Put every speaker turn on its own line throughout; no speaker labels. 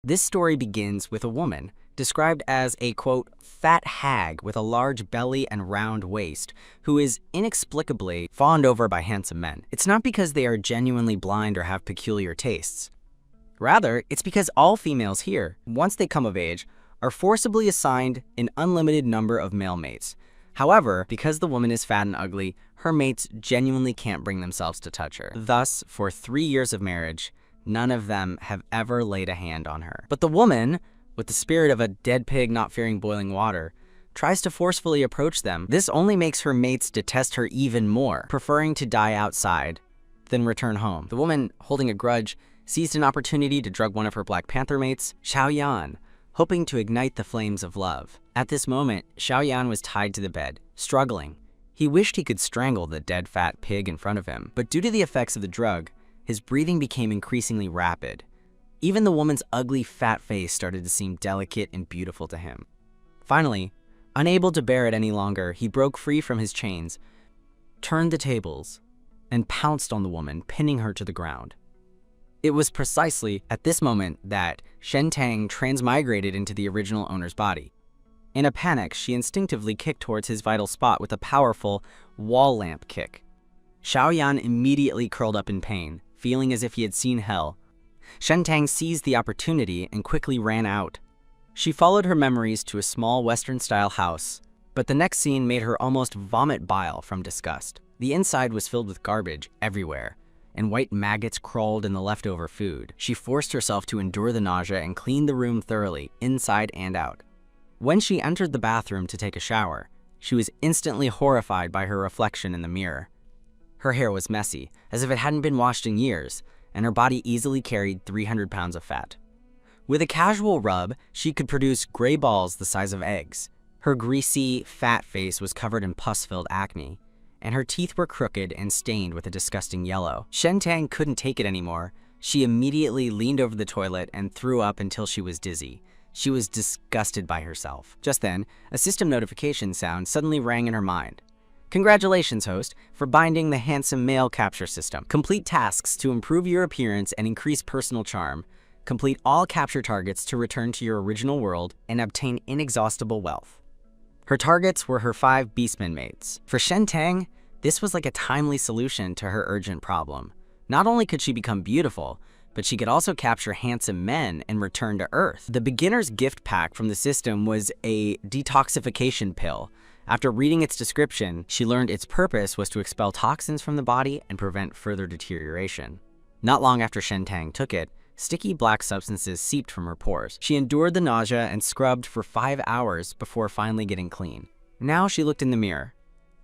This story begins with a woman, described as a, quote, fat hag with a large belly and round waist, who is inexplicably fawned over by handsome men. It's not because they are genuinely blind or have peculiar tastes. Rather, it's because all females here, once they come of age, are forcibly assigned an unlimited number of male mates. However, because the woman is fat and ugly, her mates genuinely can't bring themselves to touch her. Thus, for 3 years of marriage, none of them have ever laid a hand on her. But the woman, with the spirit of a dead pig not fearing boiling water, tries to forcefully approach them. This only makes her mates detest her even more, preferring to die outside than return home. The woman, holding a grudge, seized an opportunity to drug one of her Black Panther mates, Xiaoyan, hoping to ignite the flames of love. At this moment, Xiaoyan was tied to the bed, struggling. He wished he could strangle the dead fat pig in front of him, but due to the effects of the drug, his breathing became increasingly rapid. Even the woman's ugly fat face started to seem delicate and beautiful to him. Finally, unable to bear it any longer, he broke free from his chains, turned the tables, and pounced on the woman, pinning her to the ground. It was precisely at this moment that Shen Tang transmigrated into the original owner's body. In a panic, she instinctively kicked towards his vital spot with a powerful wall lamp kick. Xiaoyan immediately curled up in pain, feeling as if he had seen hell. Shen Tang seized the opportunity and quickly ran out. She followed her memories to a small Western-style house, but the next scene made her almost vomit bile from disgust. The inside was filled with garbage everywhere, and white maggots crawled in the leftover food. She forced herself to endure the nausea and clean the room thoroughly, inside and out. When she entered the bathroom to take a shower, she was instantly horrified by her reflection in the mirror. Her hair was messy, as if it hadn't been washed in years, and her body easily carried 300 pounds of fat. With a casual rub, she could produce gray balls the size of eggs. Her greasy, fat face was covered in pus-filled acne, and her teeth were crooked and stained with a disgusting yellow. Shen Tang couldn't take it anymore. She immediately leaned over the toilet and threw up until she was dizzy. She was disgusted by herself. Just then, a system notification sound suddenly rang in her mind. Congratulations, host, for binding the handsome male capture system. Complete tasks to improve your appearance and increase personal charm. Complete all capture targets to return to your original world and obtain inexhaustible wealth. Her targets were her 5 Beastmen mates. For Shen Tang, this was like a timely solution to her urgent problem. Not only could she become beautiful, but she could also capture handsome men and return to Earth. The beginner's gift pack from the system was a detoxification pill. After reading its description, she learned its purpose was to expel toxins from the body and prevent further deterioration. Not long after Shen Tang took it, sticky black substances seeped from her pores. She endured the nausea and scrubbed for 5 hours before finally getting clean. Now she looked in the mirror.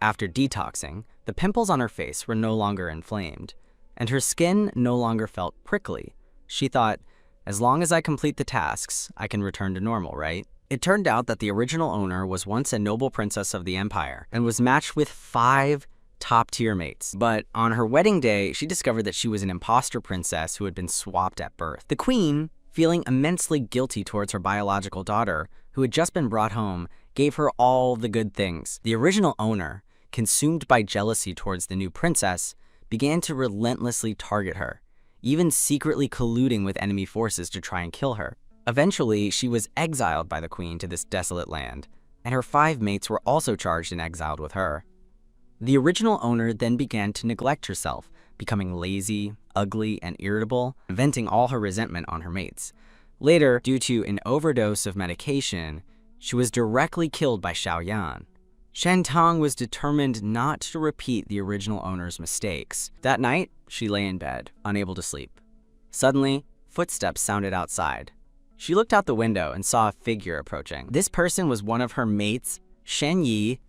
After detoxing, the pimples on her face were no longer inflamed, and her skin no longer felt prickly. She thought, as long as I complete the tasks, I can return to normal, right? It turned out that the original owner was once a noble princess of the empire and was matched with 5 top-tier mates. But on her wedding day, she discovered that she was an imposter princess who had been swapped at birth. The queen, feeling immensely guilty towards her biological daughter, who had just been brought home, gave her all the good things. The original owner, consumed by jealousy towards the new princess, began to relentlessly target her, even secretly colluding with enemy forces to try and kill her. Eventually, she was exiled by the queen to this desolate land, and her 5 mates were also charged and exiled with her. The original owner then began to neglect herself, becoming lazy, ugly, and irritable, venting all her resentment on her mates. Later, due to an overdose of medication, she was directly killed by Xiaoyan. Shen Tang was determined not to repeat the original owner's mistakes. That night, she lay in bed, unable to sleep. Suddenly, footsteps sounded outside. She looked out the window and saw a figure approaching. This person was one of her mates, Shen Yi,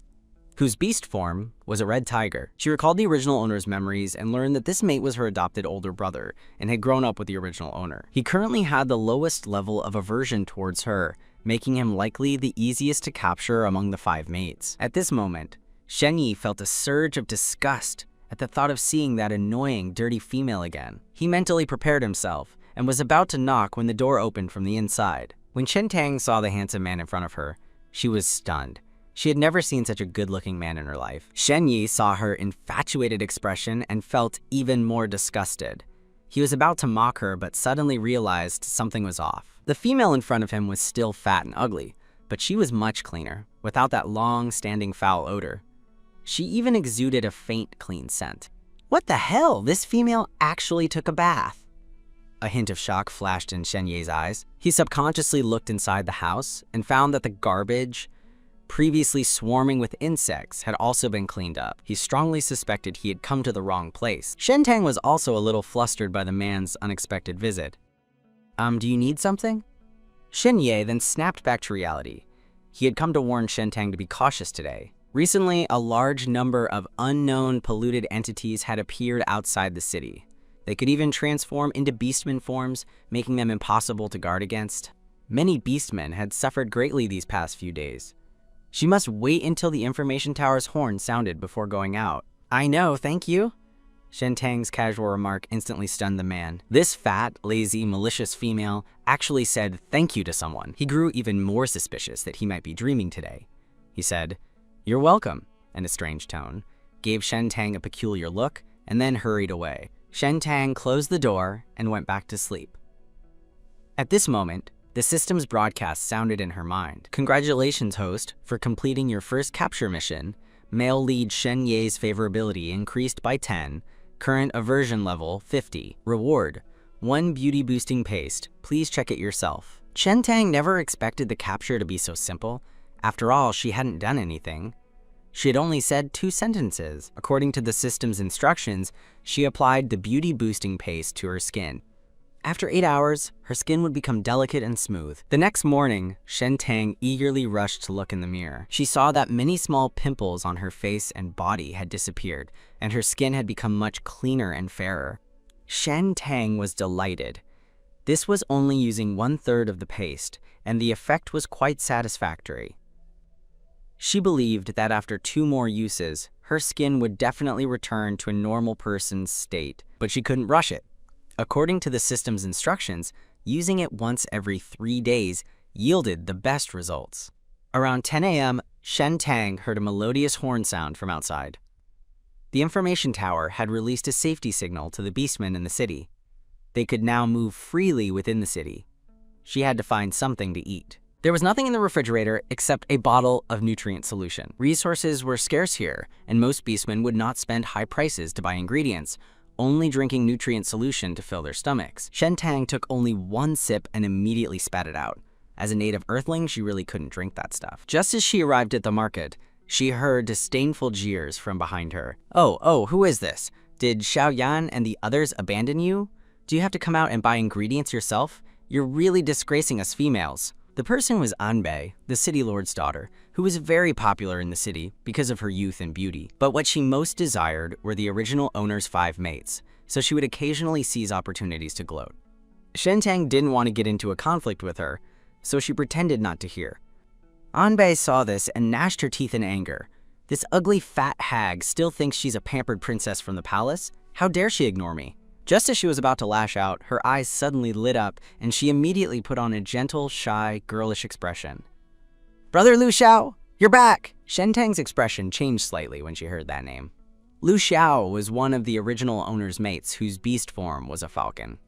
whose beast form was a red tiger. She recalled the original owner's memories and learned that this mate was her adopted older brother and had grown up with the original owner. He currently had the lowest level of aversion towards her, making him likely the easiest to capture among the 5 mates. At this moment, Shen Yi felt a surge of disgust at the thought of seeing that annoying, dirty female again. He mentally prepared himself and was about to knock when the door opened from the inside. When Shen Tang saw the handsome man in front of her, she was stunned. She had never seen such a good-looking man in her life. Shen Yi saw her infatuated expression and felt even more disgusted. He was about to mock her, but suddenly realized something was off. The female in front of him was still fat and ugly, but she was much cleaner, without that long-standing foul odor. She even exuded a faint, clean scent. What the hell? This female actually took a bath. A hint of shock flashed in Shen Ye's eyes. He subconsciously looked inside the house and found that the garbage, previously swarming with insects, had also been cleaned up. He strongly suspected he had come to the wrong place. Shen Tang was also a little flustered by the man's unexpected visit. Do you need something? Shen Ye then snapped back to reality. He had come to warn Shen Tang to be cautious today. Recently, a large number of unknown polluted entities had appeared outside the city. They could even transform into Beastmen forms, making them impossible to guard against. Many Beastmen had suffered greatly these past few days. She must wait until the information tower's horn sounded before going out. I know, thank you. Shen Tang's casual remark instantly stunned the man. This fat, lazy, malicious female actually said thank you to someone. He grew even more suspicious that he might be dreaming today. He said, "You're welcome," in a strange tone, gave Shen Tang a peculiar look, and then hurried away. Shen Tang closed the door and went back to sleep. At this moment, the system's broadcast sounded in her mind. Congratulations, host, for completing your first capture mission. Male lead Shen Ye's favorability increased by 10. Current aversion level 50. Reward: 1 beauty boosting paste. Please check it yourself. Shen Tang never expected the capture to be so simple. After all, she hadn't done anything. She had only said 2 sentences. According to the system's instructions, she applied the beauty boosting paste to her skin. After 8 hours, her skin would become delicate and smooth. The next morning, Shen Tang eagerly rushed to look in the mirror. She saw that many small pimples on her face and body had disappeared, and her skin had become much cleaner and fairer. Shen Tang was delighted. This was only using 1/3 of the paste, and the effect was quite satisfactory. She believed that after 2 more uses, her skin would definitely return to a normal person's state, but she couldn't rush it. According to the system's instructions, using it once every 3 days yielded the best results. Around 10 a.m., Shen Tang heard a melodious horn sound from outside. The information tower had released a safety signal to the Beastmen in the city. They could now move freely within the city. She had to find something to eat. There was nothing in the refrigerator except a bottle of nutrient solution. Resources were scarce here, and most Beastmen would not spend high prices to buy ingredients, only drinking nutrient solution to fill their stomachs. Shen Tang took only 1 sip and immediately spat it out. As a native Earthling, she really couldn't drink that stuff. Just as she arrived at the market, she heard disdainful jeers from behind her. Oh, who is this? Did Xiao Yan and the others abandon you? Do you have to come out and buy ingredients yourself? You're really disgracing us females. The person was Anbei, the city lord's daughter, who was very popular in the city because of her youth and beauty. But what she most desired were the original owner's 5 mates, so she would occasionally seize opportunities to gloat. Shen Tang didn't want to get into a conflict with her, so she pretended not to hear. Anbei saw this and gnashed her teeth in anger. This ugly fat hag still thinks she's a pampered princess from the palace? How dare she ignore me? Just as she was about to lash out, her eyes suddenly lit up and she immediately put on a gentle, shy, girlish expression. Brother Lu Xiao, you're back! Shen Tang's expression changed slightly when she heard that name. Lu Xiao was one of the original owner's mates whose beast form was a falcon.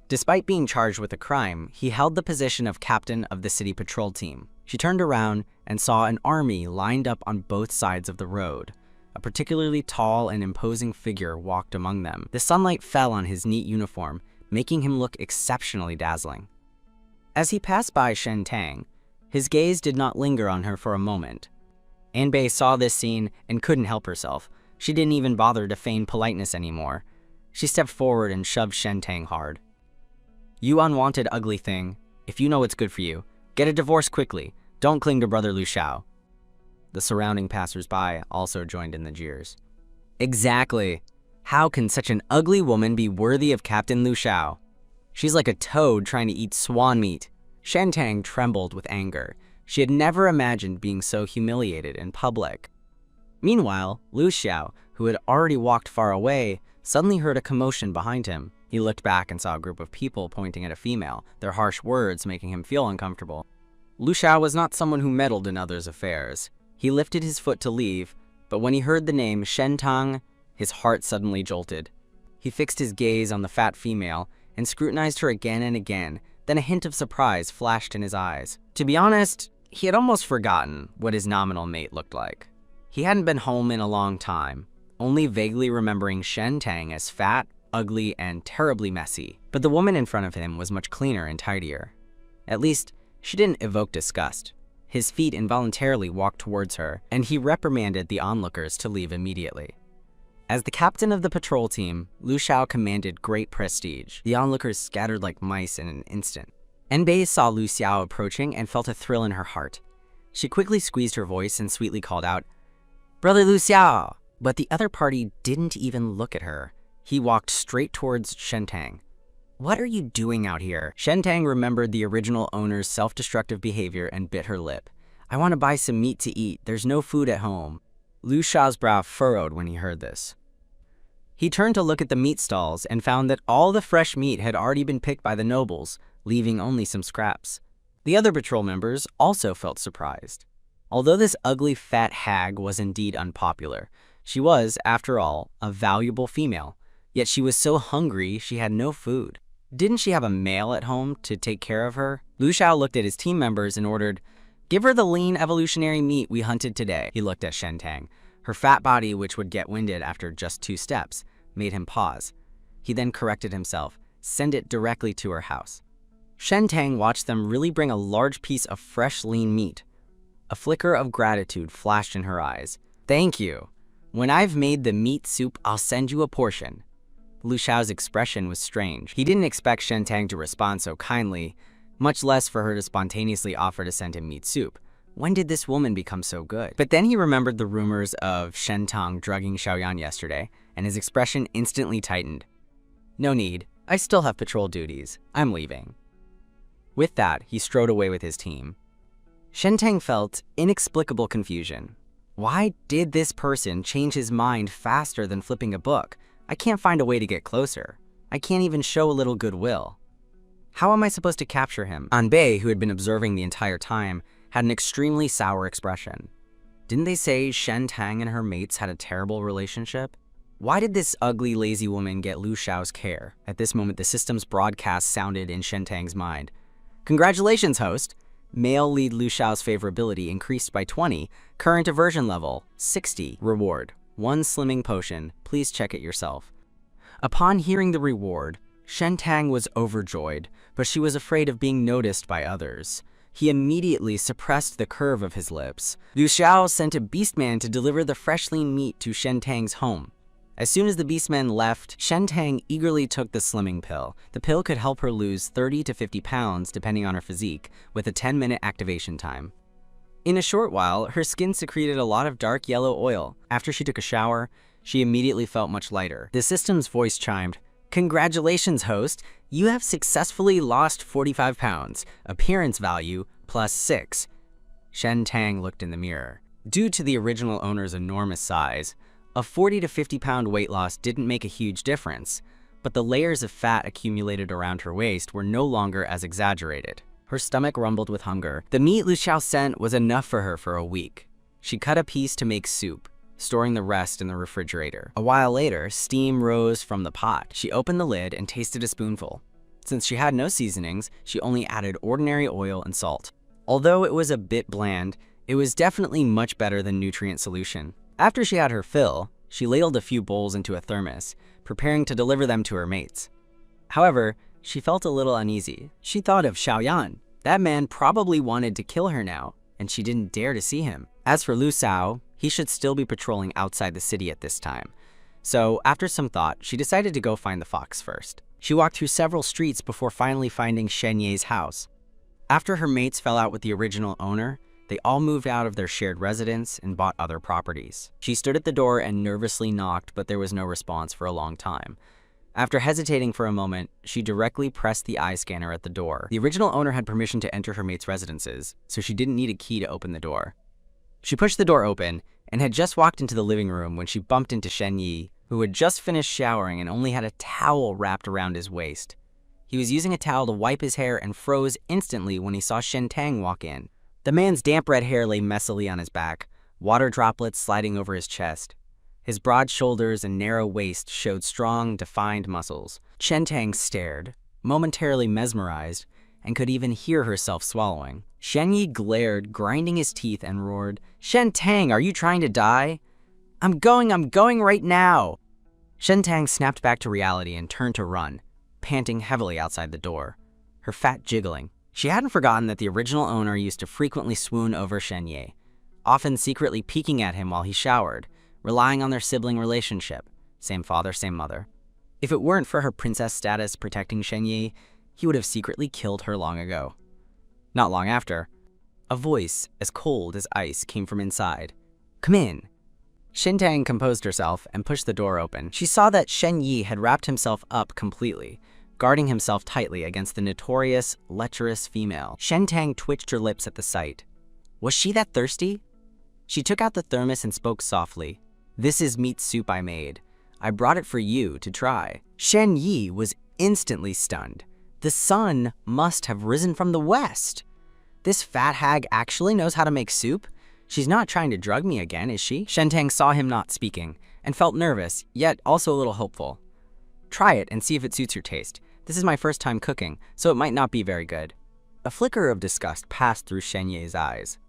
Despite being charged with a crime, he held the position of captain of the city patrol team. She turned around and saw an army lined up on both sides of the road. A particularly tall and imposing figure walked among them. The sunlight fell on his neat uniform, making him look exceptionally dazzling. As he passed by Shen Tang, his gaze did not linger on her for a moment. Anbei saw this scene and couldn't help herself. She didn't even bother to feign politeness anymore. She stepped forward and shoved Shen Tang hard. You unwanted ugly thing. If you know what's good for you, get a divorce quickly. Don't cling to Brother Lu Xiao. The surrounding passers-by also joined in the jeers. Exactly. How can such an ugly woman be worthy of Captain Lu Xiao? She's like a toad trying to eat swan meat. Shen Tang trembled with anger. She had never imagined being so humiliated in public. Meanwhile, Lu Xiao, who had already walked far away, suddenly heard a commotion behind him. He looked back and saw a group of people pointing at a female, their harsh words making him feel uncomfortable. Lu Xiao was not someone who meddled in others' affairs. He lifted his foot to leave, but when he heard the name Shen Tang, his heart suddenly jolted. He fixed his gaze on the fat female and scrutinized her again and again, Then a hint of surprise flashed in his eyes. To be honest, he had almost forgotten what his nominal mate looked like. He hadn't been home in a long time, only vaguely remembering Shen Tang as fat, ugly, and terribly messy. But the woman in front of him was much cleaner and tidier. At least, she didn't evoke disgust. His feet involuntarily walked towards her, and he reprimanded the onlookers to leave immediately. As the captain of the patrol team, Lu Xiao commanded great prestige. The onlookers scattered like mice in an instant. Enbei saw Lu Xiao approaching and felt a thrill in her heart. She quickly squeezed her voice and sweetly called out, "Brother Lu Xiao!" But the other party didn't even look at her. He walked straight towards Shen Tang. "What are you doing out here?" Shen Tang remembered the original owner's self-destructive behavior and bit her lip. "I want to buy some meat to eat. There's no food at home." Lu Xiao's brow furrowed when he heard this. He turned to look at the meat stalls and found that all the fresh meat had already been picked by the nobles, leaving only some scraps. The other patrol members also felt surprised. Although this ugly fat hag was indeed unpopular, she was, after all, a valuable female, yet she was so hungry she had no food. Didn't she have a male at home to take care of her? Lu Xiao looked at his team members and ordered, "Give her the lean evolutionary meat we hunted today." He looked at Shen Tang. Her fat body, which would get winded after just 2 steps, made him pause. He then corrected himself, "Send it directly to her house." Shen Tang watched them really bring a large piece of fresh lean meat. A flicker of gratitude flashed in her eyes. "Thank you. When I've made the meat soup, I'll send you a portion." Lu Xiao's expression was strange. He didn't expect Shen Tang to respond so kindly, much less for her to spontaneously offer to send him meat soup. When did this woman become so good? But then he remembered the rumors of Shen Tang drugging Xiaoyan yesterday, and his expression instantly tightened. "No need. I still have patrol duties. I'm leaving." With that, he strode away with his team. Shen Tang felt inexplicable confusion. Why did this person change his mind faster than flipping a book? I can't find a way to get closer. I can't even show a little goodwill. How am I supposed to capture him? Anbei, who had been observing the entire time, had an extremely sour expression. Didn't they say Shen Tang and her mates had a terrible relationship? Why did this ugly, lazy woman get Lu Xiao's care? At this moment, the system's broadcast sounded in Shen Tang's mind. "Congratulations, host. Male lead Lu Xiao's favorability increased by 20. Current aversion level, 60. Reward, 1 slimming potion. Please check it yourself." Upon hearing the reward, Shen Tang was overjoyed, but she was afraid of being noticed by others. He immediately suppressed the curve of his lips. Lu Xiao sent a Beastman to deliver the fresh lean meat to Shen Tang's home. As soon as the Beastmen left, Shen Tang eagerly took the slimming pill. The pill could help her lose 30 to 50 pounds depending on her physique, with a 10-minute activation time. In a short while, her skin secreted a lot of dark yellow oil. After she took a shower, she immediately felt much lighter. The system's voice chimed, "Congratulations, host. You have successfully lost 45 pounds. Appearance value +6. Shen Tang looked in the mirror. Due to the original owner's enormous size, a 40 to 50 pound weight loss didn't make a huge difference, but the layers of fat accumulated around her waist were no longer as exaggerated. Her stomach rumbled with hunger. The meat Lu Xiao sent was enough for her for a week. She cut a piece to make soup, storing the rest in the refrigerator. A while later, steam rose from the pot. She opened the lid and tasted a spoonful. Since she had no seasonings, she only added ordinary oil and salt. Although it was a bit bland, it was definitely much better than nutrient solution. After she had her fill, she ladled a few bowls into a thermos, preparing to deliver them to her mates. However, she felt a little uneasy. She thought of Xiaoyan. That man probably wanted to kill her now, and she didn't dare to see him. As for Lu Xiao, he should still be patrolling outside the city at this time. So, after some thought, she decided to go find the fox first. She walked through several streets before finally finding Shen Ye's house. After her mates fell out with the original owner, they all moved out of their shared residence and bought other properties. She stood at the door and nervously knocked, but there was no response for a long time. After hesitating for a moment, she directly pressed the eye scanner at the door. The original owner had permission to enter her mates' residences, so she didn't need a key to open the door. She pushed the door open and had just walked into the living room when she bumped into Shen Yi, who had just finished showering and only had a towel wrapped around his waist. He was using a towel to wipe his hair and froze instantly when he saw Shen Tang walk in. The man's damp red hair lay messily on his back, water droplets sliding over his chest. His broad shoulders and narrow waist showed strong, defined muscles. Shen Tang stared. Momentarily mesmerized, and could even hear herself swallowing. Shen Yi glared, grinding his teeth, and roared, "Shen Tang, are you trying to die?" I'm going right now!" Shen Tang snapped back to reality and turned to run, panting heavily outside the door, her fat jiggling. She hadn't forgotten that the original owner used to frequently swoon over Shen Yi, often secretly peeking at him while he showered, relying on their sibling relationship, same father, same mother. If it weren't for her princess status protecting Shen Yi, he would have secretly killed her long ago. Not long after, a voice as cold as ice came from inside. "Come in." Shen Tang composed herself and pushed the door open. She saw that Shen Yi had wrapped himself up completely, guarding himself tightly against the notorious, lecherous female. Shen Tang twitched her lips at the sight. Was she that thirsty? She took out the thermos and spoke softly. "This is meat soup I made. I brought it for you to try." Shen Yi was instantly stunned. The sun must have risen from the west. This fat hag actually knows how to make soup? She's not trying to drug me again, is she? Shen Tang saw him not speaking and felt nervous, yet also a little hopeful. "Try it and see if it suits your taste. This is my first time cooking, so it might not be very good." A flicker of disgust passed through Shen Yi's eyes.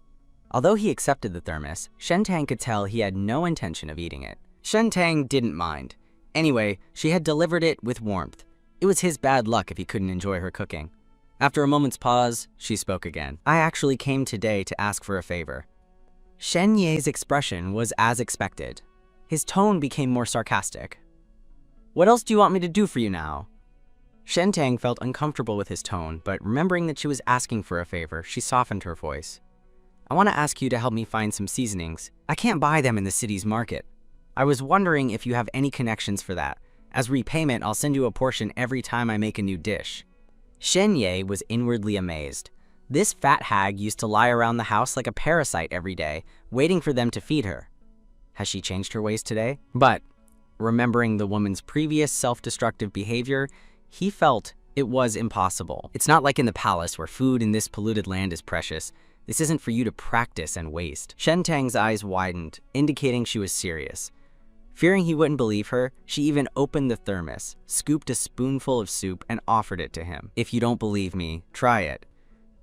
Although he accepted the thermos, Shen Tang could tell he had no intention of eating it. Shen Tang didn't mind. Anyway, she had delivered it with warmth. It was his bad luck if he couldn't enjoy her cooking. After a moment's pause, she spoke again. "I actually came today to ask for a favor." Shen Yi's expression was as expected. His tone became more sarcastic. "What else do you want me to do for you now?" Shen Tang felt uncomfortable with his tone, but remembering that she was asking for a favor, she softened her voice. "I want to ask you to help me find some seasonings. I can't buy them in the city's market. I was wondering if you have any connections for that. As repayment, I'll send you a portion every time I make a new dish." Shen Yi was inwardly amazed. This fat hag used to lie around the house like a parasite every day, waiting for them to feed her. Has she changed her ways today? But, remembering the woman's previous self-destructive behavior, he felt it was impossible. It's not like in the palace where food in this polluted land is precious. This isn't for you to practice and waste. Shen Tang's eyes widened, indicating she was serious. Fearing he wouldn't believe her, she even opened the thermos, scooped a spoonful of soup, and offered it to him. "If you don't believe me, try it."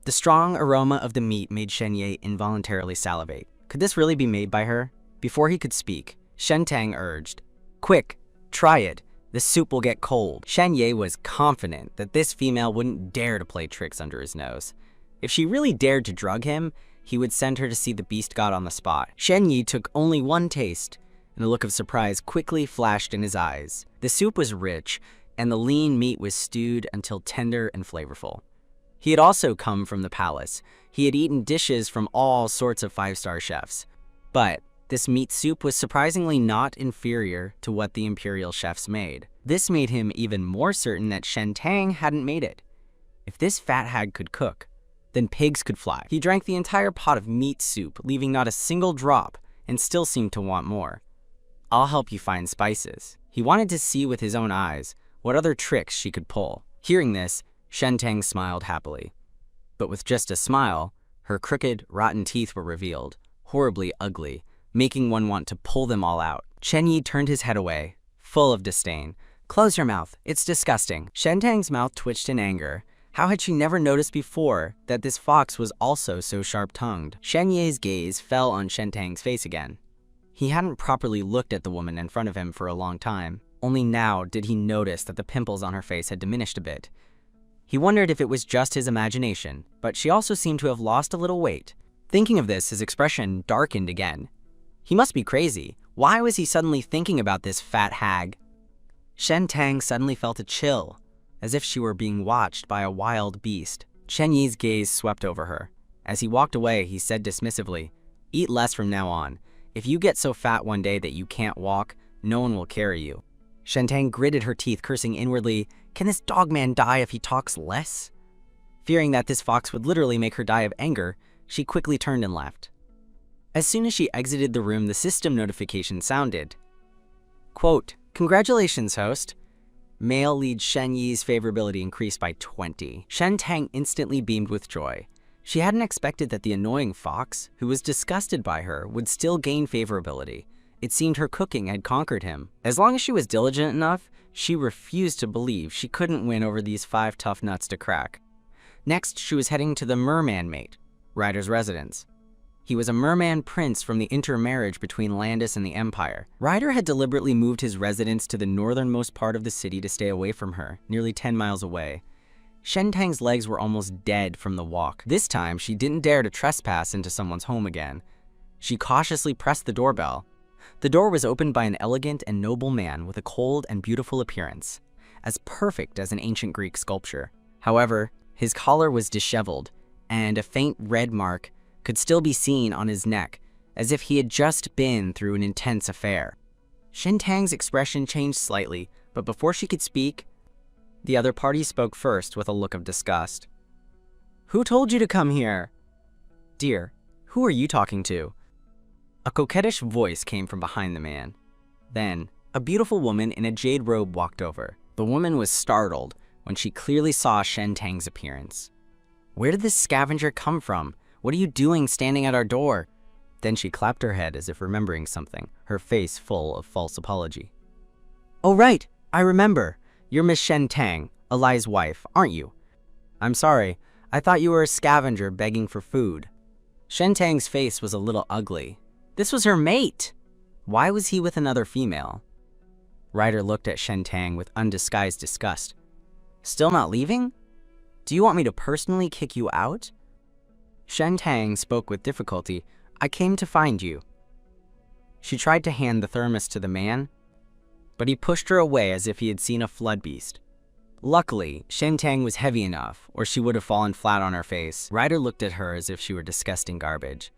The strong aroma of the meat made Shen Yi involuntarily salivate. Could this really be made by her? Before he could speak, Shen Tang urged, "Quick, try it. The soup will get cold." Shen Yi was confident that this female wouldn't dare to play tricks under his nose. If she really dared to drug him, he would send her to see the beast god on the spot. Shen Yi took only one taste, and a look of surprise quickly flashed in his eyes. The soup was rich, and the lean meat was stewed until tender and flavorful. He had also come from the palace. He had eaten dishes from all sorts of five-star chefs. But this meat soup was surprisingly not inferior to what the imperial chefs made. This made him even more certain that Shen Tang hadn't made it. If this fat hag could cook, then pigs could fly. He drank the entire pot of meat soup, leaving not a single drop, and still seemed to want more. "I'll help you find spices." He wanted to see with his own eyes what other tricks she could pull. Hearing this, Shen Tang smiled happily. But with just a smile, her crooked, rotten teeth were revealed, horribly ugly, making one want to pull them all out. Shen Yi turned his head away, full of disdain. "Close your mouth, it's disgusting." Shen Tang's mouth twitched in anger. How had she never noticed before that this fox was also so sharp-tongued? Shen Yi's gaze fell on Shen Tang's face again. He hadn't properly looked at the woman in front of him for a long time. Only now did he notice that the pimples on her face had diminished a bit. He wondered if it was just his imagination, but she also seemed to have lost a little weight. Thinking of this, his expression darkened again. He must be crazy. Why was he suddenly thinking about this fat hag? Shen Tang suddenly felt a chill, as if she were being watched by a wild beast. Shen Yi's gaze swept over her. As he walked away, he said dismissively, "Eat less from now on. If you get so fat one day that you can't walk, no one will carry you." Shen Tang gritted her teeth, cursing inwardly, "Can this dogman die if he talks less?" Fearing that this fox would literally make her die of anger, she quickly turned and left. As soon as she exited the room, the system notification sounded. Quote, "Congratulations, host. Male lead Shen Yi's favorability increased by 20. Shen Tang instantly beamed with joy. She hadn't expected that the annoying fox, who was disgusted by her, would still gain favorability. It seemed her cooking had conquered him. As long as she was diligent enough, she refused to believe she couldn't win over these 5 tough nuts to crack. Next, she was heading to the merman mate, Ryder's residence. He was a merman prince from the intermarriage between Landis and the Empire. Ryder had deliberately moved his residence to the northernmost part of the city to stay away from her, nearly 10 miles away. Shentang's legs were almost dead from the walk. This time, she didn't dare to trespass into someone's home again. She cautiously pressed the doorbell. The door was opened by an elegant and noble man with a cold and beautiful appearance, as perfect as an ancient Greek sculpture. However, his collar was disheveled, and a faint red mark could still be seen on his neck, as if he had just been through an intense affair. Shentang's expression changed slightly, but before she could speak, the other party spoke first with a look of disgust. "Who told you to come here?" "Dear, who are you talking to?" A coquettish voice came from behind the man. Then, a beautiful woman in a jade robe walked over. The woman was startled when she clearly saw Shentang's appearance. "Where did this scavenger come from? What are you doing standing at our door?" Then she clapped her head as if remembering something, her face full of false apology. "Oh right, I remember. You're Miss Shentang, Eli's wife, aren't you? I'm sorry, I thought you were a scavenger begging for food." Shentang's face was a little ugly. This was her mate! Why was he with another female? Ryder looked at Shentang with undisguised disgust. "Still not leaving? Do you want me to personally kick you out?" Shentang spoke with difficulty. "I came to find you." She tried to hand the thermos to the man, but he pushed her away as if he had seen a flood beast. Luckily, Shentang was heavy enough, or she would have fallen flat on her face. Ryder looked at her as if she were disgusting garbage.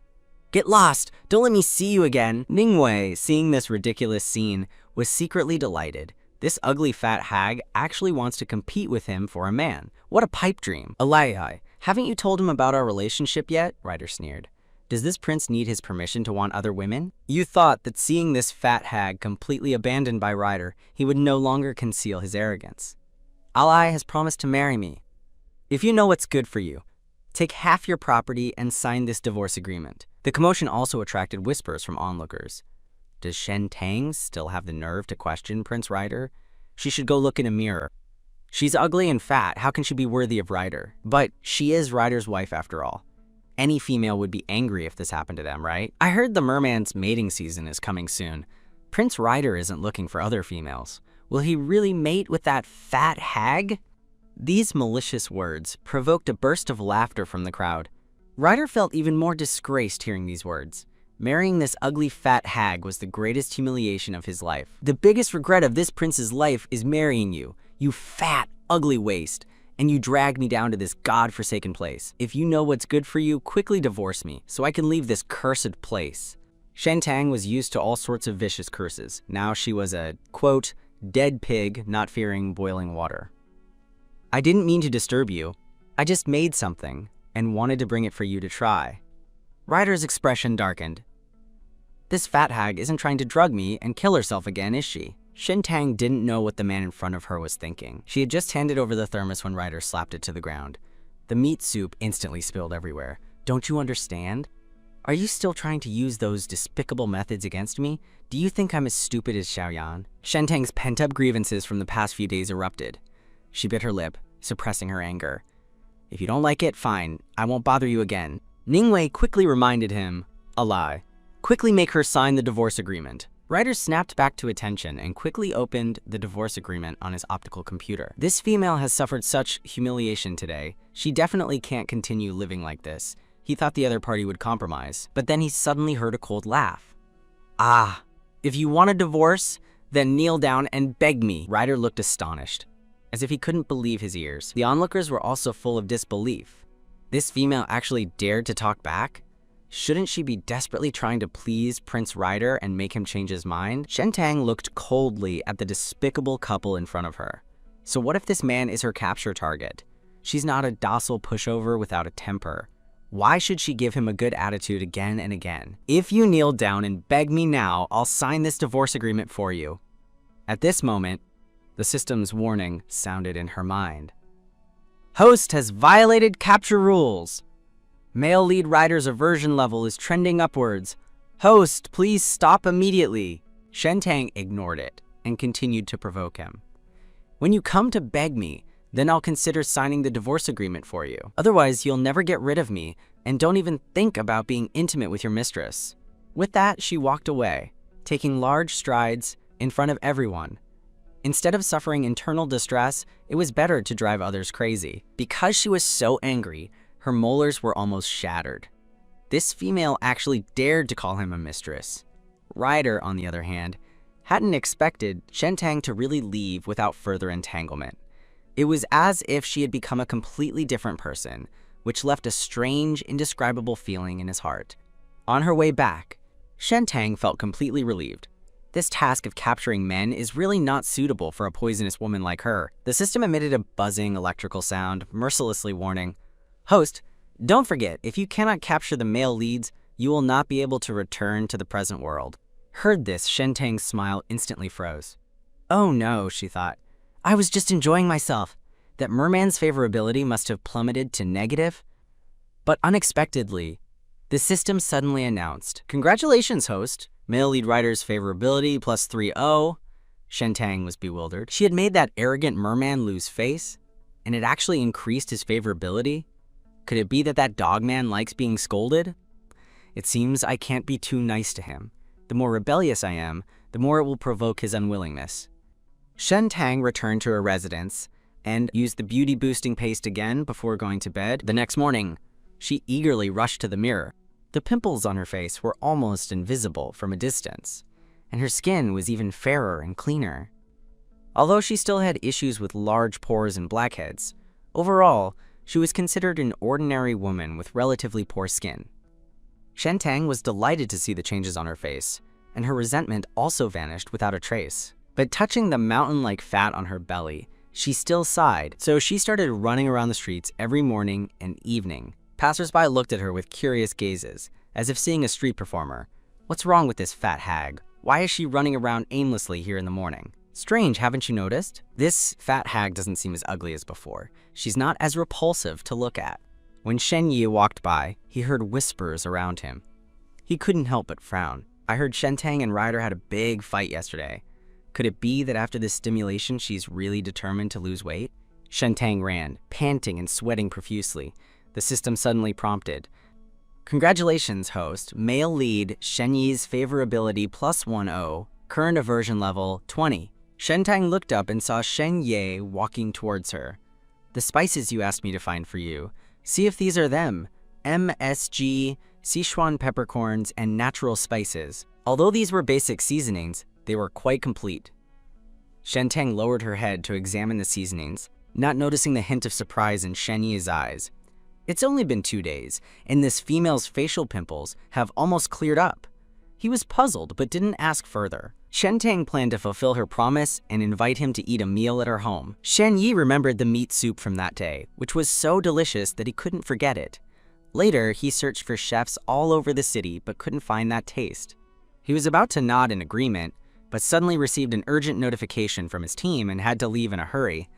"Get lost! Don't let me see you again!" Ningwei, seeing this ridiculous scene, was secretly delighted. This ugly fat hag actually wants to compete with him for a man. What a pipe dream. "Eli, haven't you told him about our relationship yet?" Ryder sneered. "Does this prince need his permission to want other women?" You thought that seeing this fat hag completely abandoned by Ryder, he would no longer conceal his arrogance. "Ali has promised to marry me. If you know what's good for you, take half your property and sign this divorce agreement." The commotion also attracted whispers from onlookers. Does Shentang still have the nerve to question Prince Ryder? She should go look in a mirror. She's ugly and fat, how can she be worthy of Ryder? But she is Ryder's wife after all. Any female would be angry if this happened to them, right? I heard the merman's mating season is coming soon. Prince Ryder isn't looking for other females. Will he really mate with that fat hag? These malicious words provoked a burst of laughter from the crowd. Ryder felt even more disgraced hearing these words. Marrying this ugly fat hag was the greatest humiliation of his life. "The biggest regret of this prince's life is marrying you, you fat, ugly waste, and you dragged me down to this god-forsaken place. If you know what's good for you, quickly divorce me, so I can leave this cursed place." Shentang was used to all sorts of vicious curses. Now she was a, quote, dead pig not fearing boiling water. "I didn't mean to disturb you. I just made something and wanted to bring it for you to try." Ryder's expression darkened. This fat hag isn't trying to drug me and kill herself again, is she? Shentang didn't know what the man in front of her was thinking. She had just handed over the thermos when Ryder slapped it to the ground. The meat soup instantly spilled everywhere. "Don't you understand? Are you still trying to use those despicable methods against me? Do you think I'm as stupid as Xiaoyan?" Shentang's pent-up grievances from the past few days erupted. She bit her lip, suppressing her anger. "If you don't like it, fine. I won't bother you again." Ningwei quickly reminded him, "A lie. Quickly make her sign the divorce agreement." Ryder snapped back to attention and quickly opened the divorce agreement on his optical computer. This female has suffered such humiliation today. She definitely can't continue living like this. He thought the other party would compromise, but then he suddenly heard a cold laugh. "Ah, if you want a divorce, then kneel down and beg me." Ryder looked astonished, as if he couldn't believe his ears. The onlookers were also full of disbelief. This female actually dared to talk back? Shouldn't she be desperately trying to please Prince Ryder and make him change his mind? Shentang looked coldly at the despicable couple in front of her. So what if this man is her capture target? She's not a docile pushover without a temper. Why should she give him a good attitude again and again? "If you kneel down and beg me now, I'll sign this divorce agreement for you." At this moment, the system's warning sounded in her mind. "Host has violated capture rules. Male lead rider's aversion level is trending upwards. Host, please stop immediately." Shentang ignored it and continued to provoke him. "When you come to beg me, Then I'll consider signing the divorce agreement for you. Otherwise, you'll never get rid of me, and don't even think about being intimate with your mistress." With that, she walked away, taking large strides in front of everyone. Instead of suffering internal distress, it was better to drive others crazy. Because she was so angry, her molars were almost shattered. This female actually dared to call him a mistress. Ryder, on the other hand, hadn't expected Shentang to really leave without further entanglement. It was as if she had become a completely different person, which left a strange, indescribable feeling in his heart. On her way back, Shentang felt completely relieved. This task of capturing men is really not suitable for a poisonous woman like her. The system emitted a buzzing electrical sound, mercilessly warning, "Host, don't forget, if you cannot capture the male leads, you will not be able to return to the present world." Heard this, Shentang's smile instantly froze. "Oh no," she thought. "I was just enjoying myself. That merman's favorability must have plummeted to negative." But unexpectedly, the system suddenly announced, "Congratulations, host. Male lead rider's favorability plus 3-0. Shentang was bewildered. She had made that arrogant merman lose face, and it actually increased his favorability. Could it be that that dogman likes being scolded? It seems I can't be too nice to him. The more rebellious I am, the more it will provoke his unwillingness." Shentang returned to her residence and used the beauty-boosting paste again before going to bed. The next morning, she eagerly rushed to the mirror. The pimples on her face were almost invisible from a distance, and her skin was even fairer and cleaner. Although she still had issues with large pores and blackheads, overall, she was considered an ordinary woman with relatively poor skin. Shentang was delighted to see the changes on her face, and her resentment also vanished without a trace. But touching the mountain-like fat on her belly, she still sighed, so she started running around the streets every morning and evening. Passers-by looked at her with curious gazes, as if seeing a street performer. "What's wrong with this fat hag? Why is she running around aimlessly here in the morning? Strange, haven't you noticed? This fat hag doesn't seem as ugly as before. She's not as repulsive to look at." When Shen Yi walked by, he heard whispers around him. He couldn't help but frown. "I heard Shentang and Ryder had a big fight yesterday. Could it be that after this stimulation, she's really determined to lose weight?" Shentang ran, panting and sweating profusely. The system suddenly prompted, "Congratulations, host. Male lead Shen Yi's favorability plus 1-0, current aversion level 20. Shentang looked up and saw Shen Yi walking towards her. "The spices you asked me to find for you. See if these are them. MSG, Sichuan peppercorns, and natural spices." Although these were basic seasonings, they were quite complete. Shentang lowered her head to examine the seasonings, not noticing the hint of surprise in Shen Yi's eyes. It's only been 2 days, and this female's facial pimples have almost cleared up. He was puzzled, but didn't ask further. Shentang planned to fulfill her promise and invite him to eat a meal at her home. Shen Yi remembered the meat soup from that day, which was so delicious that he couldn't forget it. Later, he searched for chefs all over the city, but couldn't find that taste. He was about to nod in agreement, but suddenly received an urgent notification from his team and had to leave in a hurry.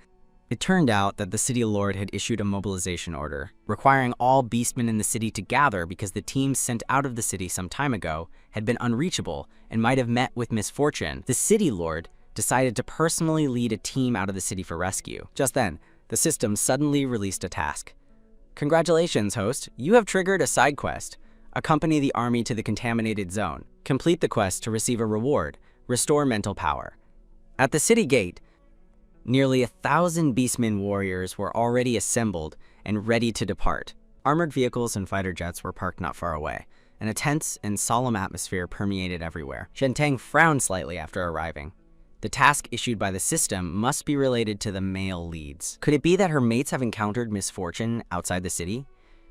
It turned out that the city lord had issued a mobilization order, requiring all beastmen in the city to gather because the teams sent out of the city some time ago had been unreachable and might have met with misfortune. The city lord decided to personally lead a team out of the city for rescue. Just then, the system suddenly released a task. "Congratulations, host. You have triggered a side quest. Accompany the army to the contaminated zone. Complete the quest to receive a reward. Restore mental power." At the city gate, nearly 1,000 Beastmen warriors were already assembled and ready to depart. Armored vehicles and fighter jets were parked not far away, and a tense and solemn atmosphere permeated everywhere. Shentang frowned slightly after arriving. The task issued by the system must be related to the male leads. Could it be that her mates have encountered misfortune outside the city?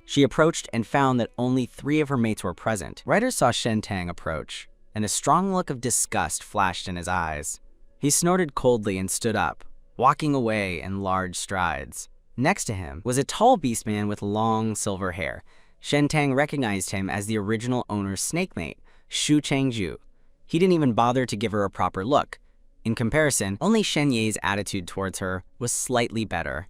She approached and found that only 3 of her mates were present. Ryder saw Shentang approach, and a strong look of disgust flashed in his eyes. He snorted coldly and stood up, walking away in large strides. Next to him was a tall beastman with long silver hair. Shentang recognized him as the original owner's snakemate, Shu Changju. He didn't even bother to give her a proper look. In comparison, only Shen Yi's attitude towards her was slightly better.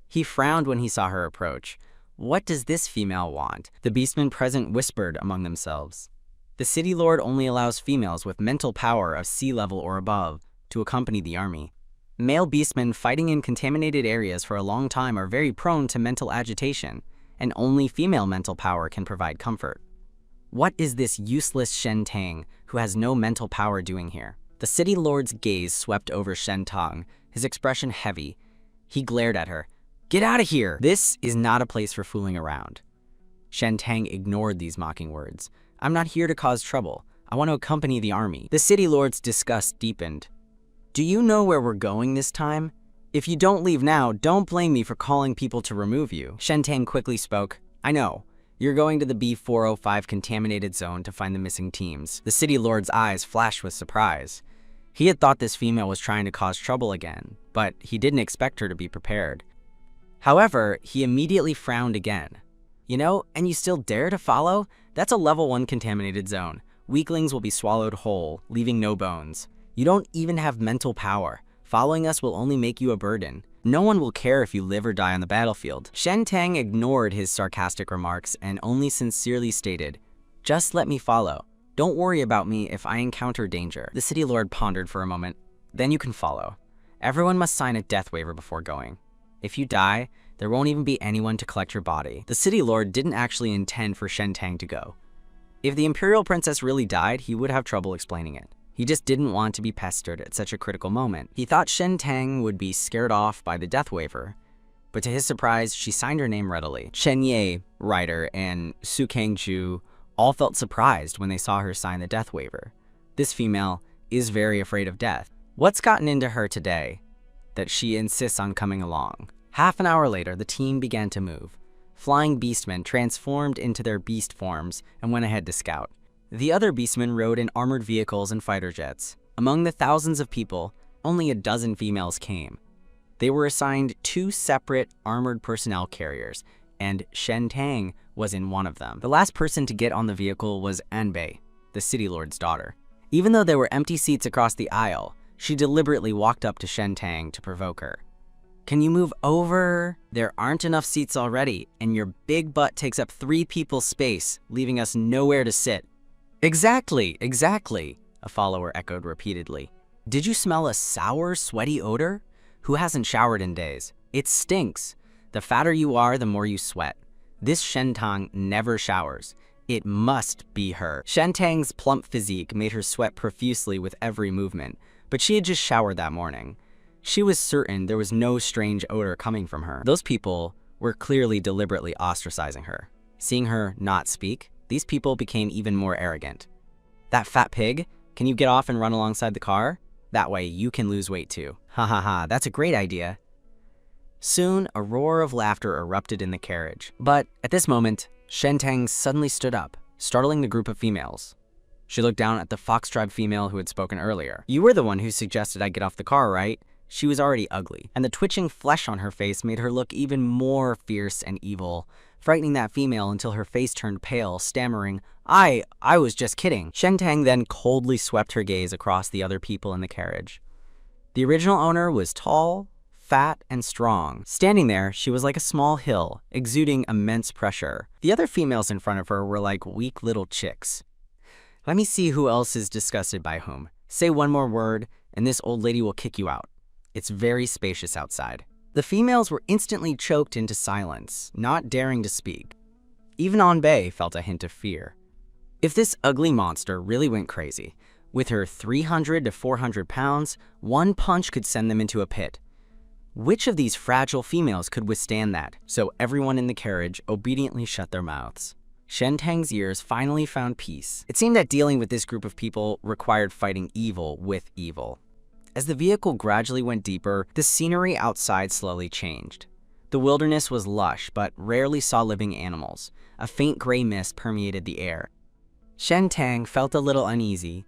He frowned when he saw her approach. What does this female want? The beastmen present whispered among themselves. The city lord only allows females with mental power of sea level or above to accompany the army. Male beastmen fighting in contaminated areas for a long time are very prone to mental agitation, and only female mental power can provide comfort. What is this useless Shen Tang, who has no mental power, doing here? The city lord's gaze swept over Shen Tang, his expression heavy. He glared at her. "Get out of here! This is not a place for fooling around." Shen Tang ignored these mocking words. "I'm not here to cause trouble. I want to accompany the army." The city lord's disgust deepened. "Do you know where we're going this time? If you don't leave now, don't blame me for calling people to remove you." Shen Tang quickly spoke. "I know. You're going to the B405 contaminated zone to find the missing teams." The city lord's eyes flashed with surprise. He had thought this female was trying to cause trouble again, but he didn't expect her to be prepared. However, he immediately frowned again. "You know, and you still dare to follow? That's a level 1 contaminated zone. Weaklings will be swallowed whole, leaving no bones. You don't even have mental power. Following us will only make you a burden. No one will care if you live or die on the battlefield." Shen Tang ignored his sarcastic remarks and only sincerely stated, "Just let me follow. Don't worry about me if I encounter danger." The city lord pondered for a moment. "Then you can follow. Everyone must sign a death waiver before going. If you die, there won't even be anyone to collect your body." The city lord didn't actually intend for Shen Tang to go. If the imperial princess really died, he would have trouble explaining it. He just didn't want to be pestered at such a critical moment. He thought Shen Tang would be scared off by the death waiver, but to his surprise, she signed her name readily. Chen Ye, writer, and Su Kangju all felt surprised when they saw her sign the death waiver. This female is very afraid of death. What's gotten into her today that she insists on coming along? Half an hour later, the team began to move. Flying beastmen transformed into their beast forms and went ahead to scout. The other beastmen rode in armored vehicles and fighter jets. Among the thousands of people, only a dozen females came. They were assigned 2 separate armored personnel carriers, and Shen Tang was in one of them. The last person to get on the vehicle was Anbei, the city lord's daughter. Even though there were empty seats across the aisle, she deliberately walked up to Shen Tang to provoke her. "Can you move over? There aren't enough seats already, and your big butt takes up 3 people's space, leaving us nowhere to sit." "Exactly, exactly," a follower echoed repeatedly. "Did you smell a sour, sweaty odor? Who hasn't showered in days? It stinks. The fatter you are, the more you sweat. This Shen Tang never showers. It must be her." Shen Tang's plump physique made her sweat profusely with every movement, but she had just showered that morning. She was certain there was no strange odor coming from her. Those people were clearly deliberately ostracizing her. Seeing her not speak, these people became even more arrogant. "That fat pig, can you get off and run alongside the car? That way you can lose weight too." "Ha ha ha, that's a great idea." Soon, a roar of laughter erupted in the carriage. But at this moment, Shen Tang suddenly stood up, startling the group of females. She looked down at the fox-tribe female who had spoken earlier. "You were the one who suggested I get off the car, right?" She was already ugly, and the twitching flesh on her face made her look even more fierce and evil, frightening that female until her face turned pale, stammering, I was just kidding." Shen Tang then coldly swept her gaze across the other people in the carriage. The original owner was tall, fat, and strong. Standing there, she was like a small hill, exuding immense pressure. The other females in front of her were like weak little chicks. Let me see who else is disgusted by whom. Say one more word, and this old lady will kick you out. It's very spacious outside. The females were instantly choked into silence, not daring to speak. Even Anbei felt a hint of fear. If this ugly monster really went crazy, with her 300 to 400 pounds, one punch could send them into a pit. Which of these fragile females could withstand that? So everyone in the carriage obediently shut their mouths. Shen Tang's ears finally found peace. It seemed that dealing with this group of people required fighting evil with evil. As the vehicle gradually went deeper, the scenery outside slowly changed. The wilderness was lush, but rarely saw living animals. A faint gray mist permeated the air. Shen Tang felt a little uneasy.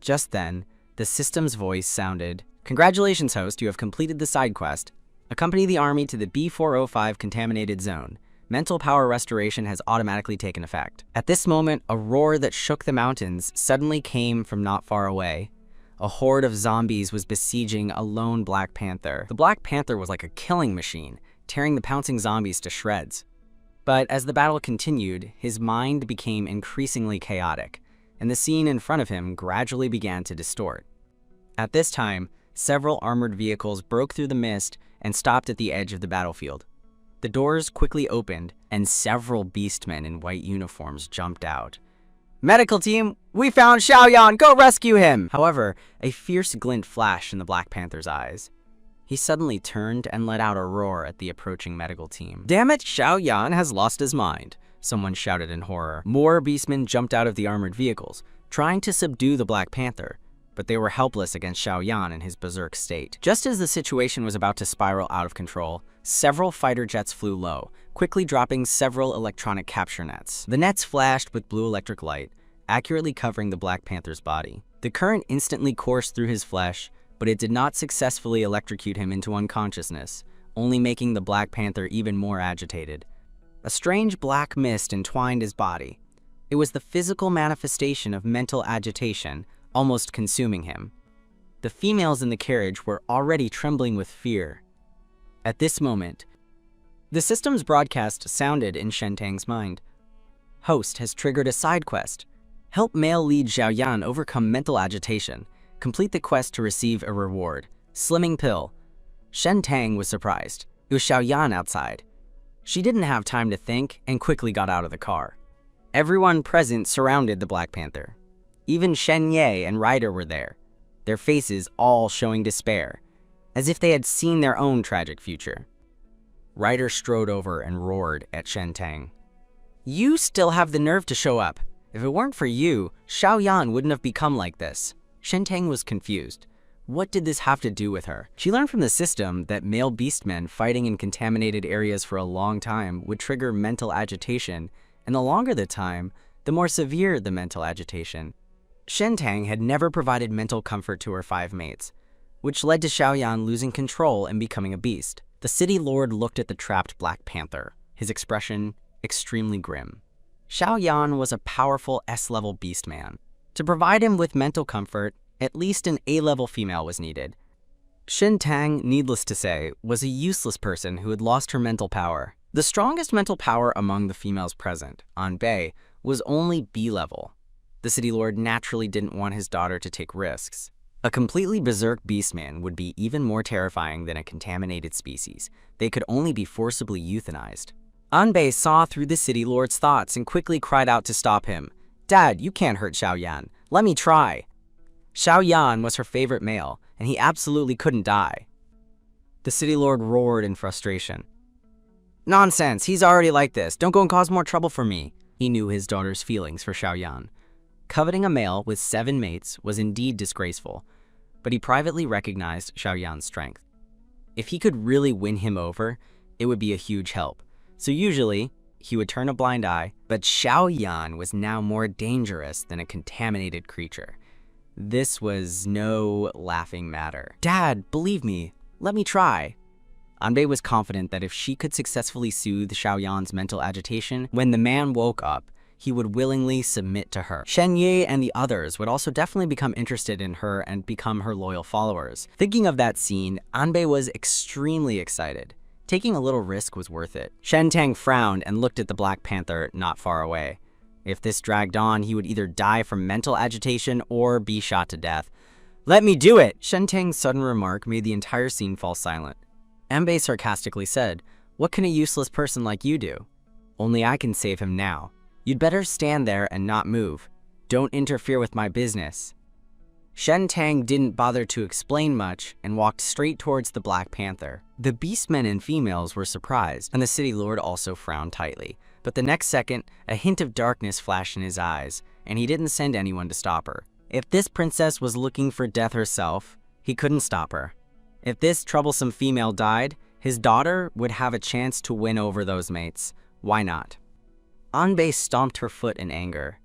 Just then, the system's voice sounded, "Congratulations, host, you have completed the side quest. Accompany the army to the B405 contaminated zone. Mental power restoration has automatically taken effect." At this moment, a roar that shook the mountains suddenly came from not far away. A horde of zombies was besieging a lone Black Panther. The Black Panther was like a killing machine, tearing the pouncing zombies to shreds. But as the battle continued, his mind became increasingly chaotic, and the scene in front of him gradually began to distort. At this time, several armored vehicles broke through the mist and stopped at the edge of the battlefield. The doors quickly opened, and several beastmen in white uniforms jumped out. "Medical team, we found Xiaoyan! Go rescue him!" However, a fierce glint flashed in the Black Panther's eyes. He suddenly turned and let out a roar at the approaching medical team. "Damn it, Xiaoyan has lost his mind," someone shouted in horror. More beastmen jumped out of the armored vehicles, trying to subdue the Black Panther, but they were helpless against Xiaoyan in his berserk state. Just as the situation was about to spiral out of control, several fighter jets flew low, quickly dropping several electronic capture nets. The nets flashed with blue electric light, accurately covering the Black Panther's body. The current instantly coursed through his flesh, but it did not successfully electrocute him into unconsciousness, only making the Black Panther even more agitated. A strange black mist entwined his body. It was the physical manifestation of mental agitation, almost consuming him. The females in the carriage were already trembling with fear. At this moment, the system's broadcast sounded in Shentang's mind. Host has triggered a side quest. Help male lead Xiaoyan overcome mental agitation. Complete the quest to receive a reward. Slimming pill. Shentang was surprised. It was Xiaoyan outside. She didn't have time to think and quickly got out of the car. Everyone present surrounded the Black Panther. Even Shen Ye and Ryder were there, their faces all showing despair, as if they had seen their own tragic future. Ryder strode over and roared at Shentang. "You still have the nerve to show up. If it weren't for you, Xiaoyan wouldn't have become like this." Shentang was confused. What did this have to do with her? She learned from the system that male beastmen fighting in contaminated areas for a long time would trigger mental agitation, and the longer the time, the more severe the mental agitation. Shentang had never provided mental comfort to her 5 mates, which led to Xiaoyan losing control and becoming a beast. The city lord looked at the trapped Black Panther, his expression extremely grim. Xiaoyan was a powerful S-level beastman. To provide him with mental comfort, at least an A-level female was needed. Shentang, needless to say, was a useless person who had lost her mental power. The strongest mental power among the females present, Anbei, was only B-level. The city lord naturally didn't want his daughter to take risks. A completely berserk beastman would be even more terrifying than a contaminated species. They could only be forcibly euthanized. Anbei saw through the city lord's thoughts and quickly cried out to stop him. "Dad, you can't hurt Xiaoyan. Let me try." Xiaoyan was her favorite male, and he absolutely couldn't die. The city lord roared in frustration. "Nonsense, he's already like this. Don't go and cause more trouble for me." He knew his daughter's feelings for Xiaoyan. Coveting a male with 7 mates was indeed disgraceful, but he privately recognized Xiaoyan's strength. If he could really win him over, it would be a huge help. So usually, he would turn a blind eye, but Xiaoyan was now more dangerous than a contaminated creature. This was no laughing matter. "Dad, believe me, let me try." Anbei was confident that if she could successfully soothe Xiaoyan's mental agitation, when the man woke up, he would willingly submit to her. Shen Ye and the others would also definitely become interested in her and become her loyal followers. Thinking of that scene, Anbei was extremely excited. Taking a little risk was worth it. Shentang frowned and looked at the Black Panther not far away. If this dragged on, he would either die from mental agitation or be shot to death. "Let me do it!" Shentang's sudden remark made the entire scene fall silent. Anbei sarcastically said, "What can a useless person like you do? Only I can save him now. You'd better stand there and not move. Don't interfere with my business." Shentang didn't bother to explain much and walked straight towards the Black Panther. The beastmen and females were surprised, and the city lord also frowned tightly. But the next second, a hint of darkness flashed in his eyes, and he didn't send anyone to stop her. If this princess was looking for death herself, he couldn't stop her. If this troublesome female died, his daughter would have a chance to win over those mates. Why not? Anbei stomped her foot in anger.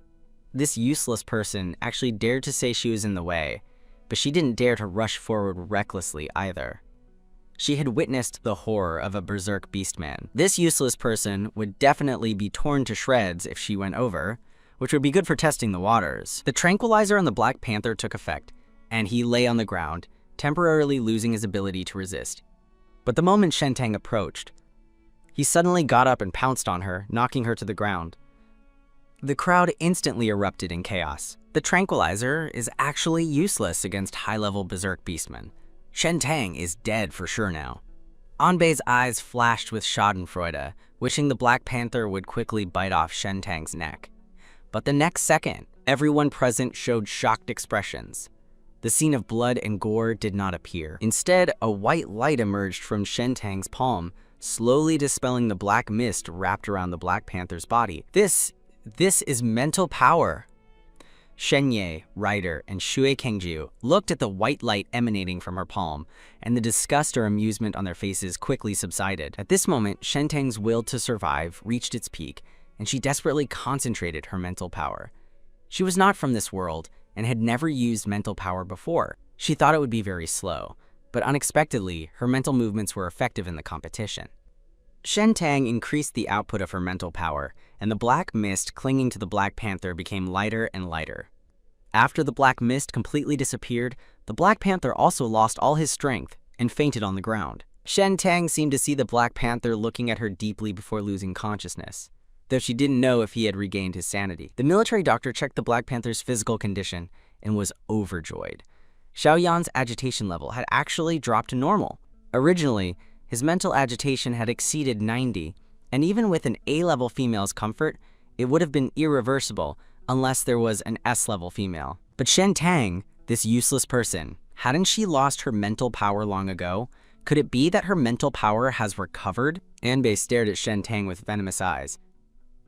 This useless person actually dared to say she was in the way, but she didn't dare to rush forward recklessly either. She had witnessed the horror of a berserk beastman. This useless person would definitely be torn to shreds if she went over, which would be good for testing the waters. The tranquilizer on the Black Panther took effect, and he lay on the ground, temporarily losing his ability to resist. But the moment Shentang approached, he suddenly got up and pounced on her, knocking her to the ground. The crowd instantly erupted in chaos. The tranquilizer is actually useless against high-level berserk beastmen. Shen Tang is dead for sure now. Anbei's eyes flashed with schadenfreude, wishing the Black Panther would quickly bite off Shen Tang's neck. But the next second, everyone present showed shocked expressions. The scene of blood and gore did not appear. Instead, a white light emerged from Shen Tang's palm, slowly dispelling the black mist wrapped around the Black Panther's body. This is mental power. Shen Ye, Ryder, and Shui Kangju looked at the white light emanating from her palm, and the disgust or amusement on their faces quickly subsided. At this moment, Shen Tang's will to survive reached its peak, and she desperately concentrated her mental power. She was not from this world and had never used mental power before. She thought it would be very slow, but unexpectedly, her mental movements were effective in the competition. Shen Tang increased the output of her mental power, and the black mist clinging to the Black Panther became lighter and lighter. After the black mist completely disappeared, the Black Panther also lost all his strength and fainted on the ground. Shen Tang seemed to see the Black Panther looking at her deeply before losing consciousness, though she didn't know if he had regained his sanity. The military doctor checked the Black Panther's physical condition and was overjoyed. Xiaoyan's agitation level had actually dropped to normal. Originally, his mental agitation had exceeded 90, and even with an A-level female's comfort, it would have been irreversible unless there was an S-level female. But Shen Tang, this useless person, hadn't she lost her mental power long ago? Could it be that her mental power has recovered? Anbei stared at Shen Tang with venomous eyes.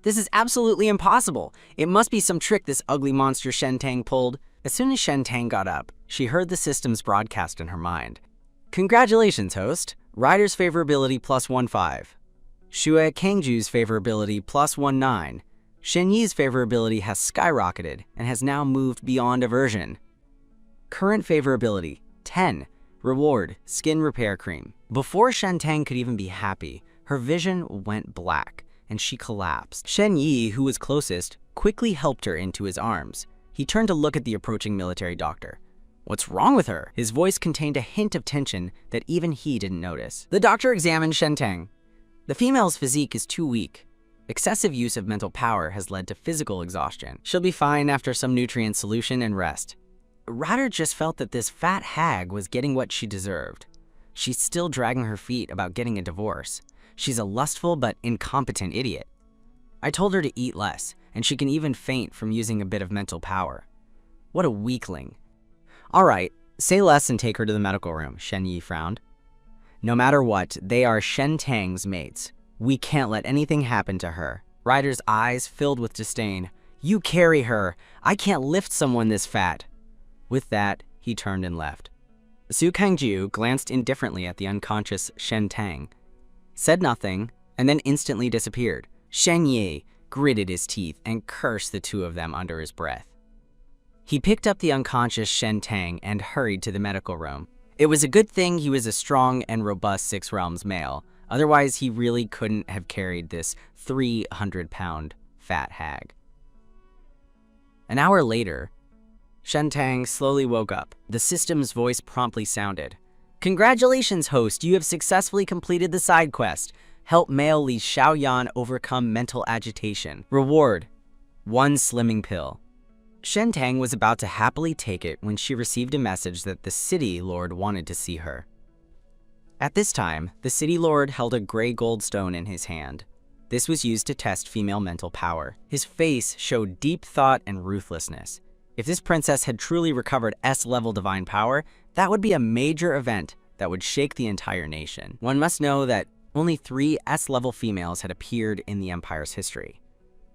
This is absolutely impossible. It must be some trick this ugly monster Shen Tang pulled. As soon as Shen Tang got up, she heard the system's broadcast in her mind. Congratulations, host. Ryder's favorability +15. Shui Kangju's favorability +19. Shen Yi's favorability has skyrocketed and has now moved beyond aversion. Current favorability 10. Reward, skin repair cream. Before Shen Tang could even be happy, her vision went black and she collapsed. Shen Yi, who was closest, quickly helped her into his arms. He turned to look at the approaching military doctor. What's wrong with her? His voice contained a hint of tension that even he didn't notice. The doctor examined Shen Tang. The female's physique is too weak. Excessive use of mental power has led to physical exhaustion. She'll be fine after some nutrient solution and rest. Ryder just felt that this fat hag was getting what she deserved. She's still dragging her feet about getting a divorce. She's a lustful but incompetent idiot. I told her to eat less, and she can even faint from using a bit of mental power. What a weakling. All right, say less and take her to the medical room, Shen Yi frowned. No matter what, they are Shen Tang's mates. We can't let anything happen to her. Ryder's eyes filled with disdain. You carry her. I can't lift someone this fat. With that, he turned and left. Su Kangju glanced indifferently at the unconscious Shen Tang, said nothing, and then instantly disappeared. Shen Yi gritted his teeth and cursed the two of them under his breath. He picked up the unconscious Shen Tang and hurried to the medical room. It was a good thing he was a strong and robust Six Realms male, otherwise he really couldn't have carried this 300-pound fat hag. An hour later, Shen Tang slowly woke up. The system's voice promptly sounded. Congratulations, host, you have successfully completed the side quest. Help male Li Xiaoyan overcome mental agitation. Reward, 1 slimming pill. Shen Tang was about to happily take it when she received a message that the City Lord wanted to see her. At this time, the City Lord held a gray gold stone in his hand. This was used to test female mental power. His face showed deep thought and ruthlessness. If this princess had truly recovered S-level divine power, that would be a major event that would shake the entire nation. One must know that only 3 S-level females had appeared in the Empire's history.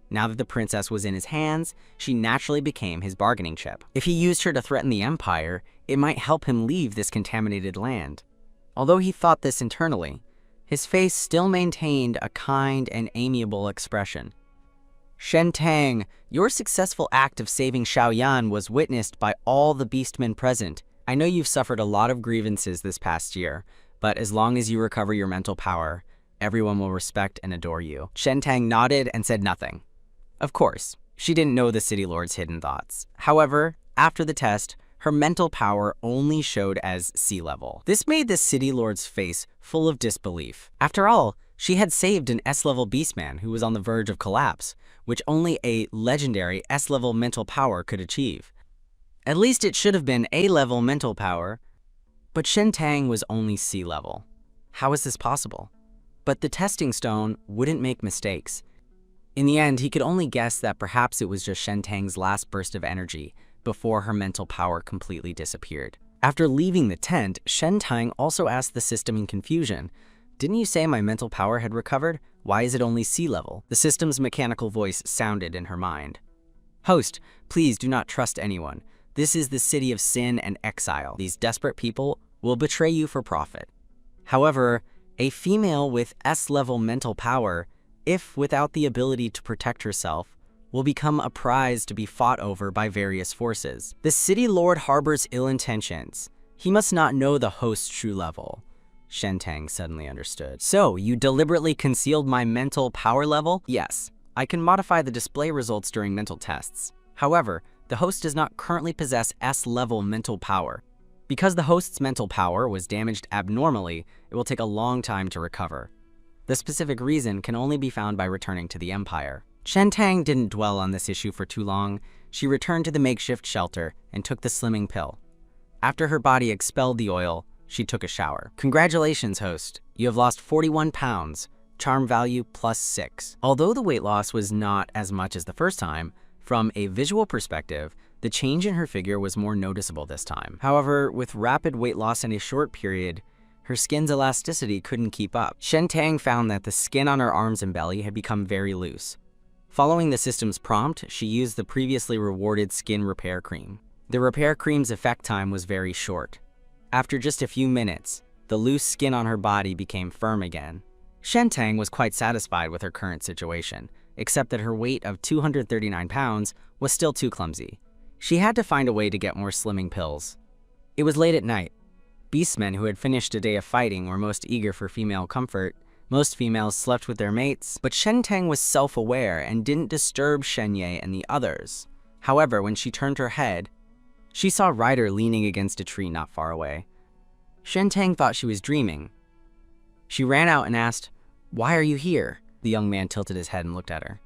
Now that the princess was in his hands, she naturally became his bargaining chip. If he used her to threaten the Empire, it might help him leave this contaminated land. Although he thought this internally, his face still maintained a kind and amiable expression. Shen Tang, your successful act of saving Xiaoyan was witnessed by all the Beastmen present. I know you've suffered a lot of grievances this past year, but as long as you recover your mental power, everyone will respect and adore you. Shen Tang nodded and said nothing. Of course, she didn't know the City Lord's hidden thoughts. However, after the test, her mental power only showed as C-level. This made the City Lord's face full of disbelief. After all, she had saved an S-level Beastman who was on the verge of collapse, which only a legendary S-level mental power could achieve. At least it should have been A-level mental power. But Shen Tang was only sea level. How is this possible? But the testing stone wouldn't make mistakes. In the end, he could only guess that perhaps it was just Shen Tang's last burst of energy before her mental power completely disappeared. After leaving the tent, Shen Tang also asked the system in confusion, "Didn't you say my mental power had recovered? Why is it only sea level?" The system's mechanical voice sounded in her mind. "Host, please do not trust anyone. This is the city of sin and exile. These desperate people will betray you for profit. However, a female with S-level mental power, if without the ability to protect herself, will become a prize to be fought over by various forces. The city lord harbors ill intentions. He must not know the host's true level." Shen Tang suddenly understood. "So, you deliberately concealed my mental power level?" "Yes. I can modify the display results during mental tests. However, the host does not currently possess S-level mental power. Because the host's mental power was damaged abnormally, it will take a long time to recover. The specific reason can only be found by returning to the Empire." Shen Tang didn't dwell on this issue for too long. She returned to the makeshift shelter and took the slimming pill. After her body expelled the oil, she took a shower. "Congratulations, host. You have lost 41 pounds. Charm value +6. Although the weight loss was not as much as the first time, from a visual perspective, the change in her figure was more noticeable this time. However, with rapid weight loss in a short period, her skin's elasticity couldn't keep up. Shen Tang found that the skin on her arms and belly had become very loose. Following the system's prompt, she used the previously rewarded skin repair cream. The repair cream's effect time was very short. After just a few minutes, the loose skin on her body became firm again. Shen Tang was quite satisfied with her current situation, except that her weight of 239 pounds was still too clumsy. She had to find a way to get more slimming pills. It was late at night. Beastmen who had finished a day of fighting were most eager for female comfort. Most females slept with their mates, but Shen Tang was self-aware and didn't disturb Shen Ye and the others. However, when she turned her head, she saw Ryder leaning against a tree not far away. Shen Tang thought she was dreaming. She ran out and asked, "Why are you here?" The young man tilted his head and looked at her.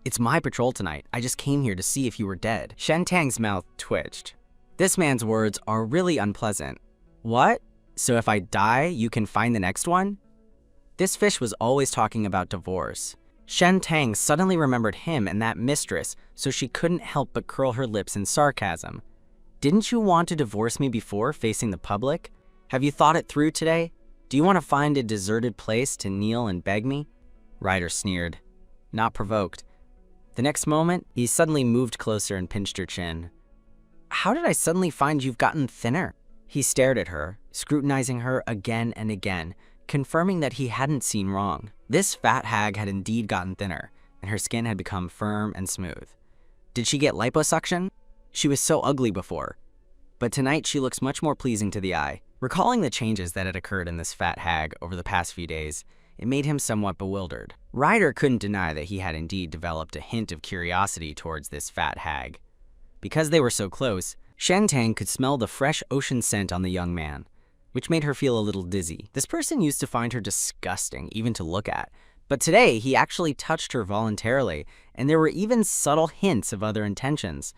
"It's my patrol tonight. I just came here to see if you were dead." Shen Tang's mouth twitched. This man's words are really unpleasant. "What? So if I die, you can find the next one?" This fish was always talking about divorce. Shen Tang suddenly remembered him and that mistress, so she couldn't help but curl her lips in sarcasm. "Didn't you want to divorce me before facing the public? Have you thought it through today? Do you want to find a deserted place to kneel and beg me?" Ryder sneered, not provoked. The next moment, he suddenly moved closer and pinched her chin. "How did I suddenly find you've gotten thinner?" He stared at her, scrutinizing her again and again, confirming that he hadn't seen wrong. This fat hag had indeed gotten thinner, and her skin had become firm and smooth. Did she get liposuction? She was so ugly before, but tonight she looks much more pleasing to the eye. Recalling the changes that had occurred in this fat hag over the past few days, it made him somewhat bewildered. Ryder couldn't deny that he had indeed developed a hint of curiosity towards this fat hag. Because they were so close, Shen Tang could smell the fresh ocean scent on the young man, which made her feel a little dizzy. This person used to find her disgusting, even to look at, but today he actually touched her voluntarily, and there were even subtle hints of other intentions.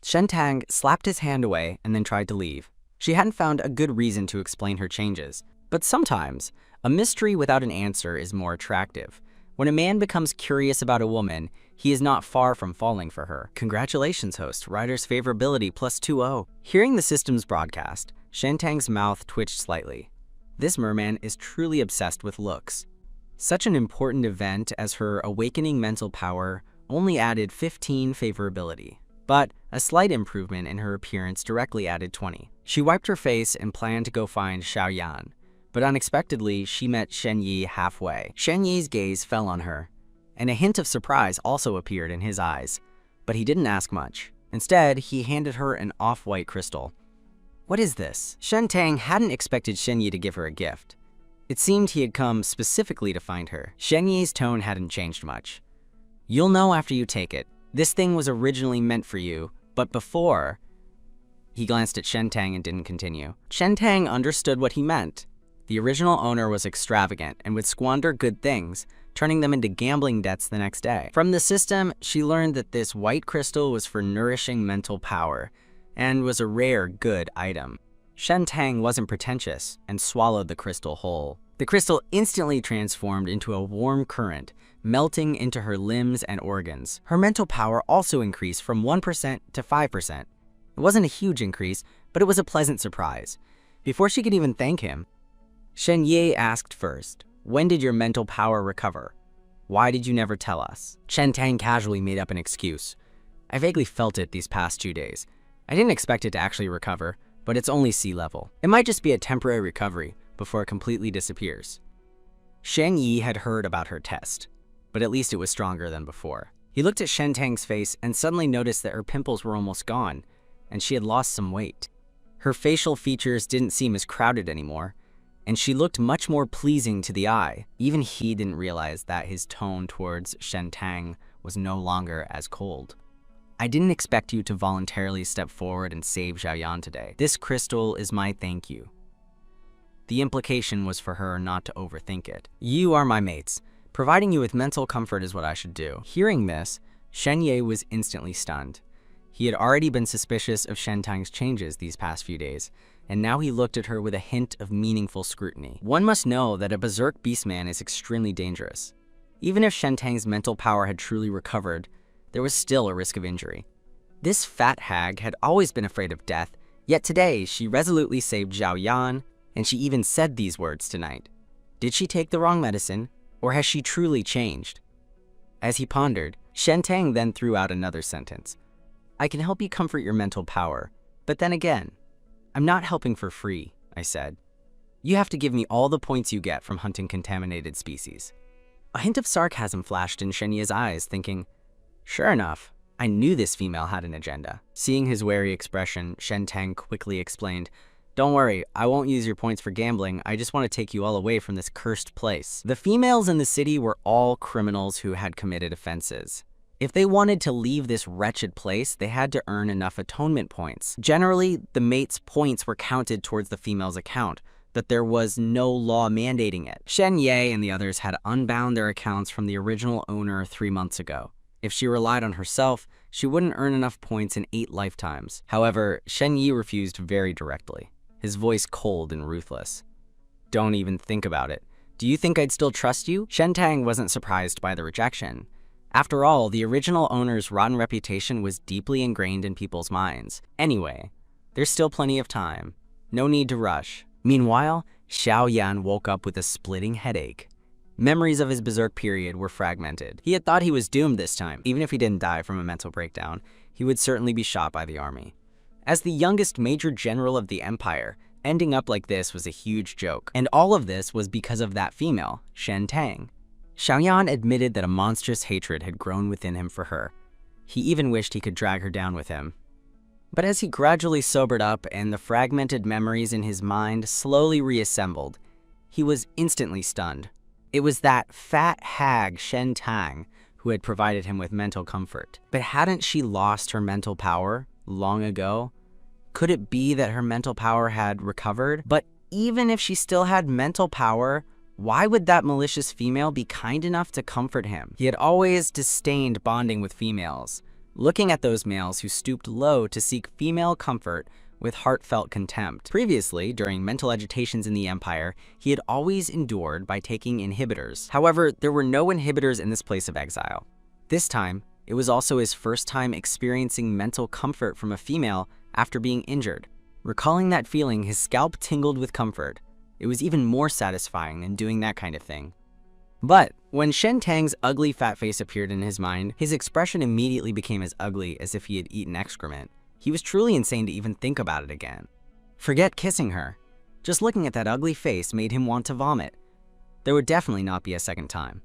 Shen Tang slapped his hand away and then tried to leave. She hadn't found a good reason to explain her changes, but sometimes a mystery without an answer is more attractive. When a man becomes curious about a woman, he is not far from falling for her. "Congratulations, host. Ryder's favorability +20. Hearing the system's broadcast, Shen Tang's mouth twitched slightly. This merman is truly obsessed with looks. Such an important event as her awakening mental power only added 15 favorability, but a slight improvement in her appearance directly added 20. She wiped her face and planned to go find Xiaoyan, but unexpectedly, she met Shen Yi halfway. Shen Yi's gaze fell on her, and a hint of surprise also appeared in his eyes, but he didn't ask much. Instead, he handed her an off-white crystal. "What is this?" Shen Tang hadn't expected Shen Yi to give her a gift. It seemed he had come specifically to find her. Shen Yi's tone hadn't changed much. "You'll know after you take it. This thing was originally meant for you, but before..." He glanced at Shen Tang and didn't continue. Shen Tang understood what he meant. The original owner was extravagant and would squander good things, turning them into gambling debts the next day. From the system, she learned that this white crystal was for nourishing mental power, and was a rare, good item. Shen Tang wasn't pretentious and swallowed the crystal whole. The crystal instantly transformed into a warm current, melting into her limbs and organs. Her mental power also increased from 1% to 5%. It wasn't a huge increase, but it was a pleasant surprise. Before she could even thank him, Shen Ye asked first, "When did your mental power recover? Why did you never tell us?" Shen Tang casually made up an excuse. "I vaguely felt it these past 2 days. I didn't expect it to actually recover, but it's only sea level. It might just be a temporary recovery before it completely disappears." Shen Yi had heard about her test, but at least it was stronger than before. He looked at Shen Tang's face and suddenly noticed that her pimples were almost gone, and she had lost some weight. Her facial features didn't seem as crowded anymore, and she looked much more pleasing to the eye. Even he didn't realize that his tone towards Shen Tang was no longer as cold. "I didn't expect you to voluntarily step forward and save Xiaoyan today. This crystal is my thank you." The implication was for her not to overthink it. "You are my mates. Providing you with mental comfort is what I should do." Hearing this, Shen Ye was instantly stunned. He had already been suspicious of Shen Tang's changes these past few days, and now he looked at her with a hint of meaningful scrutiny. One must know that a berserk beastman is extremely dangerous. Even if Shen Tang's mental power had truly recovered, there was still a risk of injury. This fat hag had always been afraid of death, yet today she resolutely saved Zhao Yan, and she even said these words tonight. Did she take the wrong medicine, or has she truly changed? As he pondered, Shen Tang then threw out another sentence. "I can help you comfort your mental power, but then again, I'm not helping for free," I said. "You have to give me all the points you get from hunting contaminated species." A hint of sarcasm flashed in Shen Ye's eyes, thinking, sure enough, I knew this female had an agenda. Seeing his wary expression, Shen Tang quickly explained, "Don't worry, I won't use your points for gambling. I just want to take you all away from this cursed place." The females in the city were all criminals who had committed offenses. If they wanted to leave this wretched place, they had to earn enough atonement points. Generally, the mate's points were counted towards the female's account, but there was no law mandating it. Shen Ye and the others had unbound their accounts from the original owner 3 months ago. If she relied on herself, she wouldn't earn enough points in 8 lifetimes. However, Shen Yi refused very directly, his voice cold and ruthless. "Don't even think about it. Do you think I'd still trust you?" Shen Tang wasn't surprised by the rejection. After all, the original owner's rotten reputation was deeply ingrained in people's minds. Anyway, there's still plenty of time. No need to rush. Meanwhile, Xiao Yan woke up with a splitting headache. Memories of his berserk period were fragmented. He had thought he was doomed this time. Even if he didn't die from a mental breakdown, he would certainly be shot by the army. As the youngest major general of the empire, ending up like this was a huge joke. And all of this was because of that female, Shen Tang. Xiaoyan admitted that a monstrous hatred had grown within him for her. He even wished he could drag her down with him. But as he gradually sobered up and the fragmented memories in his mind slowly reassembled, he was instantly stunned. It was that fat hag Shen Tang who had provided him with mental comfort. But hadn't she lost her mental power long ago? Could it be that her mental power had recovered? But even if she still had mental power, why would that malicious female be kind enough to comfort him? He had always disdained bonding with females, looking at those males who stooped low to seek female comfort with heartfelt contempt. Previously, during mental agitations in the Empire, he had always endured by taking inhibitors. However, there were no inhibitors in this place of exile. This time, it was also his first time experiencing mental comfort from a female after being injured. Recalling that feeling, his scalp tingled with comfort. It was even more satisfying than doing that kind of thing. But when Shen Tang's ugly fat face appeared in his mind, his expression immediately became as ugly as if he had eaten excrement. He was truly insane to even think about it again. Forget kissing her. Just looking at that ugly face made him want to vomit. There would definitely not be a second time.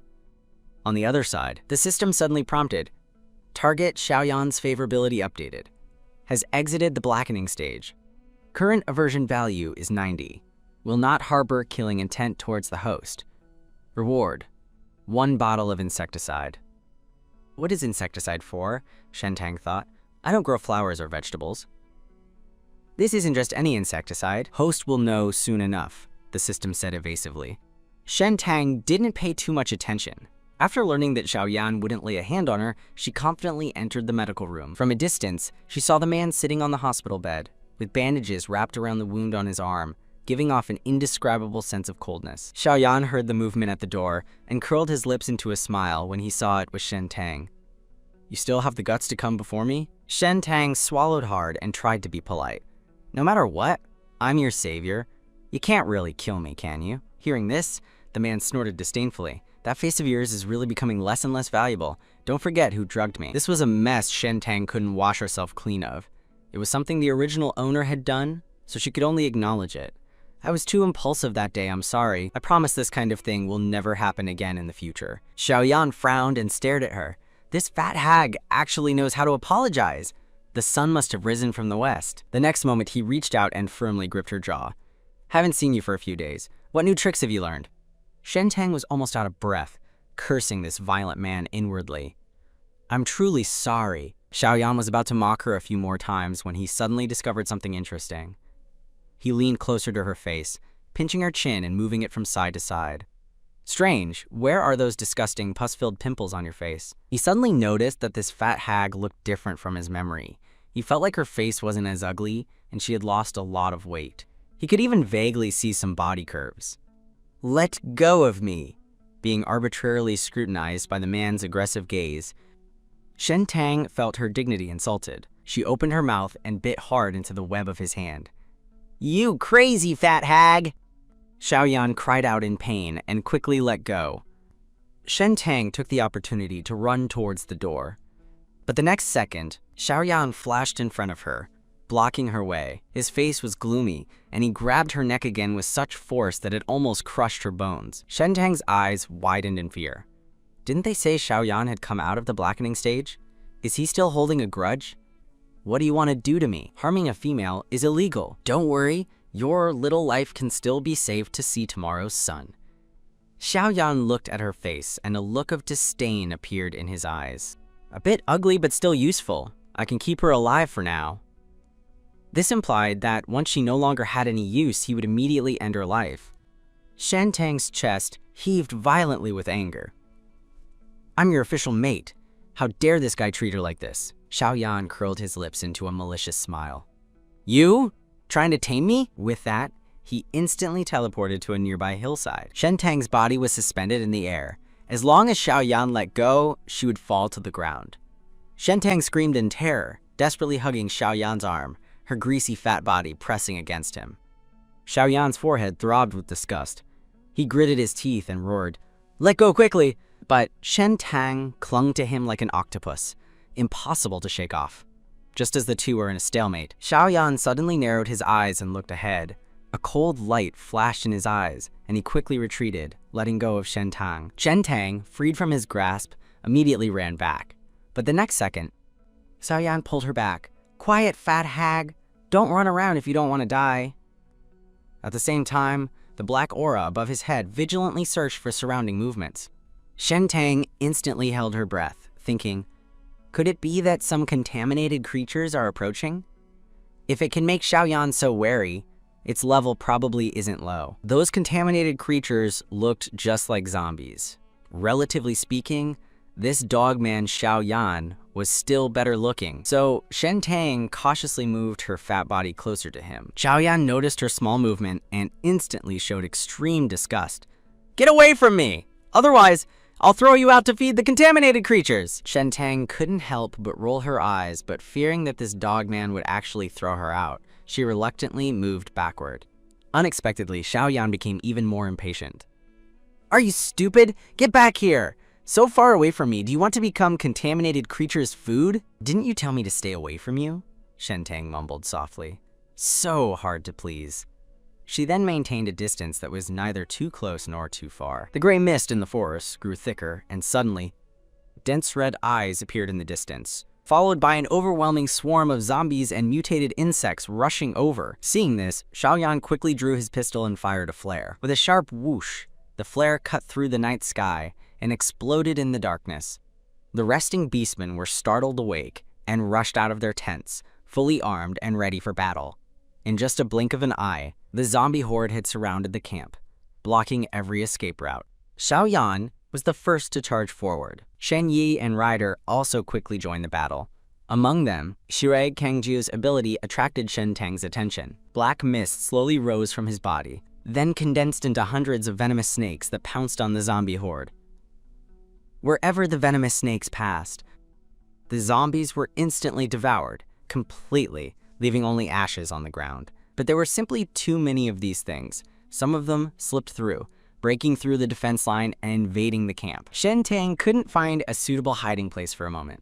On the other side, the system suddenly prompted, "Target Xiaoyan's favorability updated. Has exited the blackening stage. Current aversion value is 90. Will not harbor killing intent towards the host. Reward, 1 bottle of insecticide." What is insecticide for? Shen Tang thought. I don't grow flowers or vegetables. This isn't just any insecticide. Host will know soon enough, the system said evasively. Shen Tang didn't pay too much attention. After learning that Xiaoyan wouldn't lay a hand on her, she confidently entered the medical room. From a distance, she saw the man sitting on the hospital bed, with bandages wrapped around the wound on his arm, giving off an indescribable sense of coldness. Xiaoyan heard the movement at the door and curled his lips into a smile when he saw it was Shen Tang. "You still have the guts to come before me?" Shen Tang swallowed hard and tried to be polite. "No matter what, I'm your savior. You can't really kill me, can you?" Hearing this, the man snorted disdainfully. "That face of yours is really becoming less and less valuable. Don't forget who drugged me." This was a mess Shen Tang couldn't wash herself clean of. It was something the original owner had done, so she could only acknowledge it. "I was too impulsive that day, I'm sorry. I promise this kind of thing will never happen again in the future." Xiaoyan frowned and stared at her. This fat hag actually knows how to apologize. The sun must have risen from the west. The next moment, he reached out and firmly gripped her jaw. "Haven't seen you for a few days. What new tricks have you learned?" Shen Tang was almost out of breath, cursing this violent man inwardly. "I'm truly sorry." Xiaoyan was about to mock her a few more times when he suddenly discovered something interesting. He leaned closer to her face, pinching her chin and moving it from side to side. "Strange, where are those disgusting pus-filled pimples on your face?" He suddenly noticed that this fat hag looked different from his memory. He felt like her face wasn't as ugly, and she had lost a lot of weight. He could even vaguely see some body curves. "Let go of me!" Being arbitrarily scrutinized by the man's aggressive gaze, Shen Tang felt her dignity insulted. She opened her mouth and bit hard into the web of his hand. "You crazy fat hag!" Xiaoyan cried out in pain and quickly let go. Shen Tang took the opportunity to run towards the door. But the next second, Xiaoyan flashed in front of her, blocking her way. His face was gloomy, and he grabbed her neck again with such force that it almost crushed her bones. Shen Tang's eyes widened in fear. Didn't they say Xiaoyan had come out of the blackening stage? Is he still holding a grudge? "What do you want to do to me? Harming a female is illegal. Don't worry, your little life can still be saved to see tomorrow's sun." Xiaoyan looked at her face, and a look of disdain appeared in his eyes. "A bit ugly, but still useful. I can keep her alive for now." This implied that once she no longer had any use, he would immediately end her life. Shen Tang's chest heaved violently with anger. "I'm your official mate. How dare this guy treat her like this?" Xiaoyan curled his lips into a malicious smile. "You? Trying to tame me?" With that, he instantly teleported to a nearby hillside. Shen Tang's body was suspended in the air. As long as Xiaoyan let go, she would fall to the ground. Shen Tang screamed in terror, desperately hugging Xiaoyan's arm, her greasy fat body pressing against him. Xiaoyan's forehead throbbed with disgust. He gritted his teeth and roared, "Let go quickly!" But Shen Tang clung to him like an octopus, impossible to shake off. Just as the two were in a stalemate, Xiaoyan suddenly narrowed his eyes and looked ahead. A cold light flashed in his eyes, and he quickly retreated, letting go of Shen Tang. Shen Tang, freed from his grasp, immediately ran back. But the next second, Xiaoyan pulled her back. "Quiet, fat hag. Don't run around if you don't want to die." At the same time, the black aura above his head vigilantly searched for surrounding movements. Shen Tang instantly held her breath, thinking, could it be that some contaminated creatures are approaching? If it can make Xiaoyan so wary, its level probably isn't low. Those contaminated creatures looked just like zombies. Relatively speaking, this dogman Xiaoyan was still better looking, so Shen Tang cautiously moved her fat body closer to him. Xiaoyan noticed her small movement and instantly showed extreme disgust. "Get away from me! Otherwise, I'll throw you out to feed the contaminated creatures!" Shen Tang couldn't help but roll her eyes, but fearing that this dogman would actually throw her out, she reluctantly moved backward. Unexpectedly, Xiaoyan became even more impatient. "Are you stupid? Get back here! So far away from me, do you want to become contaminated creatures' food?" "Didn't you tell me to stay away from you?" Shen Tang mumbled softly. So hard to please. She then maintained a distance that was neither too close nor too far. The gray mist in the forest grew thicker, and suddenly, dense red eyes appeared in the distance, followed by an overwhelming swarm of zombies and mutated insects rushing over. Seeing this, Xiaoyan quickly drew his pistol and fired a flare. With a sharp whoosh, the flare cut through the night sky and exploded in the darkness. The resting beastmen were startled awake and rushed out of their tents, fully armed and ready for battle. In just a blink of an eye, the zombie horde had surrounded the camp, blocking every escape route. Xiaoyan was the first to charge forward. Shen Yi and Ryder also quickly joined the battle. Among them, Shirei Kangju's ability attracted Shen Tang's attention. Black mist slowly rose from his body, then condensed into hundreds of venomous snakes that pounced on the zombie horde. Wherever the venomous snakes passed, the zombies were instantly devoured, completely, leaving only ashes on the ground. But there were simply too many of these things. Some of them slipped through, breaking through the defense line and invading the camp. Shen Tang couldn't find a suitable hiding place for a moment.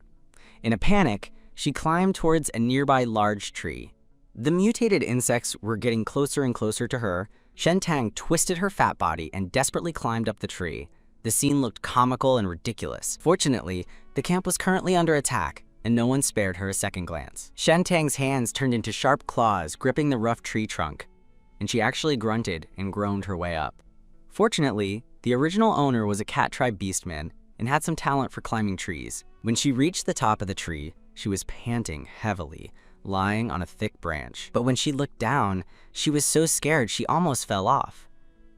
In a panic, she climbed towards a nearby large tree. The mutated insects were getting closer and closer to her. Shen Tang twisted her fat body and desperately climbed up the tree. The scene looked comical and ridiculous. Fortunately, the camp was currently under attack, and no one spared her a second glance. Shen Tang's hands turned into sharp claws gripping the rough tree trunk, and she actually grunted and groaned her way up. Fortunately, the original owner was a cat tribe beastman and had some talent for climbing trees. When she reached the top of the tree, she was panting heavily, lying on a thick branch. But when she looked down, she was so scared she almost fell off.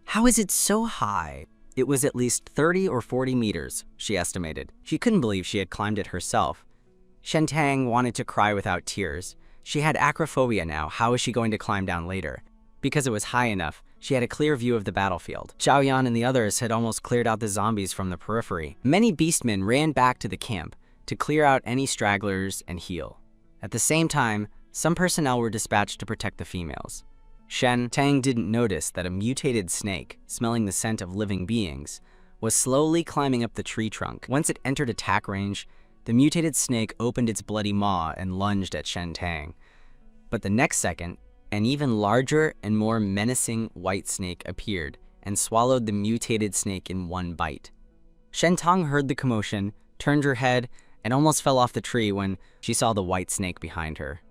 How is it so high? It was at least 30 or 40 meters, she estimated. She couldn't believe she had climbed it herself. Shen Tang wanted to cry without tears. She had acrophobia now. How was she going to climb down later? Because it was high enough, she had a clear view of the battlefield. Xiaoyan and the others had almost cleared out the zombies from the periphery. Many beastmen ran back to the camp to clear out any stragglers and heal. At the same time, some personnel were dispatched to protect the females. Shen Tang didn't notice that a mutated snake, smelling the scent of living beings, was slowly climbing up the tree trunk. Once it entered attack range, the mutated snake opened its bloody maw and lunged at Shen Tang. But the next second, an even larger and more menacing white snake appeared and swallowed the mutated snake in one bite. Shen Tang heard the commotion, turned her head, and almost fell off the tree when she saw the white snake behind her.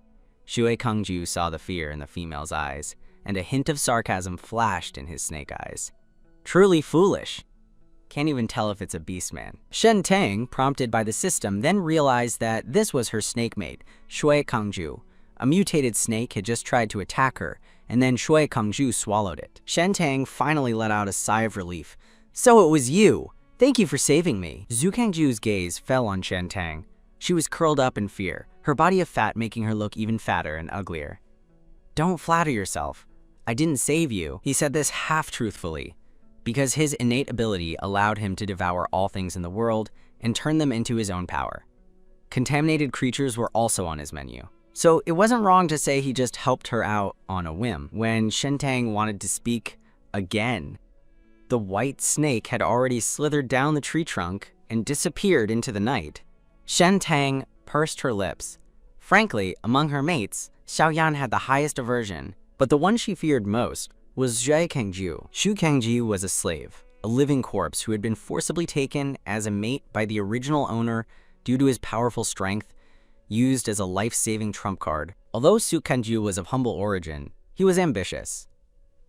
Shue Kangju saw the fear in the female's eyes, and a hint of sarcasm flashed in his snake eyes. Truly foolish. Can't even tell if it's a beastman. Shen Tang, prompted by the system, then realized that this was her snake mate, Shue Kangju. A mutated snake had just tried to attack her, and then Shue Kangju swallowed it. Shen Tang finally let out a sigh of relief. So it was you! Thank you for saving me. Zhu Kangju's gaze fell on Shen Tang. She was curled up in fear, her body of fat making her look even fatter and uglier. Don't flatter yourself. I didn't save you. He said this half-truthfully, because his innate ability allowed him to devour all things in the world and turn them into his own power. Contaminated creatures were also on his menu. So it wasn't wrong to say he just helped her out on a whim. When Shen Tang wanted to speak again, the white snake had already slithered down the tree trunk and disappeared into the night. Shen Tang pursed her lips. Frankly, among her mates, Xiaoyan had the highest aversion, but the one she feared most was Zhu Kangju. Zhu Kangju was a slave, a living corpse who had been forcibly taken as a mate by the original owner due to his powerful strength, used as a life-saving trump card. Although Zhu Kangju was of humble origin, he was ambitious.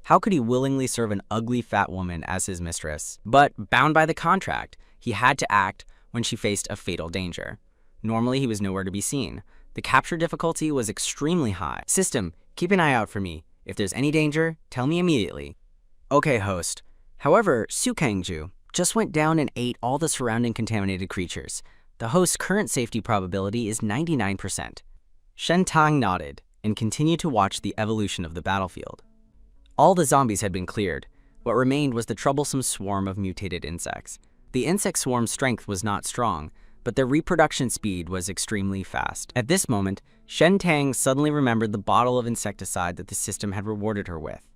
How could he willingly serve an ugly fat woman as his mistress? But bound by the contract, he had to act when she faced a fatal danger. Normally, he was nowhere to be seen. The capture difficulty was extremely high. System, keep an eye out for me. If there's any danger, tell me immediately. Okay, host. However, Zhu Kangju just went down and ate all the surrounding contaminated creatures. The host's current safety probability is 99%. Shen Tang nodded and continued to watch the evolution of the battlefield. All the zombies had been cleared. What remained was the troublesome swarm of mutated insects. The insect swarm's strength was not strong, but their reproduction speed was extremely fast. At this moment, Shen Tang suddenly remembered the bottle of insecticide that the system had rewarded her with.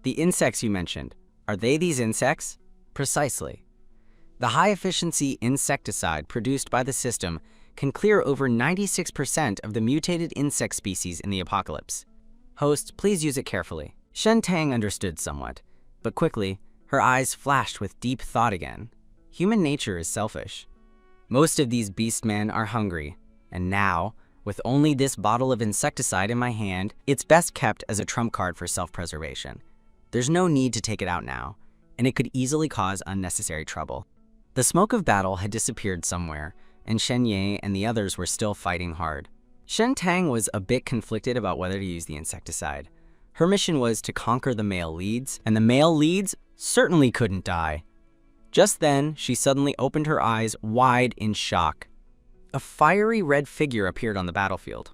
The insects you mentioned, are they these insects? Precisely. The high-efficiency insecticide produced by the system can clear over 96% of the mutated insect species in the apocalypse. Host, please use it carefully. Shen Tang understood somewhat, but quickly, her eyes flashed with deep thought again. Human nature is selfish. Most of these beastmen are hungry, and now, with only this bottle of insecticide in my hand, it's best kept as a trump card for self-preservation. There's no need to take it out now, and it could easily cause unnecessary trouble. The smoke of battle had disappeared somewhere, and Shen Ye and the others were still fighting hard. Shen Tang was a bit conflicted about whether to use the insecticide. Her mission was to conquer the male leads, and the male leads certainly couldn't die. Just then, she suddenly opened her eyes wide in shock. a fiery red figure appeared on the battlefield.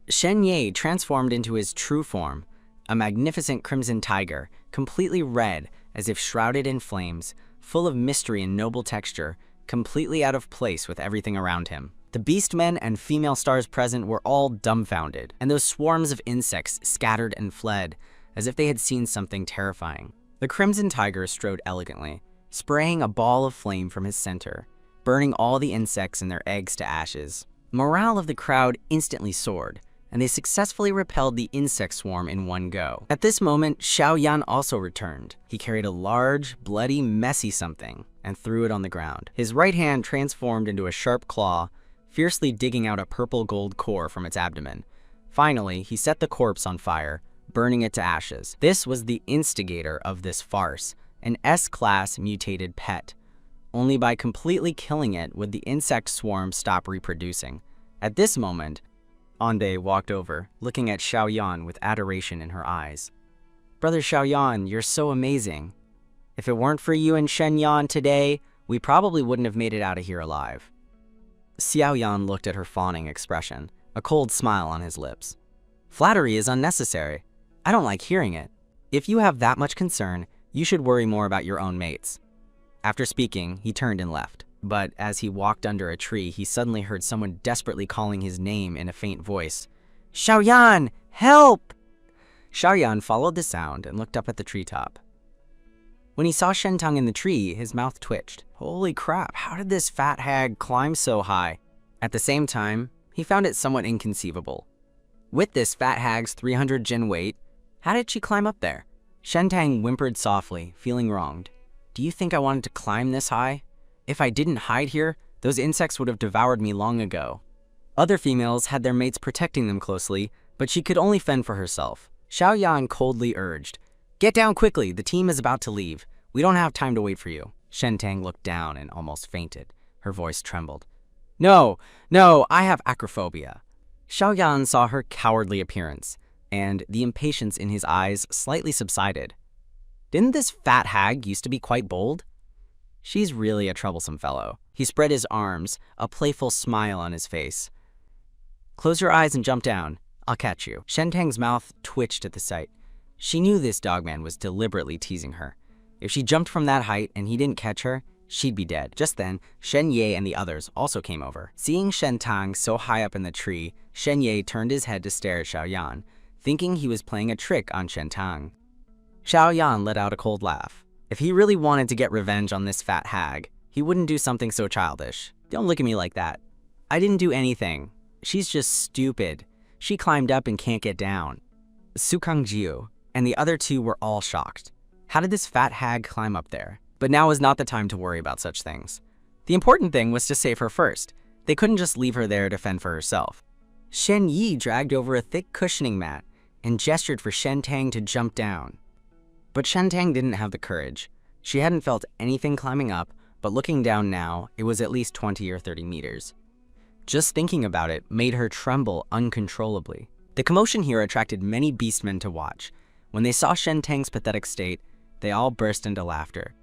Shen Ye transformed into his true form, a magnificent crimson tiger, completely red, as if shrouded in flames, full of mystery and noble texture, completely out of place with everything around him. The Beastmen and female stars present were all dumbfounded, and those swarms of insects scattered and fled, as if they had seen something terrifying. The crimson tiger strode elegantly, spraying a ball of flame from his center, burning all the insects and their eggs to ashes. Morale of the crowd instantly soared, and they successfully repelled the insect swarm in one go. At this moment, Xiaoyan also returned. He carried a large, bloody, messy something and threw it on the ground. His right hand transformed into a sharp claw, fiercely digging out a purple gold core from its abdomen. Finally, he set the corpse on fire, burning it to ashes. This was the instigator of this farce, an S-class mutated pet. Only by completely killing it would the insect swarm stop reproducing. At this moment, Anbei walked over, looking at Xiaoyan with adoration in her eyes. "Brother Xiaoyan, you're so amazing. If it weren't for you and Shenyan today, we probably wouldn't have made it out of here alive." Xiaoyan looked at her fawning expression, a cold smile on his lips. "Flattery is unnecessary. I don't like hearing it. If you have that much concern, you should worry more about your own mates." After speaking, he turned and left. But as he walked under a tree, he suddenly heard someone desperately calling his name in a faint voice. "Xiaoyan, help!" Xiaoyan followed the sound and looked up at the treetop. When he saw Shentang in the tree, his mouth twitched. Holy crap, how did this fat hag climb so high? At the same time, he found it somewhat inconceivable. With this fat hag's 300 jin weight, how did she climb up there? Shentang whimpered softly, feeling wronged. "Do you think I wanted to climb this high? If I didn't hide here, those insects would have devoured me long ago." Other females had their mates protecting them closely, but she could only fend for herself. Xiaoyan coldly urged, "Get down quickly, the team is about to leave. We don't have time to wait for you." Shentang looked down and almost fainted. Her voice trembled. No, I have acrophobia." Xiaoyan saw her cowardly appearance, and the impatience in his eyes slightly subsided. Didn't this fat hag used to be quite bold? She's really a troublesome fellow. He spread his arms, a playful smile on his face. "Close your eyes and jump down. I'll catch you." Shentang's mouth twitched at the sight. She knew this dogman was deliberately teasing her. If she jumped from that height and he didn't catch her, she'd be dead. Just then, Shen Ye and the others also came over. Seeing Shentang so high up in the tree, Shen Ye turned his head to stare at Xiaoyan, thinking he was playing a trick on Shentang. Xiaoyan let out a cold laugh. If he really wanted to get revenge on this fat hag, he wouldn't do something so childish. "Don't look at me like that. I didn't do anything. She's just stupid. She climbed up and can't get down." Su Kangjiu and the other two were all shocked. How did this fat hag climb up there? But now was not the time to worry about such things. The important thing was to save her first. They couldn't just leave her there to fend for herself. Shen Yi dragged over a thick cushioning mat and gestured for Shentang to jump down. But Shentang didn't have the courage. She hadn't felt anything climbing up, but looking down now, it was at least 20 or 30 meters. Just thinking about it made her tremble uncontrollably. The commotion here attracted many beastmen to watch. When they saw Shentang's pathetic state, they all burst into laughter.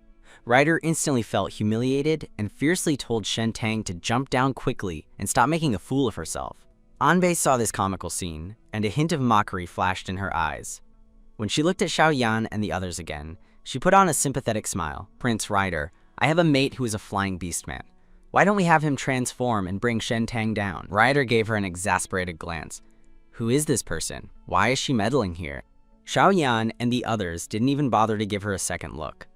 Ryder instantly felt humiliated and fiercely told Shentang to jump down quickly and stop making a fool of herself. Anbei saw this comical scene, and a hint of mockery flashed in her eyes. When she looked at Xiaoyan and the others again, she put on a sympathetic smile. "Prince Ryder, I have a mate who is a flying beastman. Why don't we have him transform and bring Shentang down?" Ryder gave her an exasperated glance. Who is this person? Why is she meddling here? Xiaoyan and the others didn't even bother to give her a second look.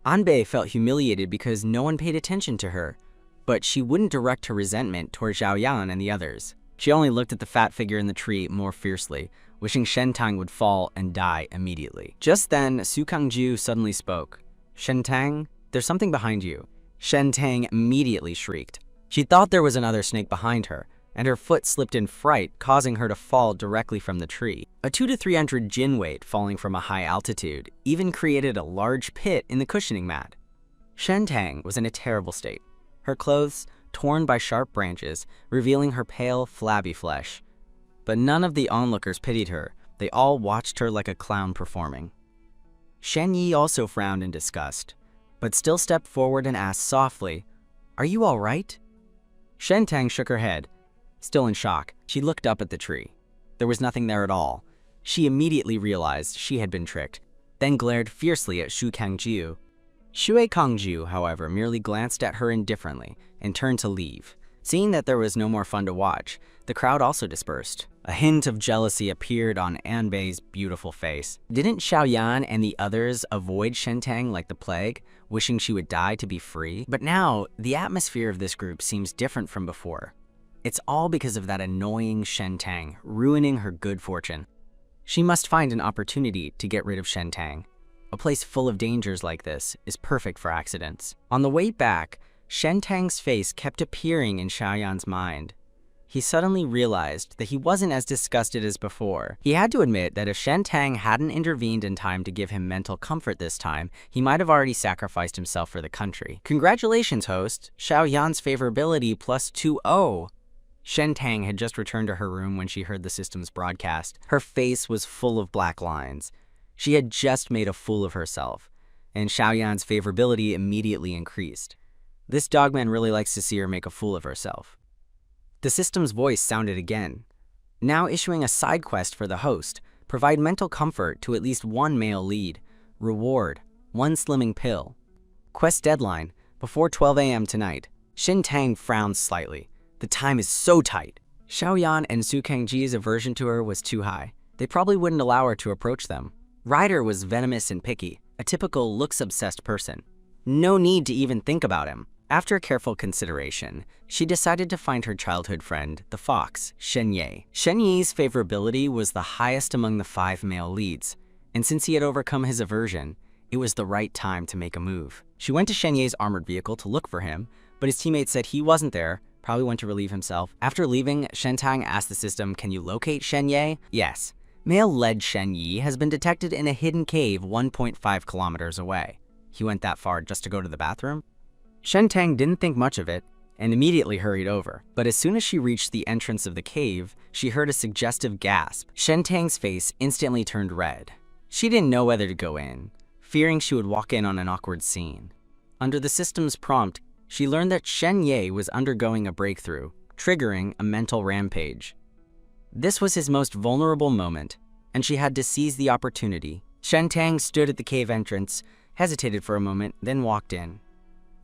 Anbei felt humiliated because no one paid attention to her, but she wouldn't direct her resentment toward Xiaoyan and the others. She only looked at the fat figure in the tree more fiercely, wishing Shentang would fall and die immediately. Just then, Su Kangju suddenly spoke. "Shentang, there's something behind you." Shentang immediately shrieked. She thought there was another snake behind her, and her foot slipped in fright, causing her to fall directly from the tree. A 200 to 300 jin weight falling from a high altitude even created a large pit in the cushioning mat. Shentang was in a terrible state. Her clothes, torn by sharp branches, revealing her pale, flabby flesh. But none of the onlookers pitied her. They all watched her like a clown performing. Shen Yi also frowned in disgust, but still stepped forward and asked softly, "Are you all right?" Shentang shook her head. Still in shock, she looked up at the tree. There was nothing there at all. She immediately realized she had been tricked, then glared fiercely at Shu Kangjiu. Shui Kangjiu, however, merely glanced at her indifferently and turned to leave. Seeing that there was no more fun to watch, the crowd also dispersed. A hint of jealousy appeared on Anbei's beautiful face. Didn't Xiaoyan and the others avoid Shentang like the plague, wishing she would die to be free? But now, the atmosphere of this group seems different from before. It's all because of that annoying Shentang, ruining her good fortune. She must find an opportunity to get rid of Shentang. A place full of dangers like this is perfect for accidents. On the way back, Shentang's face kept appearing in Xiaoyan's mind. He suddenly realized that he wasn't as disgusted as before. He had to admit that if Shentang hadn't intervened in time to give him mental comfort this time, he might have already sacrificed himself for the country. Congratulations, host! Xiaoyan's favorability plus 2-0. Shentang had just returned to her room when she heard the system's broadcast. Her face was full of black lines. She had just made a fool of herself, and Xiaoyan's favorability immediately increased. This dogman really likes to see her make a fool of herself. The system's voice sounded again, now issuing a side quest for the host. Provide mental comfort to at least one male lead. Reward, 1 slimming pill. Quest deadline, before 12 a.m. tonight. Shentang frowned slightly. The time is so tight. Xiaoyan and Su Kangji's aversion to her was too high. They probably wouldn't allow her to approach them. Ryder was venomous and picky, a typical looks-obsessed person. No need to even think about him. After careful consideration, she decided to find her childhood friend, the fox, Shen Ye. Shen Ye's favorability was the highest among the 5 male leads, and since he had overcome his aversion, it was the right time to make a move. She went to Shen Ye's armored vehicle to look for him, but his teammates said he wasn't there, probably went to relieve himself. After leaving, Shentang asked the system, "Can you locate Shen Ye?" Yes. Male-led Shen Yi has been detected in a hidden cave 1.5 kilometers away. He went that far just to go to the bathroom? Shentang didn't think much of it and immediately hurried over. But as soon as she reached the entrance of the cave, she heard a suggestive gasp. Shentang's face instantly turned red. She didn't know whether to go in, fearing she would walk in on an awkward scene. Under the system's prompt, she learned that Shen Ye was undergoing a breakthrough, triggering a mental rampage. This was his most vulnerable moment, and she had to seize the opportunity. Shentang stood at the cave entrance, hesitated for a moment, then walked in.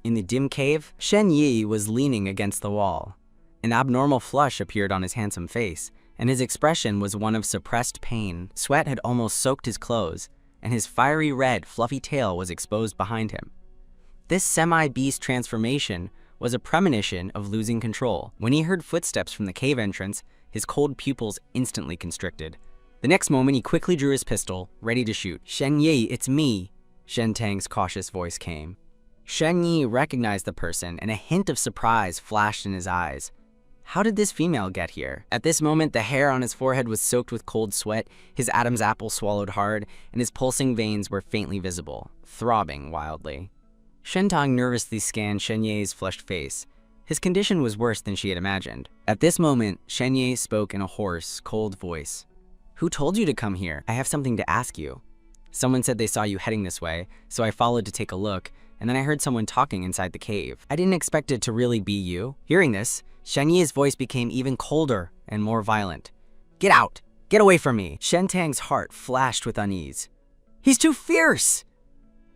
In the dim cave, Shen Yi was leaning against the wall. An abnormal flush appeared on his handsome face, and his expression was one of suppressed pain. Sweat had almost soaked his clothes, and his fiery red, fluffy tail was exposed behind him. This semi-beast transformation was a premonition of losing control. When he heard footsteps from the cave entrance, his cold pupils instantly constricted. The next moment, he quickly drew his pistol, ready to shoot. "Shen Yi, it's me," Shentang's cautious voice came. Shen Yi recognized the person, and a hint of surprise flashed in his eyes. How did this female get here? At this moment, the hair on his forehead was soaked with cold sweat, his Adam's apple swallowed hard, and his pulsing veins were faintly visible, throbbing wildly. Shentang nervously scanned Shen Ye's flushed face. His condition was worse than she had imagined. At this moment, Shen Ye spoke in a hoarse, cold voice. "Who told you to come here? I have something to ask you. Someone said they saw you heading this way, so I followed to take a look, and then I heard someone talking inside the cave. I didn't expect it to really be you." Hearing this, Shen Ye's voice became even colder and more violent. "Get out! Get away from me!" Shentang's heart flashed with unease. "He's too fierce!"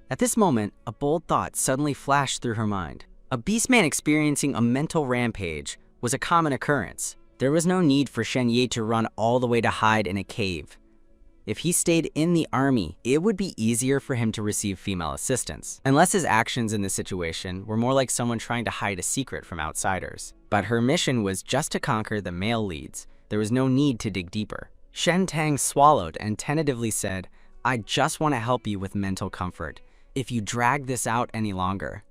At this moment, a bold thought suddenly flashed through her mind. A beastman experiencing a mental rampage was a common occurrence. There was no need for Shen Ye to run all the way to hide in a cave. If he stayed in the army, it would be easier for him to receive female assistance, unless his actions in this situation were more like someone trying to hide a secret from outsiders. But her mission was just to conquer the male leads. There was no need to dig deeper. Shentang swallowed and tentatively said, "I just want to help you with mental comfort. If you drag this out any longer."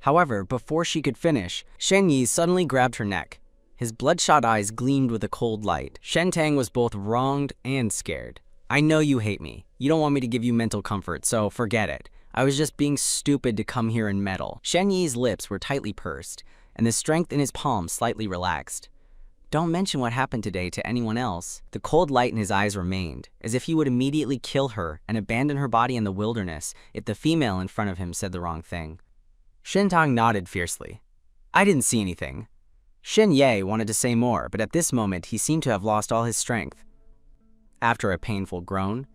However, before she could finish, Shen Yi suddenly grabbed her neck. His bloodshot eyes gleamed with a cold light. Shentang was both wronged and scared. "I know you hate me. You don't want me to give you mental comfort, so forget it. I was just being stupid to come here and meddle." Shen Yi's lips were tightly pursed, and the strength in his palm slightly relaxed. "Don't mention what happened today to anyone else." The cold light in his eyes remained, as if he would immediately kill her and abandon her body in the wilderness if the female in front of him said the wrong thing. Shentang nodded fiercely. "I didn't see anything." Shen Ye wanted to say more, but at this moment he seemed to have lost all his strength. After a painful groan,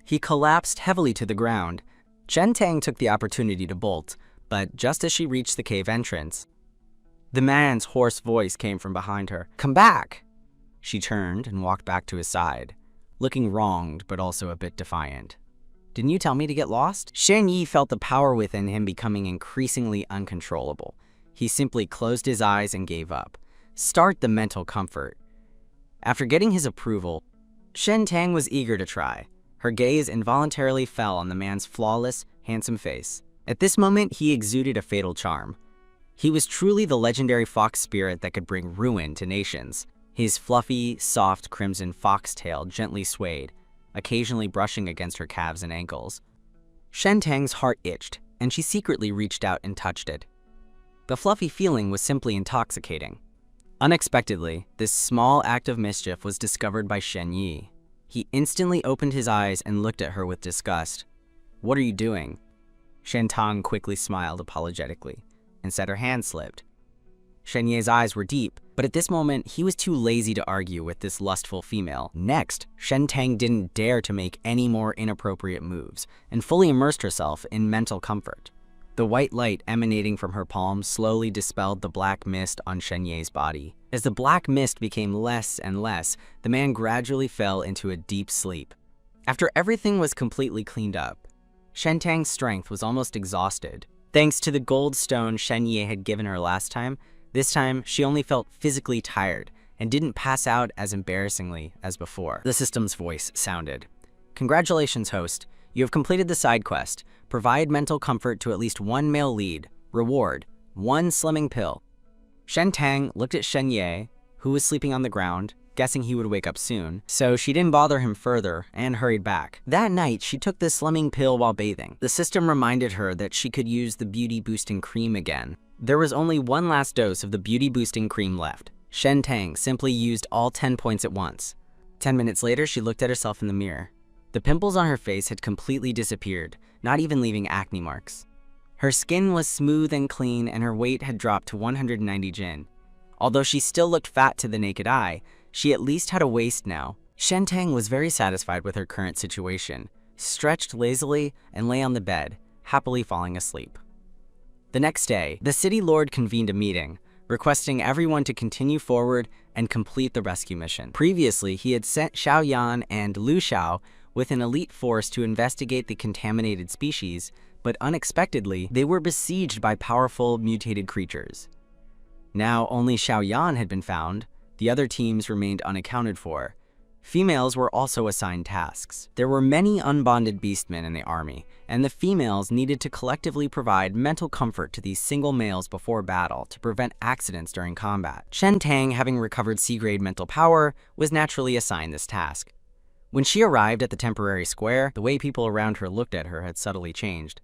he collapsed heavily to the ground. Shen Tang took the opportunity to bolt, but just as she reached the cave entrance, the man's hoarse voice came from behind her. "Come back!" She turned and walked back to his side, looking wronged but also a bit defiant. "Didn't you tell me to get lost?" Shen Yi felt the power within him becoming increasingly uncontrollable. He simply closed his eyes and gave up. Start the mental comfort. After getting his approval, Shen Tang was eager to try. Her gaze involuntarily fell on the man's flawless, handsome face. At this moment, he exuded a fatal charm. He was truly the legendary fox spirit that could bring ruin to nations. His fluffy, soft crimson foxtail gently swayed, occasionally brushing against her calves and ankles. Shen Tang's heart itched, and she secretly reached out and touched it. The fluffy feeling was simply intoxicating. Unexpectedly, this small act of mischief was discovered by Shen Yi. He instantly opened his eyes and looked at her with disgust. "What are you doing?" Shen Tang quickly smiled apologetically and said her hand slipped. Shen Yi's eyes were deep, but at this moment, he was too lazy to argue with this lustful female. Next, Shen Tang didn't dare to make any more inappropriate moves and fully immersed herself in mental comfort. The white light emanating from her palms slowly dispelled the black mist on Shen Yi's body. As the black mist became less and less, the man gradually fell into a deep sleep. After everything was completely cleaned up, Shen Tang's strength was almost exhausted. Thanks to the gold stone Shen Yi had given her last time, this time she only felt physically tired and didn't pass out as embarrassingly as before. The system's voice sounded. "Congratulations, host. You have completed the side quest. Provide mental comfort to at least one male lead. Reward: 1 slimming pill." Shen Tang looked at Shen Ye, who was sleeping on the ground, guessing he would wake up soon, so she didn't bother him further and hurried back. That night, she took the slimming pill while bathing. The system reminded her that she could use the beauty-boosting cream again. There was only one last dose of the beauty-boosting cream left. Shen Tang simply used all 10 points at once. 10 minutes later, she looked at herself in the mirror. The pimples on her face had completely disappeared, not even leaving acne marks. Her skin was smooth and clean, and her weight had dropped to 190 jin. Although she still looked fat to the naked eye, she at least had a waist now. Shen Tang was very satisfied with her current situation, stretched lazily, and lay on the bed, happily falling asleep. The next day, the city lord convened a meeting, requesting everyone to continue forward and complete the rescue mission. Previously, he had sent Xiao Yan and Lu Xiao with an elite force to investigate the contaminated species, but unexpectedly, they were besieged by powerful mutated creatures. Now only Xiao Yan had been found, the other teams remained unaccounted for. Females were also assigned tasks. There were many unbonded beastmen in the army, and the females needed to collectively provide mental comfort to these single males before battle to prevent accidents during combat. Shen Tang, having recovered C-grade mental power, was naturally assigned this task. When she arrived at the temporary square, the way people around her looked at her had subtly changed.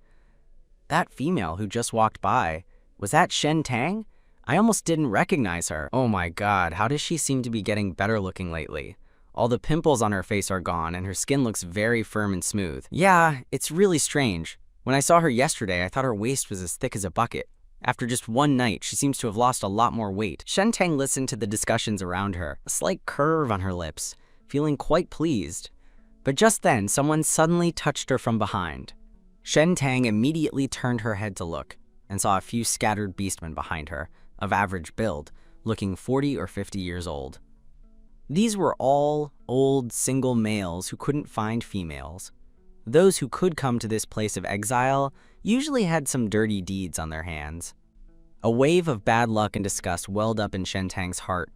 That female who just walked by, was that Shen Tang? I almost didn't recognize her. Oh my god, how does she seem to be getting better looking lately? All the pimples on her face are gone and her skin looks very firm and smooth. Yeah, it's really strange. When I saw her yesterday, I thought her waist was as thick as a bucket. After just one night, she seems to have lost a lot more weight. Shen Tang listened to the discussions around her, a slight curve on her lips, feeling quite pleased. But just then, someone suddenly touched her from behind. Shen Tang immediately turned her head to look and saw a few scattered beastmen behind her, of average build, looking 40 or 50 years old. These were all old, single males who couldn't find females. Those who could come to this place of exile usually had some dirty deeds on their hands. A wave of bad luck and disgust welled up in Shen Tang's heart,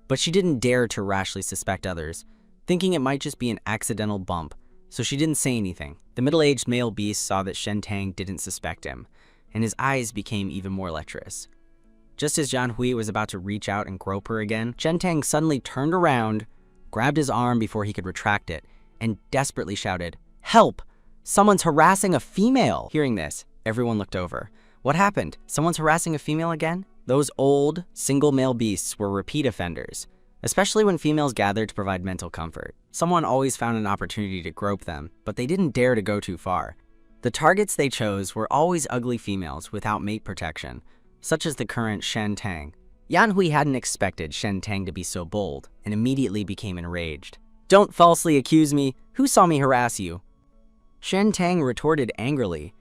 but she didn't dare to rashly suspect others, thinking it might just be an accidental bump, so she didn't say anything. The middle-aged male beast saw that Shen Tang didn't suspect him, and his eyes became even more lecherous. Just as Zhan Hui was about to reach out and grope her again, Shen Tang suddenly turned around, grabbed his arm before he could retract it, and desperately shouted, "Help! Someone's harassing a female!" Hearing this, everyone looked over. What happened? Someone's harassing a female again? Those old, single male beasts were repeat offenders, especially when females gathered to provide mental comfort. Someone always found an opportunity to grope them, but they didn't dare to go too far. The targets they chose were always ugly females without mate protection, such as the current Shen Tang. Yan Hui hadn't expected Shen Tang to be so bold and immediately became enraged. "Don't falsely accuse me. Who saw me harass you?" Shen Tang retorted angrily.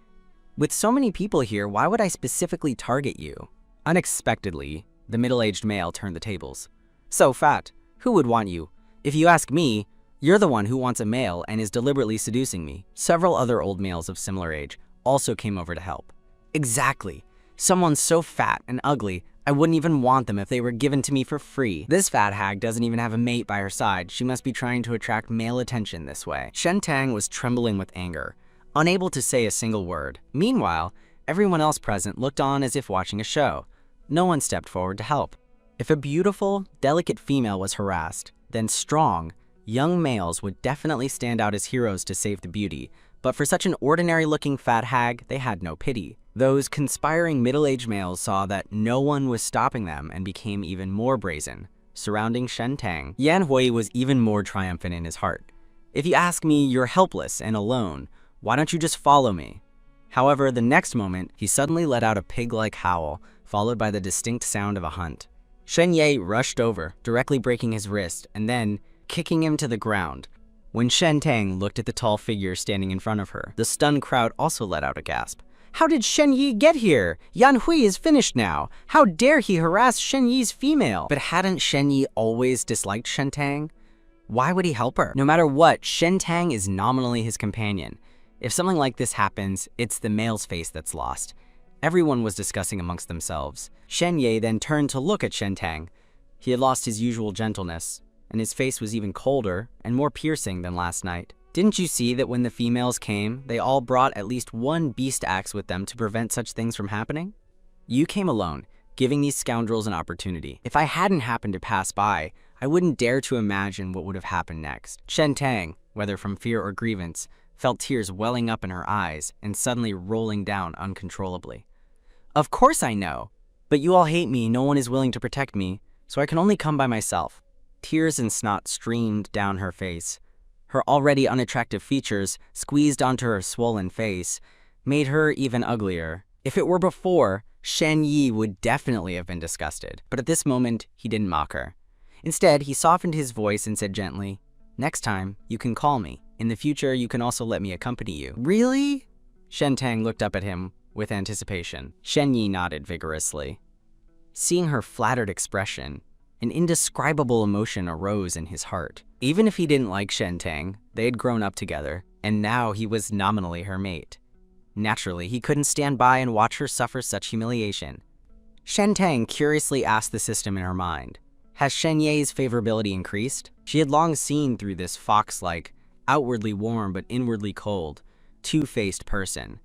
"With so many people here, why would I specifically target you?" Unexpectedly, the middle-aged male turned the tables. "So fat. Who would want you? If you ask me, you're the one who wants a male and is deliberately seducing me." Several other old males of similar age also came over to help. "Exactly. Someone so fat and ugly, I wouldn't even want them if they were given to me for free. This fat hag doesn't even have a mate by her side. She must be trying to attract male attention this way." Shen Tang was trembling with anger, unable to say a single word. Meanwhile, everyone else present looked on as if watching a show. No one stepped forward to help. If a beautiful, delicate female was harassed, then strong, young males would definitely stand out as heroes to save the beauty. But for such an ordinary-looking fat hag, they had no pity. Those conspiring middle-aged males saw that no one was stopping them and became even more brazen, surrounding Shen Tang. Yan Hui was even more triumphant in his heart. "If you ask me, you're helpless and alone. Why don't you just follow me?" However, the next moment, he suddenly let out a pig-like howl, followed by the distinct sound of a hunt. Shen Ye rushed over, directly breaking his wrist, and then kicking him to the ground. When Shen Tang looked at the tall figure standing in front of her, the stunned crowd also let out a gasp. "How did Shen Yi get here? Yan Hui is finished now. How dare he harass Shen Yi's female?" But hadn't Shen Yi always disliked Shen Tang? Why would he help her? No matter what, Shen Tang is nominally his companion. If something like this happens, it's the male's face that's lost. Everyone was discussing amongst themselves. Shen Ye then turned to look at Shen Tang. He had lost his usual gentleness, and his face was even colder and more piercing than last night. "Didn't you see that when the females came, they all brought at least one beast axe with them to prevent such things from happening? You came alone, giving these scoundrels an opportunity. If I hadn't happened to pass by, I wouldn't dare to imagine what would have happened next." Shen Tang, whether from fear or grievance, felt tears welling up in her eyes and suddenly rolling down uncontrollably. "Of course I know, but you all hate me, no one is willing to protect me, so I can only come by myself." Tears and snot streamed down her face. Her already unattractive features, squeezed onto her swollen face, made her even uglier. If it were before, Shen Yi would definitely have been disgusted, but at this moment, he didn't mock her. Instead, he softened his voice and said gently, "Next time, you can call me. In the future, you can also let me accompany you." "Really?" Shen Tang looked up at him with anticipation. Shen Yi nodded vigorously. Seeing her flattered expression, an indescribable emotion arose in his heart. Even if he didn't like Shen Tang, they had grown up together, and now he was nominally her mate. Naturally, he couldn't stand by and watch her suffer such humiliation. Shen Tang curiously asked the system in her mind, has Shen Ye's favorability increased? She had long seen through this fox-like, outwardly warm but inwardly cold, two-faced person.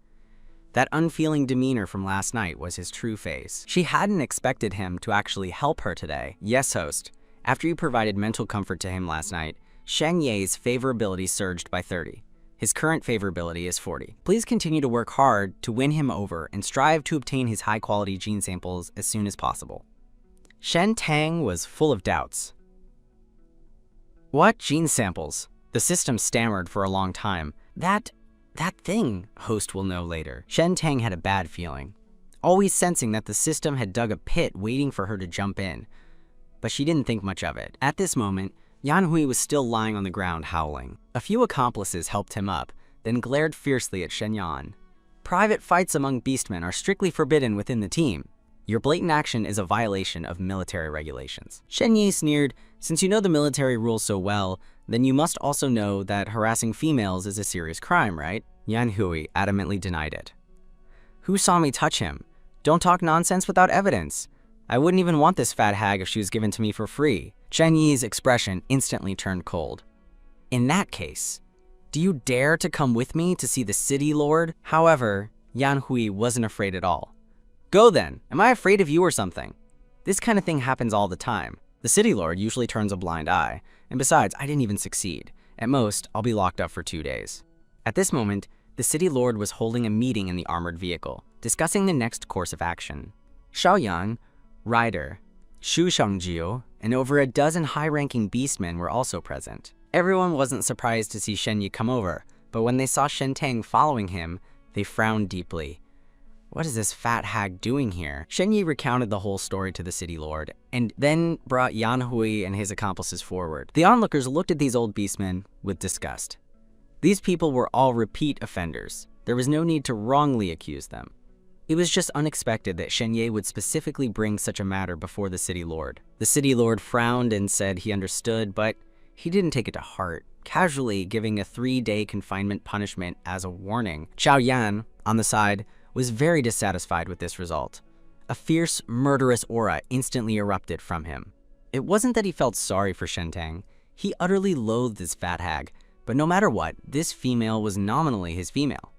That unfeeling demeanor from last night was his true face. She hadn't expected him to actually help her today. "Yes, host. After you provided mental comfort to him last night, Shen Ye's favorability surged by 30. His current favorability is 40. Please continue to work hard to win him over and strive to obtain his high-quality gene samples as soon as possible." Shen Tang was full of doubts. "What gene samples?" The system stammered for a long time. That thing, host will know later." Shen Tang had a bad feeling, always sensing that the system had dug a pit waiting for her to jump in. But she didn't think much of it. At this moment, Yan Hui was still lying on the ground howling. A few accomplices helped him up, then glared fiercely at Shen Yan. "Private fights among beastmen are strictly forbidden within the team. Your blatant action is a violation of military regulations." Shen Yi sneered, "Since you know the military rules so well, then you must also know that harassing females is a serious crime, right?" Yan Hui adamantly denied it. "Who saw me touch him? Don't talk nonsense without evidence. I wouldn't even want this fat hag if she was given to me for free." Shen Yi's expression instantly turned cold. "In that case, do you dare to come with me to see the city lord?" However, Yan Hui wasn't afraid at all. "Go then. Am I afraid of you or something? This kind of thing happens all the time. The city lord usually turns a blind eye. And besides, I didn't even succeed. At most, I'll be locked up for 2 days." At this moment, the city lord was holding a meeting in the armored vehicle, discussing the next course of action. Xiaoyang, Ryder, Shu Shangjiu, and over a dozen high-ranking beastmen were also present. Everyone wasn't surprised to see Shen Yi come over, but when they saw Shen Tang following him, they frowned deeply. What is this fat hag doing here? Shen Yi recounted the whole story to the city lord, and then brought Yan Hui and his accomplices forward. The onlookers looked at these old beastmen with disgust. These people were all repeat offenders. There was no need to wrongly accuse them. It was just unexpected that Shen Yi would specifically bring such a matter before the city lord. The city lord frowned and said he understood, but he didn't take it to heart, casually giving a 3-day confinement punishment as a warning. Xiao Yan, on the side, was very dissatisfied with this result. A fierce, murderous aura instantly erupted from him. It wasn't that he felt sorry for Shentang. He utterly loathed this fat hag, but no matter what, this female was nominally his female.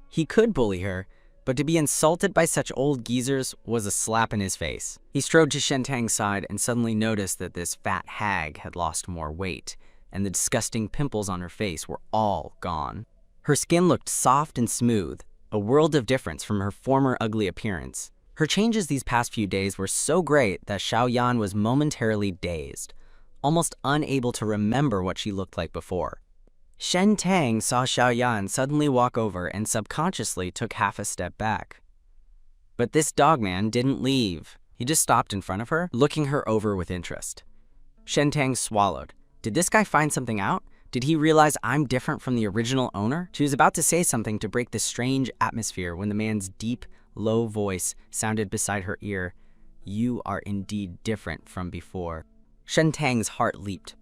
He could bully her, but to be insulted by such old geezers was a slap in his face. He strode to Shentang's side and suddenly noticed that this fat hag had lost more weight, and the disgusting pimples on her face were all gone. Her skin looked soft and smooth, a world of difference from her former ugly appearance. Her changes these past few days were so great that Xiao Yan was momentarily dazed, almost unable to remember what she looked like before. Shentang saw Xiao Yan suddenly walk over and subconsciously took half a step back. But this dogman didn't leave. He just stopped in front of her, looking her over with interest. Shentang swallowed. Did this guy find something out? Did he realize I'm different from the original owner? She was about to say something to break the strange atmosphere when the man's deep, low voice sounded beside her ear. You are indeed different from before. Shentang's heart leaped.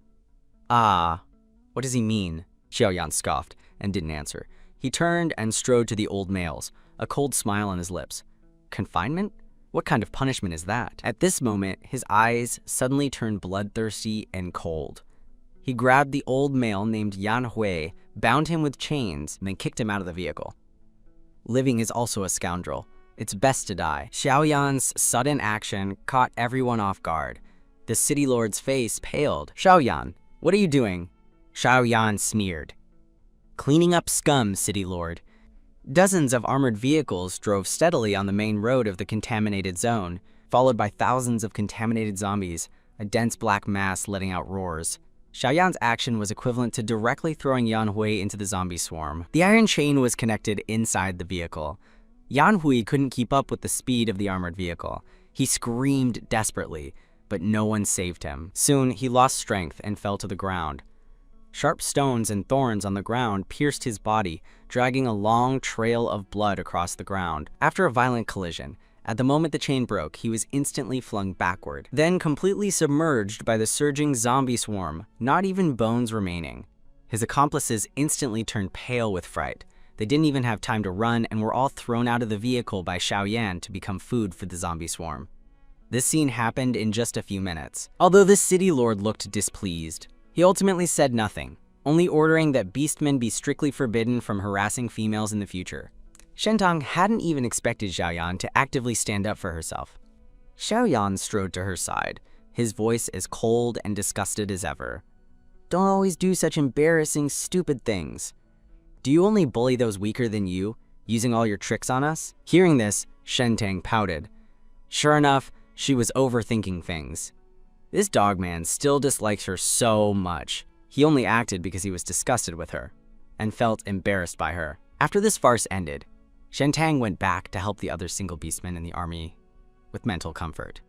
Ah, what does he mean? Xiao Yan scoffed and didn't answer. He turned and strode to the old males, a cold smile on his lips. Confinement? What kind of punishment is that? At this moment, his eyes suddenly turned bloodthirsty and cold. He grabbed the old male named Yan Hui, bound him with chains, and then kicked him out of the vehicle. Living is also a scoundrel. It's best to die. Xiao Yan's sudden action caught everyone off guard. The city lord's face paled. Xiao Yan, what are you doing? Xiao Yan sneered. Cleaning up scum, city lord. Dozens of armored vehicles drove steadily on the main road of the contaminated zone, followed by thousands of contaminated zombies, a dense black mass letting out roars. Xiao Yan's action was equivalent to directly throwing Yan Hui into the zombie swarm. The iron chain was connected inside the vehicle. Yan Hui couldn't keep up with the speed of the armored vehicle. He screamed desperately, but no one saved him. Soon, he lost strength and fell to the ground. Sharp stones and thorns on the ground pierced his body, dragging a long trail of blood across the ground. After a violent collision, at the moment the chain broke, he was instantly flung backward, then completely submerged by the surging zombie swarm, not even bones remaining. His accomplices instantly turned pale with fright. They didn't even have time to run and were all thrown out of the vehicle by Xiao Yan to become food for the zombie swarm. This scene happened in just a few minutes. Although the city lord looked displeased, he ultimately said nothing, only ordering that beastmen be strictly forbidden from harassing females in the future. Shentang hadn't even expected Xiao Yan to actively stand up for herself. Xiao Yan strode to her side, his voice as cold and disgusted as ever. Don't always do such embarrassing, stupid things. Do you only bully those weaker than you, using all your tricks on us? Hearing this, Shentang pouted. Sure enough, she was overthinking things. This dogman still dislikes her so much. He only acted because he was disgusted with her, and felt embarrassed by her. After this farce ended, Shentang went back to help the other single beastmen in the army with mental comfort.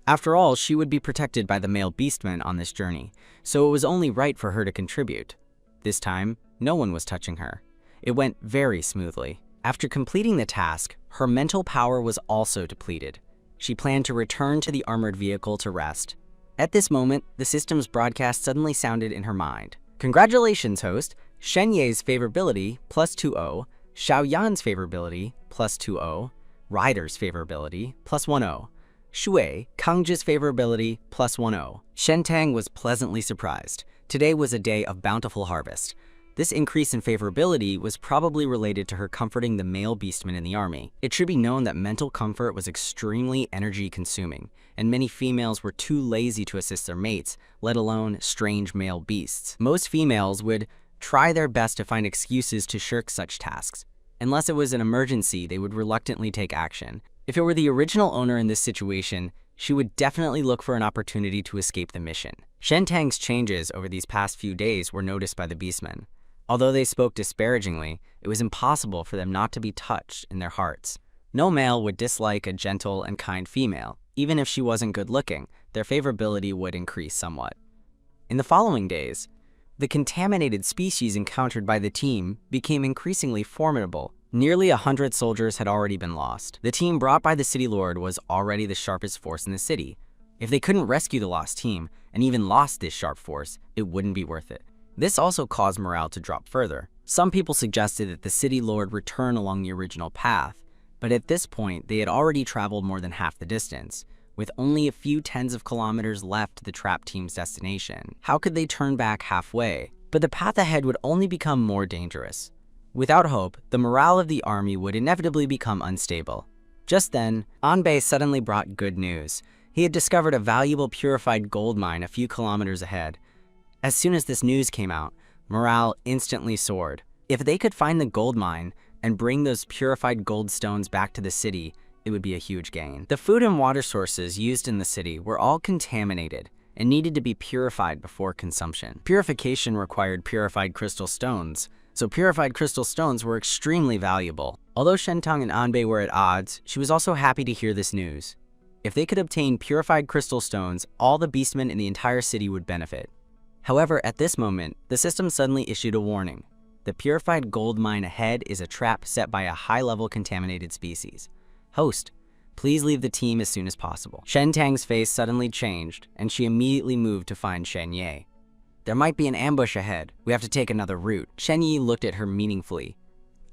After all, she would be protected by the male beastmen on this journey, so it was only right for her to contribute. This time, no one was touching her. It went very smoothly. After completing the task, her mental power was also depleted. She planned to return to the armored vehicle to rest. At this moment, the system's broadcast suddenly sounded in her mind. Congratulations, host. Shen Ye's favorability, plus 2-0. Xiao Yan's favorability, plus 2-0. Ryder's favorability, plus 1-0. Shui, Kangji's favorability, plus 1-0. Shentang was pleasantly surprised. Today was a day of bountiful harvest. This increase in favorability was probably related to her comforting the male beastmen in the army. It should be known that mental comfort was extremely energy-consuming, and many females were too lazy to assist their mates, let alone strange male beasts. Most females would try their best to find excuses to shirk such tasks. Unless it was an emergency, they would reluctantly take action. If it were the original owner in this situation, she would definitely look for an opportunity to escape the mission. Shentang's changes over these past few days were noticed by the beastmen. Although they spoke disparagingly, it was impossible for them not to be touched in their hearts. No male would dislike a gentle and kind female. Even if she wasn't good-looking, their favorability would increase somewhat. In the following days, the contaminated species encountered by the team became increasingly formidable. Nearly 100 soldiers had already been lost. The team brought by the city lord was already the sharpest force in the city. If they couldn't rescue the lost team, and even lost this sharp force, it wouldn't be worth it. This also caused morale to drop further. Some people suggested that the city lord return along the original path, but at this point, they had already traveled more than half the distance, with only a few tens of kilometers left to the trap team's destination. How could they turn back halfway? But the path ahead would only become more dangerous. Without hope, the morale of the army would inevitably become unstable. Just then, Anbei suddenly brought good news. He had discovered a valuable purified gold mine a few kilometers ahead. As soon as this news came out, morale instantly soared. If they could find the gold mine and bring those purified gold stones back to the city, it would be a huge gain. The food and water sources used in the city were all contaminated and needed to be purified before consumption. Purification required purified crystal stones, so purified crystal stones were extremely valuable. Although Shentang and Anbei were at odds, she was also happy to hear this news. If they could obtain purified crystal stones, all the beastmen in the entire city would benefit. However, at this moment, the system suddenly issued a warning. The purified gold mine ahead is a trap set by a high-level contaminated species. Host, please leave the team as soon as possible. Shentang's face suddenly changed, and she immediately moved to find Shen Ye. There might be an ambush ahead. We have to take another route. Shen Yi looked at her meaningfully.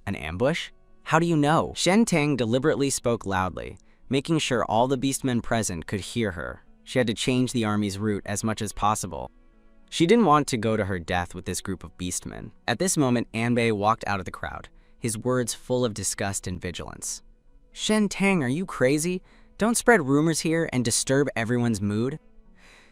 An ambush? How do you know? Shentang deliberately spoke loudly, making sure all the beastmen present could hear her. She had to change the army's route as much as possible. She didn't want to go to her death with this group of beastmen. At this moment, Anbei walked out of the crowd, his words full of disgust and vigilance. Shentang, are you crazy? Don't spread rumors here and disturb everyone's mood.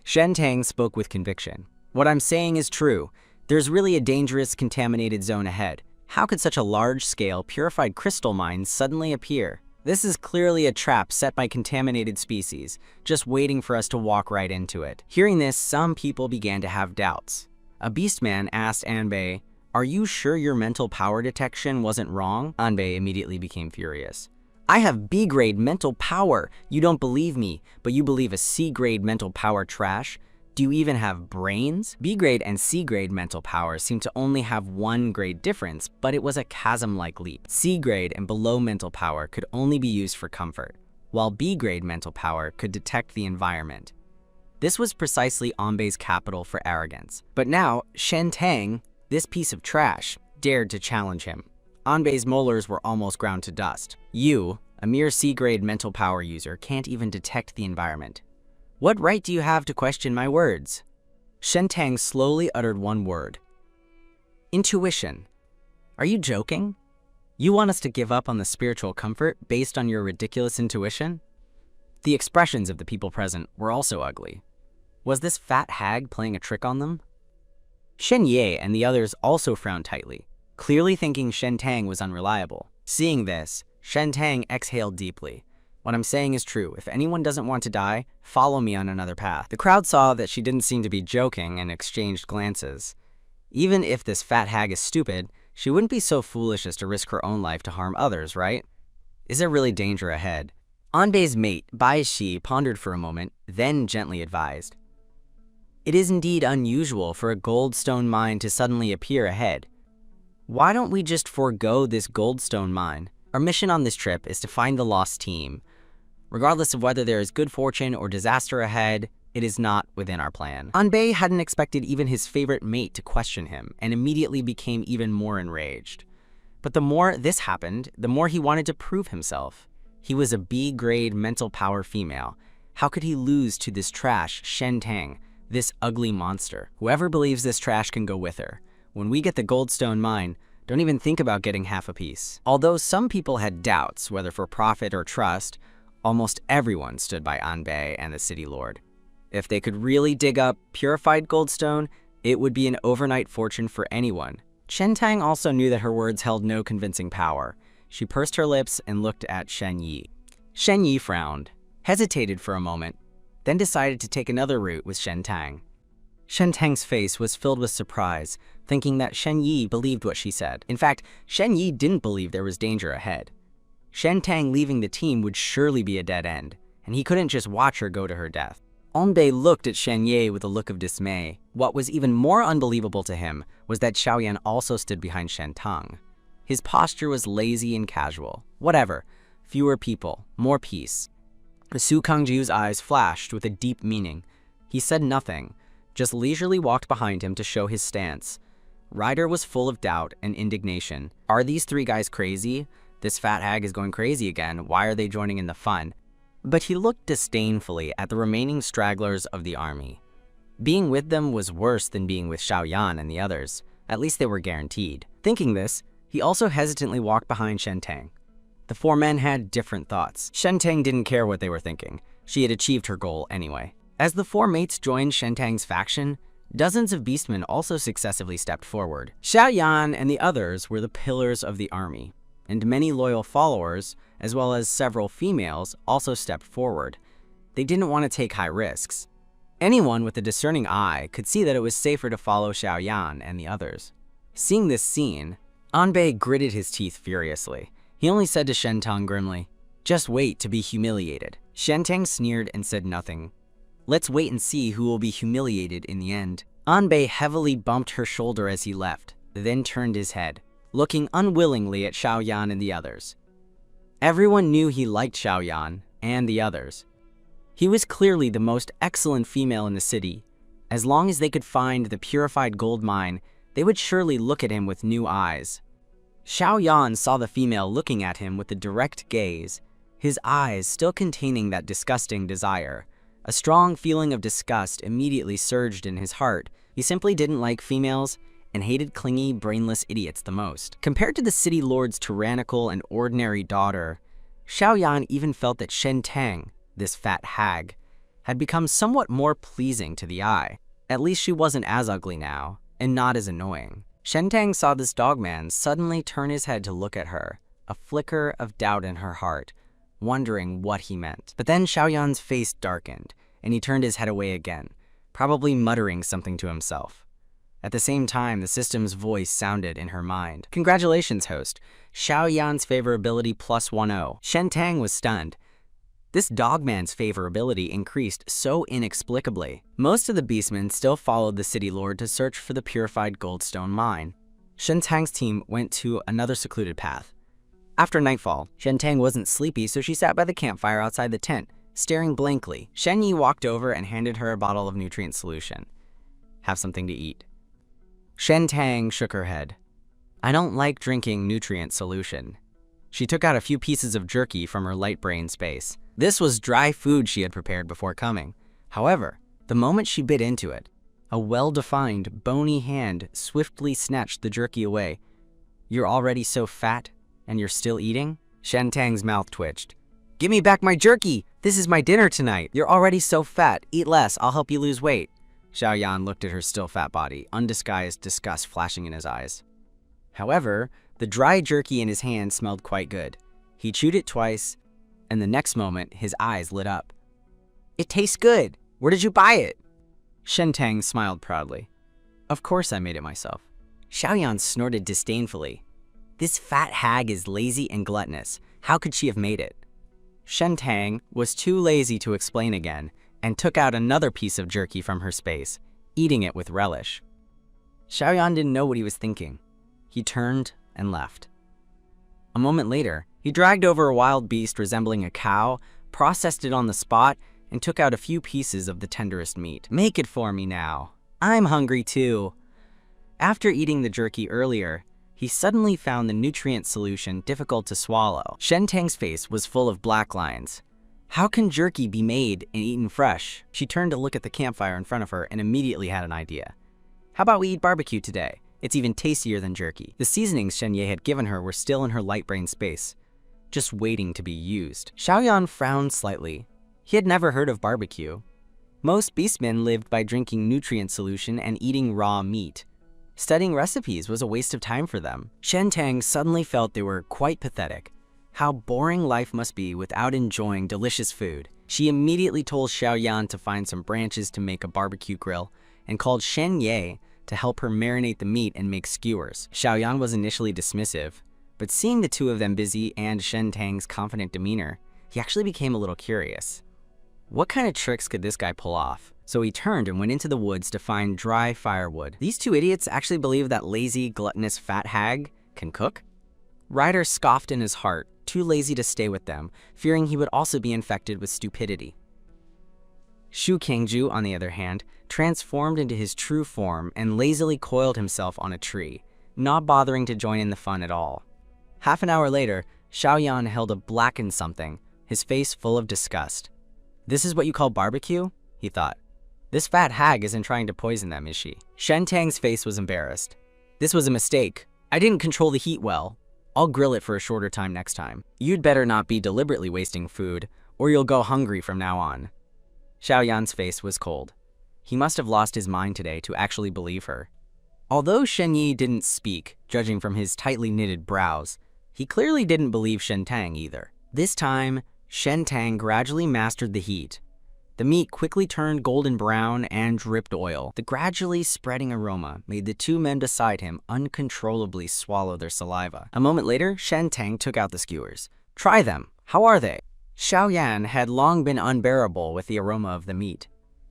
Shentang spoke with conviction. What I'm saying is true. There's really a dangerous contaminated zone ahead. How could such a large-scale purified crystal mine suddenly appear? This is clearly a trap set by contaminated species, just waiting for us to walk right into it. Hearing this, some people began to have doubts. A beastman asked Anbei, "Are you sure your mental power detection wasn't wrong?" Anbei immediately became furious. I have B-grade mental power. You don't believe me, but you believe a C-grade mental power trash? Do you even have brains? B-grade and C-grade mental power seem to only have one grade difference, but it was a chasm-like leap. C-grade and below mental power could only be used for comfort, while B-grade mental power could detect the environment. This was precisely Anbei's capital for arrogance. But now, Shentang, this piece of trash, dared to challenge him. Anbei's molars were almost ground to dust. You, a mere C-grade mental power user, can't even detect the environment. What right do you have to question my words? Shentang slowly uttered one word. Intuition. Are you joking? You want us to give up on the spiritual comfort based on your ridiculous intuition? The expressions of the people present were also ugly. Was this fat hag playing a trick on them? Shen Ye and the others also frowned tightly, clearly thinking Shentang was unreliable. Seeing this, Shentang exhaled deeply. What I'm saying is true. If anyone doesn't want to die, follow me on another path. The crowd saw that she didn't seem to be joking and exchanged glances. Even if this fat hag is stupid, she wouldn't be so foolish as to risk her own life to harm others, right? Is there really danger ahead? Anbei's mate, Bai Shi, pondered for a moment, then gently advised. It is indeed unusual for a goldstone mine to suddenly appear ahead. Why don't we just forego this goldstone mine? Our mission on this trip is to find the lost team. Regardless of whether there is good fortune or disaster ahead, it is not within our plan. Anbei hadn't expected even his favorite mate to question him, and immediately became even more enraged. But the more this happened, the more he wanted to prove himself. He was a B-grade mental power female. How could he lose to this trash, Shentang, this ugly monster? Whoever believes this trash can go with her. When we get the goldstone mine, don't even think about getting half a piece. Although some people had doubts, whether for profit or trust, almost everyone stood by Anbei and the city lord. If they could really dig up purified goldstone, it would be an overnight fortune for anyone. Shentang also knew that her words held no convincing power. She pursed her lips and looked at Shen Yi. Shen Yi frowned, hesitated for a moment, then decided to take another route with Shentang. Shentang's face was filled with surprise, thinking that Shen Yi believed what she said. In fact, Shen Yi didn't believe there was danger ahead. Shen Tang leaving the team would surely be a dead end, and he couldn't just watch her go to her death. Anbei looked at Shen Ye with a look of dismay. What was even more unbelievable to him was that Xiaoyan also stood behind Shen Tang. His posture was lazy and casual. Whatever. Fewer people, more peace. Su Kangju's eyes flashed with a deep meaning. He said nothing, just leisurely walked behind him to show his stance. Ryder was full of doubt and indignation. Are these three guys crazy? This fat hag is going crazy again. Why are they joining in the fun? But he looked disdainfully at the remaining stragglers of the army. Being with them was worse than being with Xiaoyan and the others. At least they were guaranteed. Thinking this, he also hesitantly walked behind Shen Tang. The four men had different thoughts. Shen Tang didn't care what they were thinking. She had achieved her goal anyway. As the four mates joined Shen Tang's faction, dozens of beastmen also successively stepped forward. Xiaoyan and the others were the pillars of the army, and many loyal followers, as well as several females, also stepped forward. They didn't want to take high risks. Anyone with a discerning eye could see that it was safer to follow Xiaoyan and the others. Seeing this scene, Anbei gritted his teeth furiously. He only said to Shen Tang grimly, "Just wait to be humiliated." Shen Tang sneered and said nothing. Let's wait and see who will be humiliated in the end. Anbei heavily bumped her shoulder as he left, then turned his head, looking unwillingly at Xiaoyan and the others. Everyone knew he liked Xiaoyan and the others. He was clearly the most excellent female in the city. As long as they could find the purified gold mine, they would surely look at him with new eyes. Xiaoyan saw the female looking at him with a direct gaze, his eyes still containing that disgusting desire. A strong feeling of disgust immediately surged in his heart. He simply didn't like females and hated clingy, brainless idiots the most. Compared to the city lord's tyrannical and ordinary daughter, Xiaoyan even felt that Shen Tang, this fat hag, had become somewhat more pleasing to the eye. At least she wasn't as ugly now, and not as annoying. Shen Tang saw this dogman suddenly turn his head to look at her, a flicker of doubt in her heart, wondering what he meant. But then Xiaoyan's face darkened, and he turned his head away again, probably muttering something to himself. At the same time, the system's voice sounded in her mind. Congratulations, host. Xiaoyan's favorability plus 10. Shen Tang was stunned. This dogman's favorability increased so inexplicably. Most of the beastmen still followed the city lord to search for the purified goldstone mine. Shen Tang's team went to another secluded path. After nightfall, Shen Tang wasn't sleepy, so she sat by the campfire outside the tent, staring blankly. Shen Yi walked over and handed her a bottle of nutrient solution. Have something to eat. Shen Tang shook her head. I don't like drinking nutrient solution. She took out a few pieces of jerky from her light brain space. This was dry food she had prepared before coming. However, the moment she bit into it, a well-defined, bony hand swiftly snatched the jerky away. You're already so fat, and you're still eating? Shen Tang's mouth twitched. Give me back my jerky! This is my dinner tonight! You're already so fat. Eat less. I'll help you lose weight. Xiaoyan looked at her still fat body, undisguised disgust flashing in his eyes. However, the dry jerky in his hand smelled quite good. He chewed it twice, and the next moment, his eyes lit up. It tastes good! Where did you buy it? Shen Tang smiled proudly. Of course I made it myself. Xiaoyan snorted disdainfully. This fat hag is lazy and gluttonous. How could she have made it? Shen Tang was too lazy to explain again, and took out another piece of jerky from her space, eating it with relish. Xiaoyan didn't know what he was thinking. He turned and left. A moment later, he dragged over a wild beast resembling a cow, processed it on the spot, and took out a few pieces of the tenderest meat. Make it for me now. I'm hungry too. After eating the jerky earlier, he suddenly found the nutrient solution difficult to swallow. Shen Tang's face was full of black lines. How can jerky be made and eaten fresh? She turned to look at the campfire in front of her and immediately had an idea. How about we eat barbecue today? It's even tastier than jerky. The seasonings Shen Ye had given her were still in her light brain space, just waiting to be used. Xiaoyan frowned slightly. He had never heard of barbecue. Most beastmen lived by drinking nutrient solution and eating raw meat. Studying recipes was a waste of time for them. Shen Tang suddenly felt they were quite pathetic. How boring life must be without enjoying delicious food. She immediately told Xiaoyan to find some branches to make a barbecue grill and called Shen Ye to help her marinate the meat and make skewers. Xiaoyan was initially dismissive, but seeing the two of them busy and Shen Tang's confident demeanor, he actually became a little curious. What kind of tricks could this guy pull off? So he turned and went into the woods to find dry firewood. These two idiots actually believe that lazy, gluttonous fat hag can cook? Ryder scoffed in his heart, too lazy to stay with them, fearing he would also be infected with stupidity. Shu Kangju, on the other hand, transformed into his true form and lazily coiled himself on a tree, not bothering to join in the fun at all. Half an hour later, Xiaoyan held a blackened something, his face full of disgust. "This is what you call barbecue?" he thought. "This fat hag isn't trying to poison them, is she?" Shen Tang's face was embarrassed. "This was a mistake. I didn't control the heat well. I'll grill it for a shorter time next time. You'd better not be deliberately wasting food, or you'll go hungry from now on." Xiaoyan's face was cold. He must have lost his mind today to actually believe her. Although Shen Yi didn't speak, judging from his tightly knitted brows, he clearly didn't believe Shen Tang either. This time, Shen Tang gradually mastered the heat. The meat quickly turned golden brown and dripped oil. The gradually spreading aroma made the two men beside him uncontrollably swallow their saliva. A moment later, Shen Tang took out the skewers. "Try them. How are they?" Xiaoyan had long been unbearable with the aroma of the meat.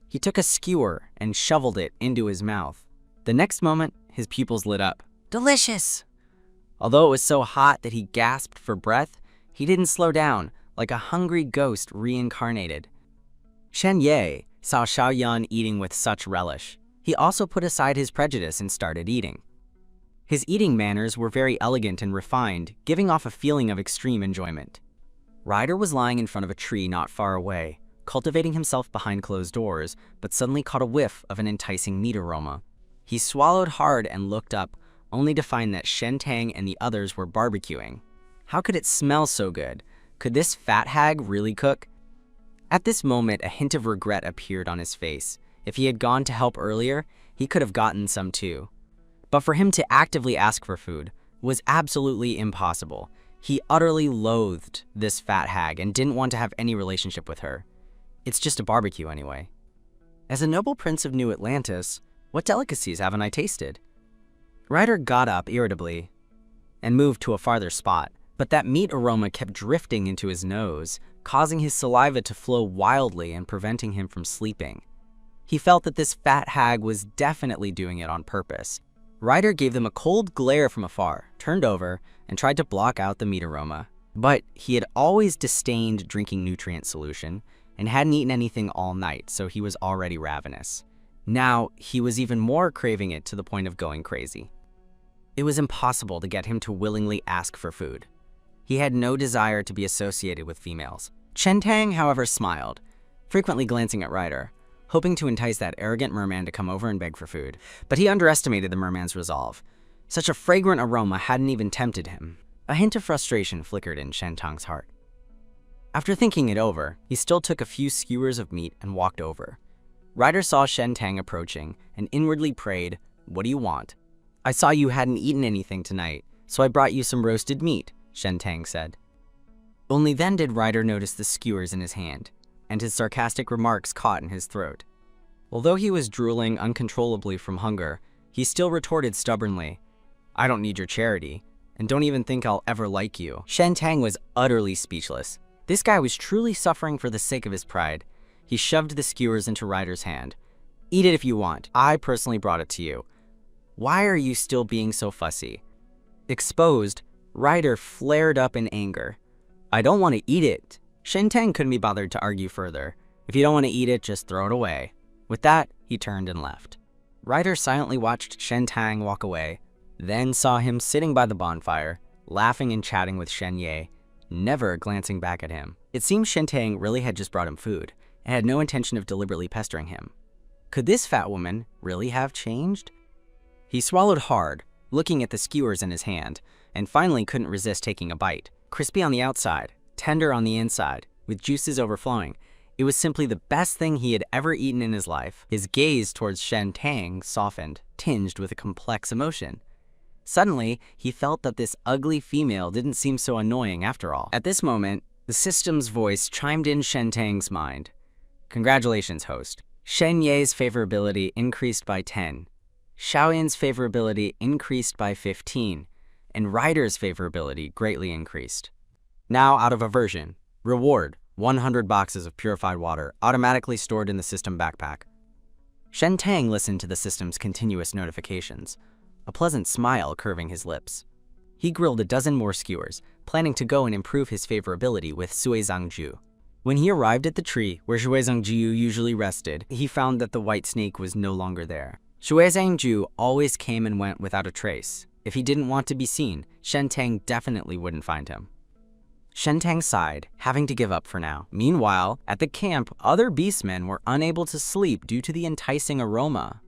He took a skewer and shoveled it into his mouth. The next moment, his pupils lit up. "Delicious!" Although it was so hot that he gasped for breath, he didn't slow down, like a hungry ghost reincarnated. Shen Ye saw Xiaoyan eating with such relish. He also put aside his prejudice and started eating. His eating manners were very elegant and refined, giving off a feeling of extreme enjoyment. Ryder was lying in front of a tree not far away, cultivating himself behind closed doors, but suddenly caught a whiff of an enticing meat aroma. He swallowed hard and looked up, only to find that Shen Tang and the others were barbecuing. How could it smell so good? Could this fat hag really cook? At this moment, a hint of regret appeared on his face. If he had gone to help earlier, he could have gotten some too. But for him to actively ask for food was absolutely impossible. He utterly loathed this fat hag and didn't want to have any relationship with her. It's just a barbecue anyway. As a noble prince of New Atlantis, what delicacies haven't I tasted? Ryder got up irritably and moved to a farther spot, but that meat aroma kept drifting into his nose, causing his saliva to flow wildly and preventing him from sleeping. He felt that this fat hag was definitely doing it on purpose. Ryder gave them a cold glare from afar, turned over, and tried to block out the meat aroma. But he had always disdained drinking nutrient solution and hadn't eaten anything all night, so he was already ravenous. Now, he was even more craving it to the point of going crazy. It was impossible to get him to willingly ask for food. He had no desire to be associated with females. Shen Tang, however, smiled, frequently glancing at Ryder, hoping to entice that arrogant merman to come over and beg for food. But he underestimated the merman's resolve. Such a fragrant aroma hadn't even tempted him. A hint of frustration flickered in Shen Tang's heart. After thinking it over, he still took a few skewers of meat and walked over. Ryder saw Shen Tang approaching and inwardly prayed, "What do you want?" "I saw you hadn't eaten anything tonight, so I brought you some roasted meat," Shen Tang said. Only then did Ryder notice the skewers in his hand, and his sarcastic remarks caught in his throat. Although he was drooling uncontrollably from hunger, he still retorted stubbornly, "I don't need your charity, and don't even think I'll ever like you." Shen Tang was utterly speechless. This guy was truly suffering for the sake of his pride. He shoved the skewers into Ryder's hand. "Eat it if you want. I personally brought it to you. Why are you still being so fussy?" Exposed, Ryder flared up in anger. "I don't want to eat it." Shen Tang couldn't be bothered to argue further. "If you don't want to eat it, just throw it away." With that, he turned and left. Ryder silently watched Shen Tang walk away, then saw him sitting by the bonfire, laughing and chatting with Shen Ye, never glancing back at him. It seemed Shen Tang really had just brought him food, and had no intention of deliberately pestering him. Could this fat woman really have changed? He swallowed hard, looking at the skewers in his hand, and finally couldn't resist taking a bite. Crispy on the outside, tender on the inside, with juices overflowing, it was simply the best thing he had ever eaten in his life. His gaze towards Shen Tang softened, tinged with a complex emotion. Suddenly, he felt that this ugly female didn't seem so annoying after all. At this moment, the system's voice chimed in Shen Tang's mind. "Congratulations, host. Shen Ye's favorability increased by 10. Xiaoyan's favorability increased by 15. and Ryder's favorability greatly increased. Now out of aversion. Reward: 100 boxes of purified water, automatically stored in the system backpack. Shen Tang listened to the system's continuous notifications, a pleasant smile curving his lips. He grilled a dozen more skewers, planning to go and improve his favorability with Sui Zhangju. When he arrived at the tree where Shui Zhangju usually rested, he found that the white snake was no longer there. Shui Zhangju always came and went without a trace. If he didn't want to be seen, Shen Tang definitely wouldn't find him. Shen Tang sighed, having to give up for now. Meanwhile, at the camp, other beastmen were unable to sleep due to the enticing aroma.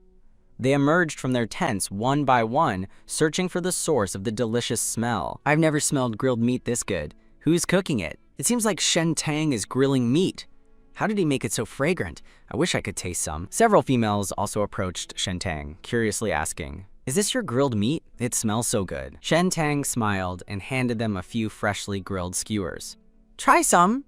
They emerged from their tents one by one, searching for the source of the delicious smell. I've never smelled grilled meat this good. Who's cooking it? It seems like Shen Tang is grilling meat. How did he make it so fragrant? I wish I could taste some. Several females also approached Shen Tang, curiously asking, "Is this your grilled meat? It smells so good." Shen Tang smiled and handed them a few freshly grilled skewers. "Try some."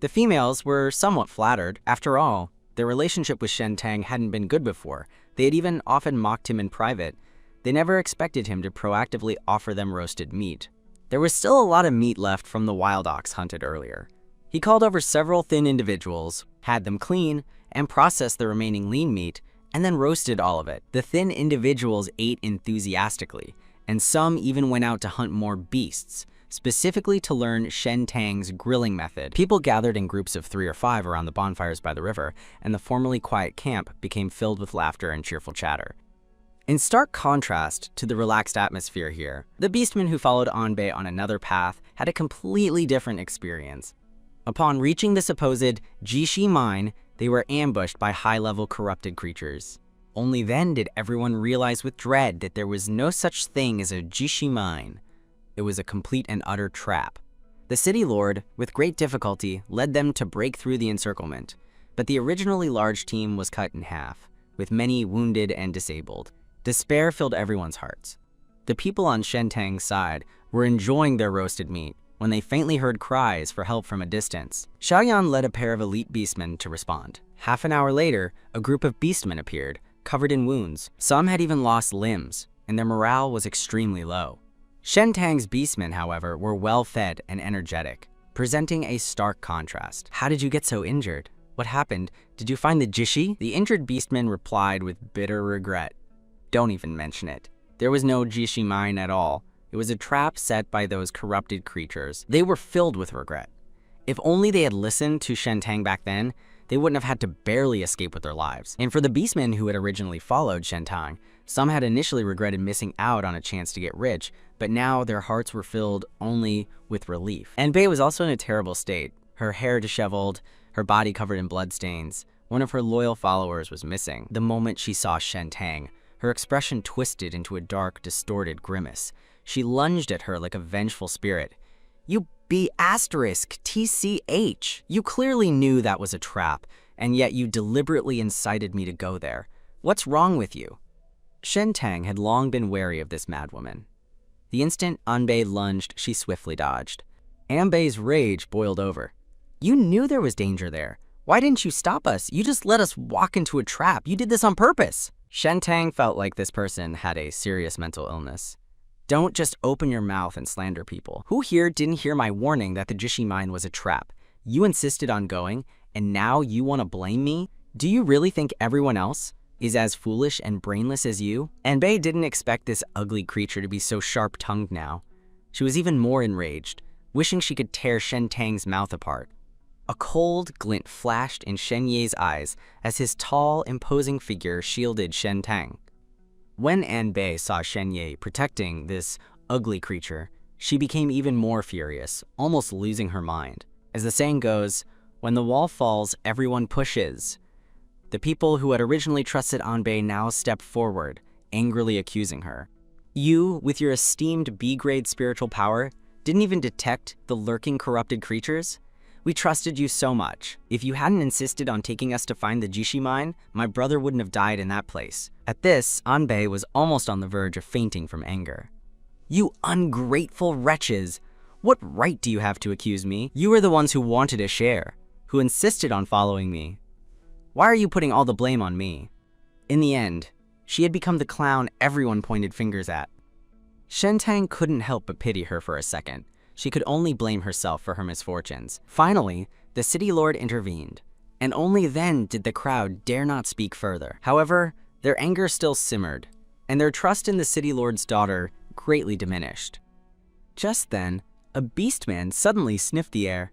The females were somewhat flattered. After all, their relationship with Shen Tang hadn't been good before. They had even often mocked him in private. They never expected him to proactively offer them roasted meat. There was still a lot of meat left from the wild ox hunted earlier. He called over several thin individuals, had them clean, and processed the remaining lean meat, and then roasted all of it. The thin individuals ate enthusiastically, and some even went out to hunt more beasts, specifically to learn Shen Tang's grilling method. People gathered in groups of 3 or 5 around the bonfires by the river, and the formerly quiet camp became filled with laughter and cheerful chatter. In stark contrast to the relaxed atmosphere here, the beastmen who followed Anbei on another path had a completely different experience. Upon reaching the supposed Jishi mine, they were ambushed by high-level corrupted creatures. Only then did everyone realize with dread that there was no such thing as a Jishi mine. It was a complete and utter trap. The city lord, with great difficulty, led them to break through the encirclement, but the originally large team was cut in half, with many wounded and disabled. Despair filled everyone's hearts. The people on Shen Tang's side were enjoying their roasted meat when they faintly heard cries for help from a distance. Xiaoyan led a pair of elite beastmen to respond. Half an hour later, a group of beastmen appeared, covered in wounds. Some had even lost limbs, and their morale was extremely low. Shen Tang's beastmen, however, were well-fed and energetic, presenting a stark contrast. "How did you get so injured? What happened? Did you find the Jishi?" The injured beastman replied with bitter regret. "Don't even mention it. There was no Jishi mine at all. It was a trap set by those corrupted creatures." They were filled with regret. If only they had listened to Shen Tang back then, they wouldn't have had to barely escape with their lives. And for the beastmen who had originally followed Shen Tang, some had initially regretted missing out on a chance to get rich, but now their hearts were filled only with relief. Anbei was also in a terrible state, her hair disheveled, her body covered in bloodstains. One of her loyal followers was missing. The moment she saw Shen Tang, her expression twisted into a dark, distorted grimace. She lunged at her like a vengeful spirit. "You B***TCH. You clearly knew that was a trap, and yet you deliberately incited me to go there. What's wrong with you?" Shen Tang had long been wary of this madwoman. The instant Anbei lunged, she swiftly dodged. Anbei's rage boiled over. "You knew there was danger there. Why didn't you stop us? You just let us walk into a trap. You did this on purpose." Shen Tang felt like this person had a serious mental illness. Don't just open your mouth and slander people. Who here didn't hear my warning that the Jishi mine was a trap? You insisted on going, and now you want to blame me? Do you really think everyone else is as foolish and brainless as you? Anbei didn't expect this ugly creature to be so sharp-tongued now. She was even more enraged, wishing she could tear Shen Tang's mouth apart. A cold glint flashed in Shen Ye's eyes as his tall, imposing figure shielded Shen Tang. When Anbei saw Shen Ye protecting this ugly creature, she became even more furious, almost losing her mind. As the saying goes, when the wall falls, everyone pushes. The people who had originally trusted Anbei now stepped forward, angrily accusing her. You, with your esteemed B-grade spiritual power, didn't even detect the lurking corrupted creatures? We trusted you so much. If you hadn't insisted on taking us to find the Jishi mine, my brother wouldn't have died in that place. At this, Anbei was almost on the verge of fainting from anger. You ungrateful wretches! What right do you have to accuse me? You were the ones who wanted a share, who insisted on following me. Why are you putting all the blame on me? In the end, she had become the clown everyone pointed fingers at. Shentang couldn't help but pity her for a second. She could only blame herself for her misfortunes. Finally, the city lord intervened, and only then did the crowd dare not speak further. However, their anger still simmered, and their trust in the city lord's daughter greatly diminished. Just then, a beastman suddenly sniffed the air.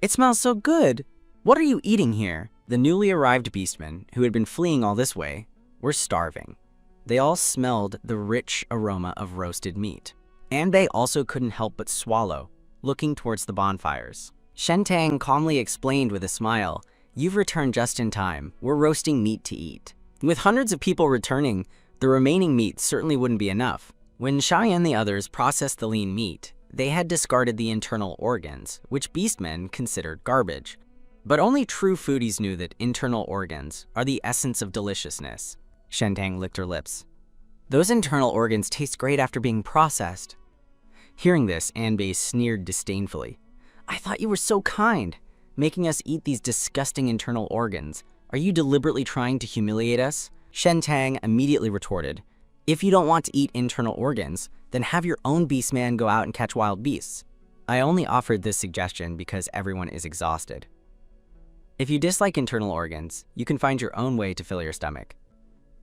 "It smells so good! What are you eating here?" The newly arrived beastmen, who had been fleeing all this way, were starving. They all smelled the rich aroma of roasted meat. Anbei also couldn't help but swallow, looking towards the bonfires. Shentang calmly explained with a smile, "You've returned just in time. We're roasting meat to eat." With hundreds of people returning, the remaining meat certainly wouldn't be enough. When Shai and the others processed the lean meat, they had discarded the internal organs, which beastmen considered garbage. But only true foodies knew that internal organs are the essence of deliciousness. Shentang licked her lips. "Those internal organs taste great after being processed." Hearing this, Anbei sneered disdainfully. "I thought you were so kind, making us eat these disgusting internal organs. Are you deliberately trying to humiliate us?" Shentang immediately retorted, "If you don't want to eat internal organs, then have your own beastman go out and catch wild beasts. I only offered this suggestion because everyone is exhausted. If you dislike internal organs, you can find your own way to fill your stomach.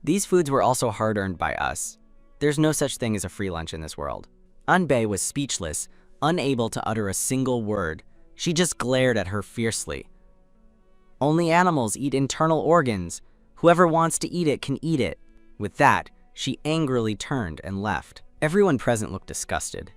These foods were also hard-earned by us. There's no such thing as a free lunch in this world." Anbei was speechless, unable to utter a single word. She just glared at her fiercely. "Only animals eat internal organs. Whoever wants to eat it can eat it." With that, she angrily turned and left. Everyone present looked disgusted.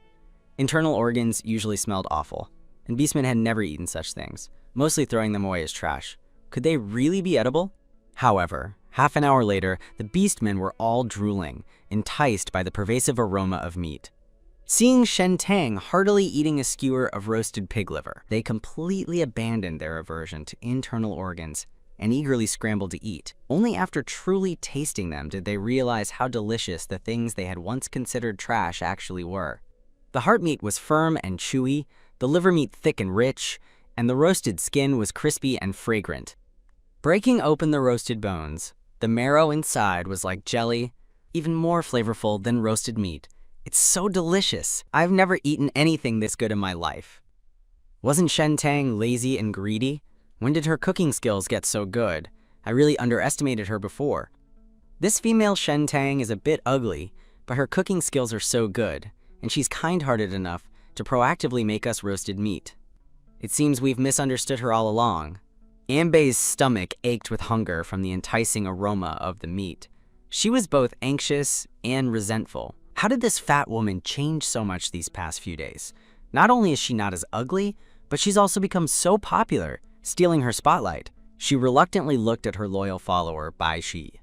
Internal organs usually smelled awful, and beastmen had never eaten such things, mostly throwing them away as trash. Could they really be edible? However, half an hour later, the beastmen were all drooling, enticed by the pervasive aroma of meat. Seeing Shentang heartily eating a skewer of roasted pig liver, they completely abandoned their aversion to internal organs and eagerly scrambled to eat. Only after truly tasting them did they realize how delicious the things they had once considered trash actually were. The heart meat was firm and chewy, the liver meat thick and rich, and the roasted skin was crispy and fragrant. Breaking open the roasted bones, the marrow inside was like jelly, even more flavorful than roasted meat. "It's so delicious. I've never eaten anything this good in my life." Wasn't Shentang lazy and greedy? When did her cooking skills get so good? I really underestimated her before. This female Shentang is a bit ugly, but her cooking skills are so good, and she's kind-hearted enough to proactively make us roasted meat. It seems we've misunderstood her all along. Anbei's stomach ached with hunger from the enticing aroma of the meat. She was both anxious and resentful. How did this fat woman change so much these past few days? Not only is she not as ugly, but she's also become so popular, stealing her spotlight. She reluctantly looked at her loyal follower, Bai Shi.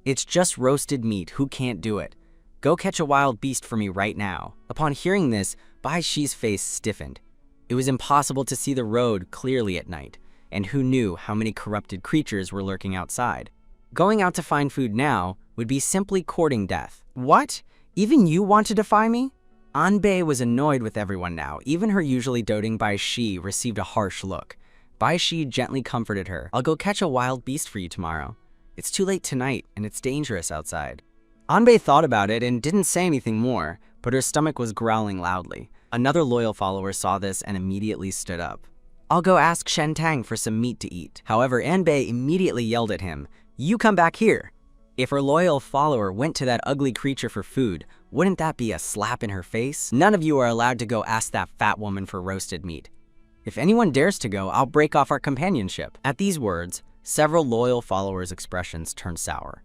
"It's just roasted meat, who can't do it? Go catch a wild beast for me right now." Upon hearing this, Bai Shi's face stiffened. It was impossible to see the road clearly at night, and who knew how many corrupted creatures were lurking outside. Going out to find food now would be simply courting death. "What? Even you want to defy me?" Anbei was annoyed with everyone now. Even her usually doting Bai Shi received a harsh look. Bai Shi gently comforted her. "I'll go catch a wild beast for you tomorrow. It's too late tonight, and it's dangerous outside." Anbei thought about it and didn't say anything more, but her stomach was growling loudly. Another loyal follower saw this and immediately stood up. "I'll go ask Shentang for some meat to eat." However, Anbei immediately yelled at him, "You come back here." If her loyal follower went to that ugly creature for food, wouldn't that be a slap in her face? "None of you are allowed to go ask that fat woman for roasted meat. If anyone dares to go, I'll break off our companionship." At these words, several loyal followers' expressions turned sour.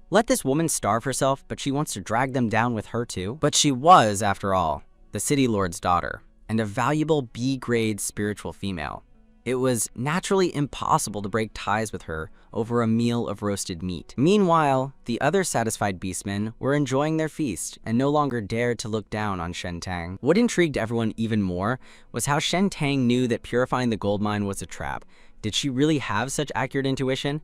Let this woman starve herself, but she wants to drag them down with her too? But she was, after all, the city lord's daughter, and a valuable B-grade spiritual female. It was naturally impossible to break ties with her over a meal of roasted meat. Meanwhile, the other satisfied beastmen were enjoying their feast and no longer dared to look down on Shentang. What intrigued everyone even more was how Shentang knew that purifying the gold mine was a trap. Did she really have such accurate intuition?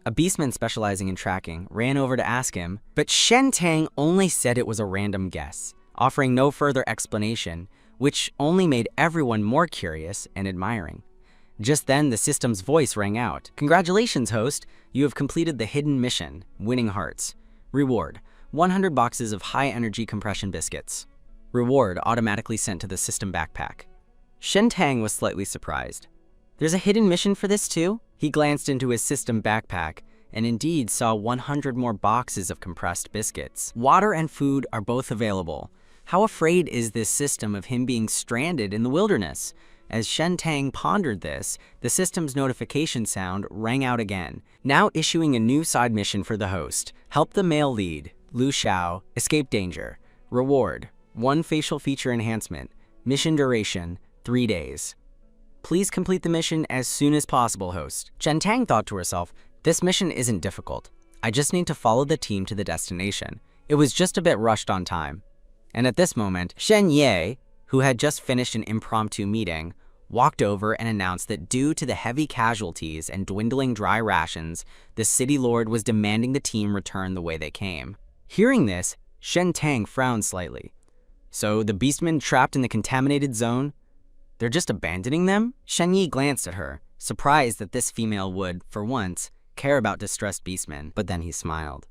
A beastman specializing in tracking ran over to ask him, but Shentang only said it was a random guess, offering no further explanation, which only made everyone more curious and admiring. Just then, the system's voice rang out. "Congratulations, host. You have completed the hidden mission, winning hearts. Reward: 100 boxes of high-energy compression biscuits. Reward automatically sent to the system backpack. Shen Tang was slightly surprised. There's a hidden mission for this too? He glanced into his system backpack and indeed saw 100 more boxes of compressed biscuits. Water and food are both available. How afraid is this system of him being stranded in the wilderness? As Shen Tang pondered this, the system's notification sound rang out again, now issuing a new side mission for the host. Help the male lead, Lu Xiao, escape danger. Reward, 1 facial feature enhancement. Mission duration, 3 days. Please complete the mission as soon as possible, host. Shen Tang thought to herself, this mission isn't difficult. I just need to follow the team to the destination. It was just a bit rushed on time. And at this moment, Shen Ye, who had just finished an impromptu meeting, walked over and announced that due to the heavy casualties and dwindling dry rations, the city lord was demanding the team return the way they came. Hearing this, Shen Tang frowned slightly. So the Beastmen trapped in the contaminated zone? They're just abandoning them? Shen Yi glanced at her, surprised that this female would, for once, care about distressed Beastmen, but then he smiled.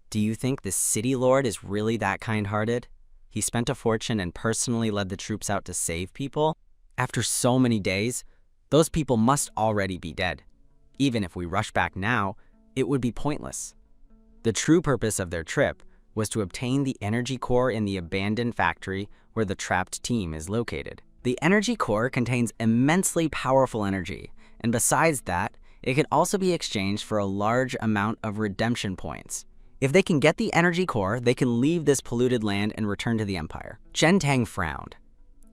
Do you think the city lord is really that kind-hearted? He spent a fortune and personally led the troops out to save people? After so many days, those people must already be dead. Even if we rush back now, it would be pointless. The true purpose of their trip was to obtain the energy core in the abandoned factory where the trapped team is located. The energy core contains immensely powerful energy, and besides that, it can also be exchanged for a large amount of redemption points. If they can get the energy core, they can leave this polluted land and return to the Empire. Shen Tang frowned.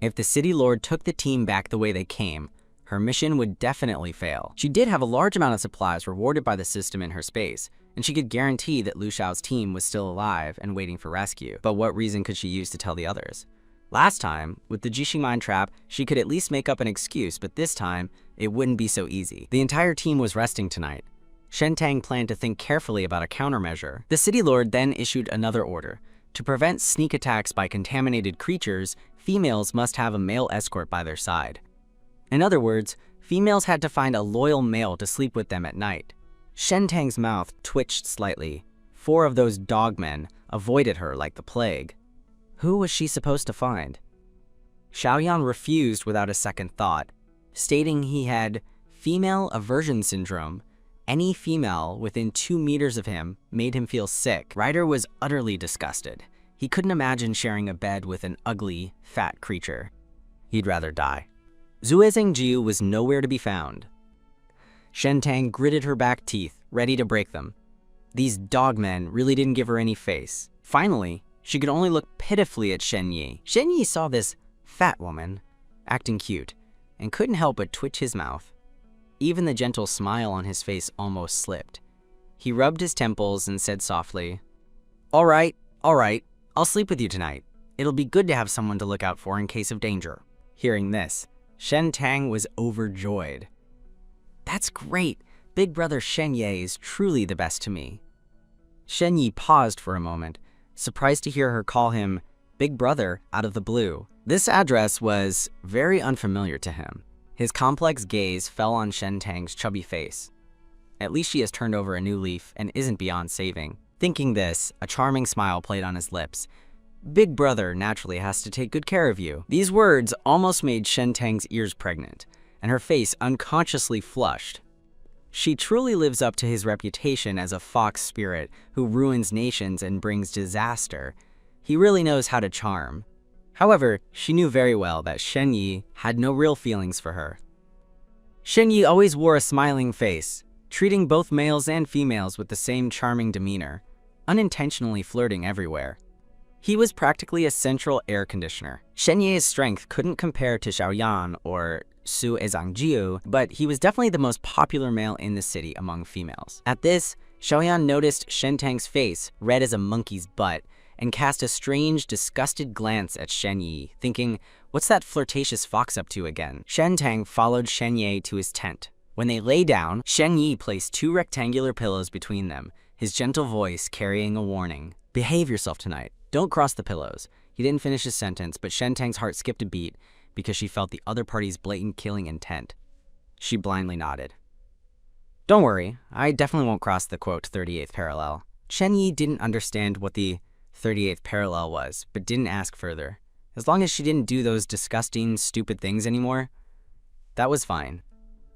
If the city lord took the team back the way they came, her mission would definitely fail. She did have a large amount of supplies rewarded by the system in her space, and she could guarantee that Lu Xiao's team was still alive and waiting for rescue. But what reason could she use to tell the others? Last time, with the Jixing mine trap, she could at least make up an excuse, but this time, it wouldn't be so easy. The entire team was resting tonight. Shen Tang planned to think carefully about a countermeasure. The city lord then issued another order. To prevent sneak attacks by contaminated creatures, females must have a male escort by their side. In other words, females had to find a loyal male to sleep with them at night. Shen Tang's mouth twitched slightly. 4 of those dogmen avoided her like the plague. Who was she supposed to find? Xiaoyan refused without a second thought, stating he had female aversion syndrome. Any female within 2 meters of him made him feel sick. Ryder was utterly disgusted. He couldn't imagine sharing a bed with an ugly, fat creature. He'd rather die. Zue Zhengjiu was nowhere to be found. Shen Tang gritted her back teeth, ready to break them. These dogmen really didn't give her any face. Finally, she could only look pitifully at Shen Yi. Shen Yi saw this fat woman acting cute and couldn't help but twitch his mouth. Even the gentle smile on his face almost slipped. He rubbed his temples and said softly, all right, I'll sleep with you tonight. It'll be good to have someone to look out for in case of danger." Hearing this, Shen Tang was overjoyed. "That's great. Big brother Shen Ye is truly the best to me." Shen Yi paused for a moment, surprised to hear her call him Big Brother out of the blue. This address was very unfamiliar to him. His complex gaze fell on Shen Tang's chubby face. At least she has turned over a new leaf and isn't beyond saving. Thinking this, a charming smile played on his lips. "Big Brother naturally has to take good care of you." These words almost made Shen Tang's ears pregnant, and her face unconsciously flushed. She truly lives up to his reputation as a fox spirit who ruins nations and brings disaster. He really knows how to charm. However, she knew very well that Shen Yi had no real feelings for her. Shen Yi always wore a smiling face, treating both males and females with the same charming demeanor, unintentionally flirting everywhere. He was practically a central air conditioner. Shen Yi's strength couldn't compare to Xiaoyan or Su Ezangjiu, but he was definitely the most popular male in the city among females. At this, Xiaoyan noticed Shen Tang's face, red as a monkey's butt, and cast a strange, disgusted glance at Shen Yi, thinking, what's that flirtatious fox up to again? Shen Tang followed Shen Yi to his tent. When they lay down, Shen Yi placed 2 rectangular pillows between them, his gentle voice carrying a warning. "Behave yourself tonight. Don't cross the pillows." He didn't finish his sentence, but Shen Tang's heart skipped a beat because she felt the other party's blatant killing intent. She blindly nodded. "Don't worry, I definitely won't cross the quote 38th parallel. Chen Yi didn't understand what the 38th parallel was, but didn't ask further. As long as she didn't do those disgusting, stupid things anymore, that was fine.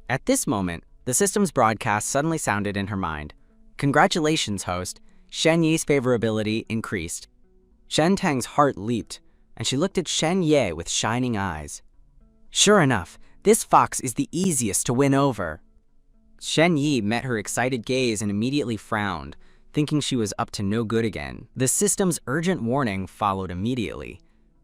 At this moment, the system's broadcast suddenly sounded in her mind. Congratulations, host. Shen Yi's favorability increased. Shen Tang's heart leaped, and she looked at Shen Ye with shining eyes. Sure enough, this fox is the easiest to win over. Shen Yi met her excited gaze and immediately frowned, thinking she was up to no good again. The system's urgent warning followed immediately.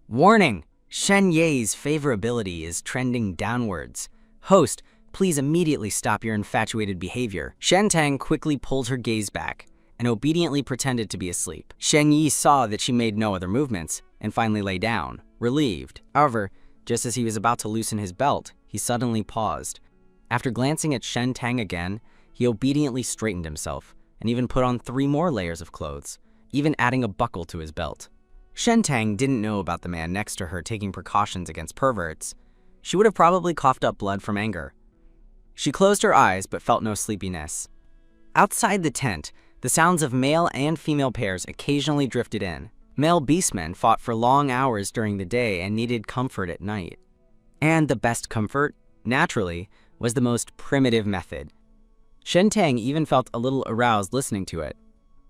Warning! Shen Ye's favorability is trending downwards. Host, please immediately stop your infatuated behavior. Shen Tang quickly pulled her gaze back and obediently pretended to be asleep. Shen Yi saw that she made no other movements and finally lay down, relieved. However, just as he was about to loosen his belt, he suddenly paused. After glancing at Shen Tang again, he obediently straightened himself and even put on 3 more layers of clothes, even adding a buckle to his belt. Shen Tang didn't know about the man next to her taking precautions against perverts. She would have probably coughed up blood from anger. She closed her eyes but felt no sleepiness. Outside the tent, the sounds of male and female pairs occasionally drifted in. Male beastmen fought for long hours during the day and needed comfort at night. And the best comfort, naturally, was the most primitive method. Shen Tang even felt a little aroused listening to it.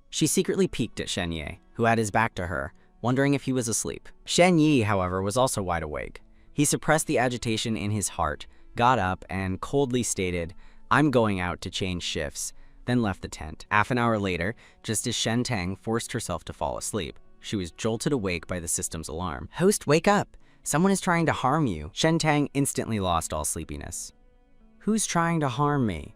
She secretly peeked at Shen Ye, who had his back to her, wondering if he was asleep. Shen Yi, however, was also wide awake. He suppressed the agitation in his heart, got up, and coldly stated, "I'm going out to change shifts," then left the tent. Half an hour later, just as Shen Tang forced herself to fall asleep, she was jolted awake by the system's alarm. Host, wake up! Someone is trying to harm you. Shen Tang instantly lost all sleepiness. Who's trying to harm me?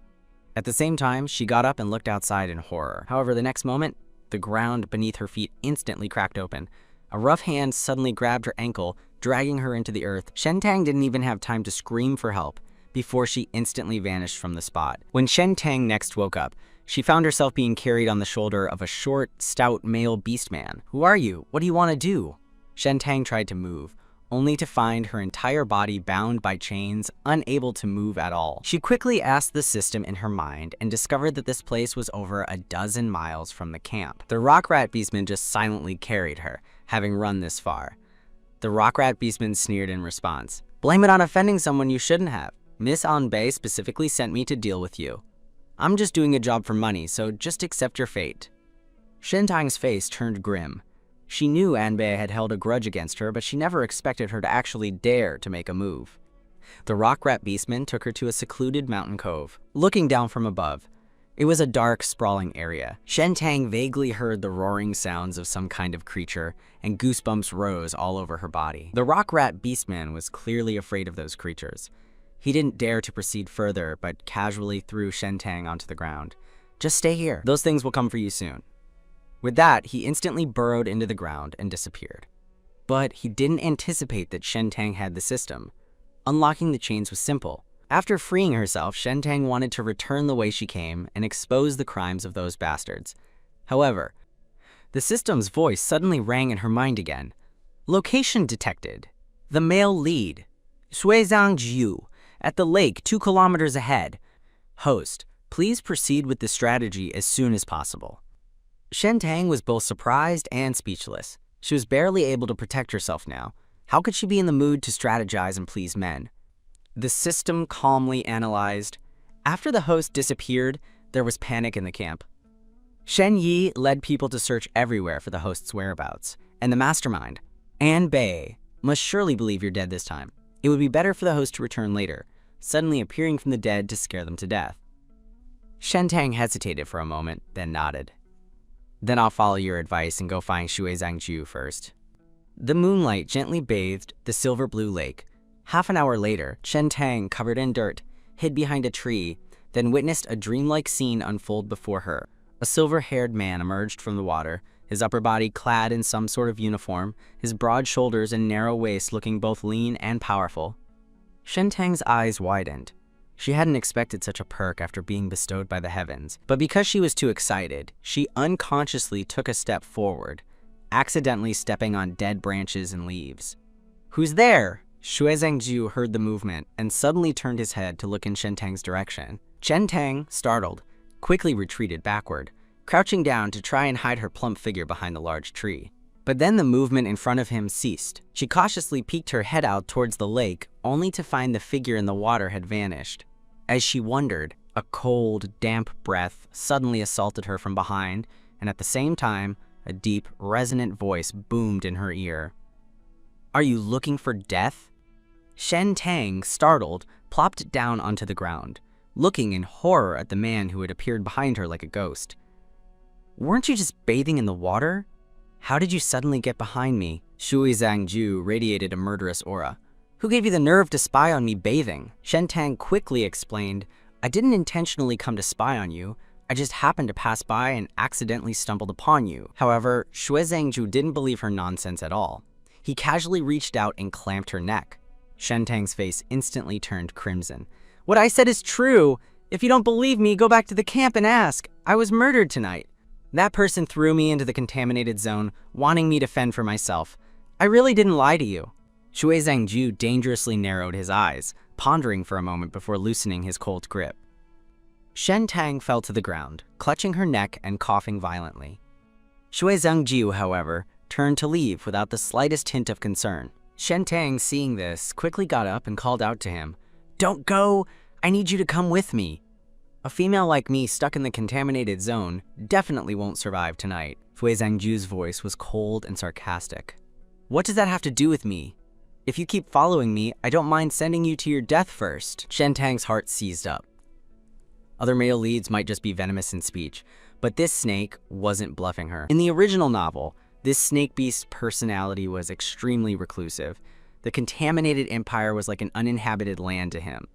At the same time, she got up and looked outside in horror. However, the next moment, the ground beneath her feet instantly cracked open. A rough hand suddenly grabbed her ankle, dragging her into the earth. Shen Tang didn't even have time to scream for help before she instantly vanished from the spot. When Shen Tang next woke up, she found herself being carried on the shoulder of a short, stout male beastman. Who are you? What do you want to do? Shen Tang tried to move, only to find her entire body bound by chains, unable to move at all. She quickly asked the system in her mind and discovered that this place was over a dozen miles from the camp. The Rock Rat Beastman just silently carried her, having run this far. The Rock Rat Beastman sneered in response. Blame it on offending someone you shouldn't have. Miss Anbei specifically sent me to deal with you. I'm just doing a job for money, so just accept your fate. Shen Tang's face turned grim. She knew Anbei had held a grudge against her, but she never expected her to actually dare to make a move. The Rock Rat Beastman took her to a secluded mountain cove. Looking down from above, it was a dark, sprawling area. Shen Tang vaguely heard the roaring sounds of some kind of creature, and goosebumps rose all over her body. The Rock Rat Beastman was clearly afraid of those creatures. He didn't dare to proceed further, but casually threw Shen Tang onto the ground. Just stay here. Those things will come for you soon. With that, he instantly burrowed into the ground and disappeared. But he didn't anticipate that Shen Tang had the system. Unlocking the chains was simple. After freeing herself, Shen Tang wanted to return the way she came and expose the crimes of those bastards. However, the system's voice suddenly rang in her mind again. Location detected. The male lead. Suizang Jiu, at the lake 2 kilometers ahead. Host, please proceed with the strategy as soon as possible. Shen Tang was both surprised and speechless. She was barely able to protect herself now. How could she be in the mood to strategize and please men? The system calmly analyzed. After the host disappeared, there was panic in the camp. Shen Yi led people to search everywhere for the host's whereabouts, and the mastermind, Anbei, must surely believe you're dead this time. It would be better for the host to return later, suddenly appearing from the dead to scare them to death. Shen Tang hesitated for a moment, then nodded. Then I'll follow your advice and go find Shui Zhangju first. The moonlight gently bathed the silver blue lake. Half an hour later, Shen Tang, covered in dirt, hid behind a tree, then witnessed a dreamlike scene unfold before her. A silver-haired man emerged from the water, his upper body clad in some sort of uniform, his broad shoulders and narrow waist looking both lean and powerful. Shen Tang's eyes widened. She hadn't expected such a perk after being bestowed by the heavens, but because she was too excited, she unconsciously took a step forward, accidentally stepping on dead branches and leaves. Who's there? Shui Zhangju heard the movement and suddenly turned his head to look in Shen Tang's direction. Shen Tang, startled, quickly retreated backward, crouching down to try and hide her plump figure behind the large tree. But then the movement in front of him ceased. She cautiously peeked her head out towards the lake, only to find the figure in the water had vanished. As she wondered, a cold, damp breath suddenly assaulted her from behind, and at the same time, a deep, resonant voice boomed in her ear. "Are you looking for death?" Shen Tang, startled, plopped down onto the ground, looking in horror at the man who had appeared behind her like a ghost. "Weren't you just bathing in the water? How did you suddenly get behind me?" Shui Zhangju radiated a murderous aura. "Who gave you the nerve to spy on me bathing?" Shen Tang quickly explained, "I didn't intentionally come to spy on you. I just happened to pass by and accidentally stumbled upon you." However, Shui Zhangju didn't believe her nonsense at all. He casually reached out and clamped her neck. Shen Tang's face instantly turned crimson. "What I said is true. If you don't believe me, go back to the camp and ask. I was murdered tonight. That person threw me into the contaminated zone, wanting me to fend for myself. I really didn't lie to you." Shui Zhangju dangerously narrowed his eyes, pondering for a moment before loosening his cold grip. Shen Tang fell to the ground, clutching her neck and coughing violently. Shui Zhangju, however, turned to leave without the slightest hint of concern. Shen Tang, seeing this, quickly got up and called out to him, "Don't go! I need you to come with me. A female like me stuck in the contaminated zone definitely won't survive tonight." Shui Zhangju's voice was cold and sarcastic. "What does that have to do with me? If you keep following me, I don't mind sending you to your death first." Shen Tang's heart seized up. Other male leads might just be venomous in speech, but this snake wasn't bluffing her. In the original novel, this snake beast's personality was extremely reclusive. The contaminated empire was like an uninhabited land to him.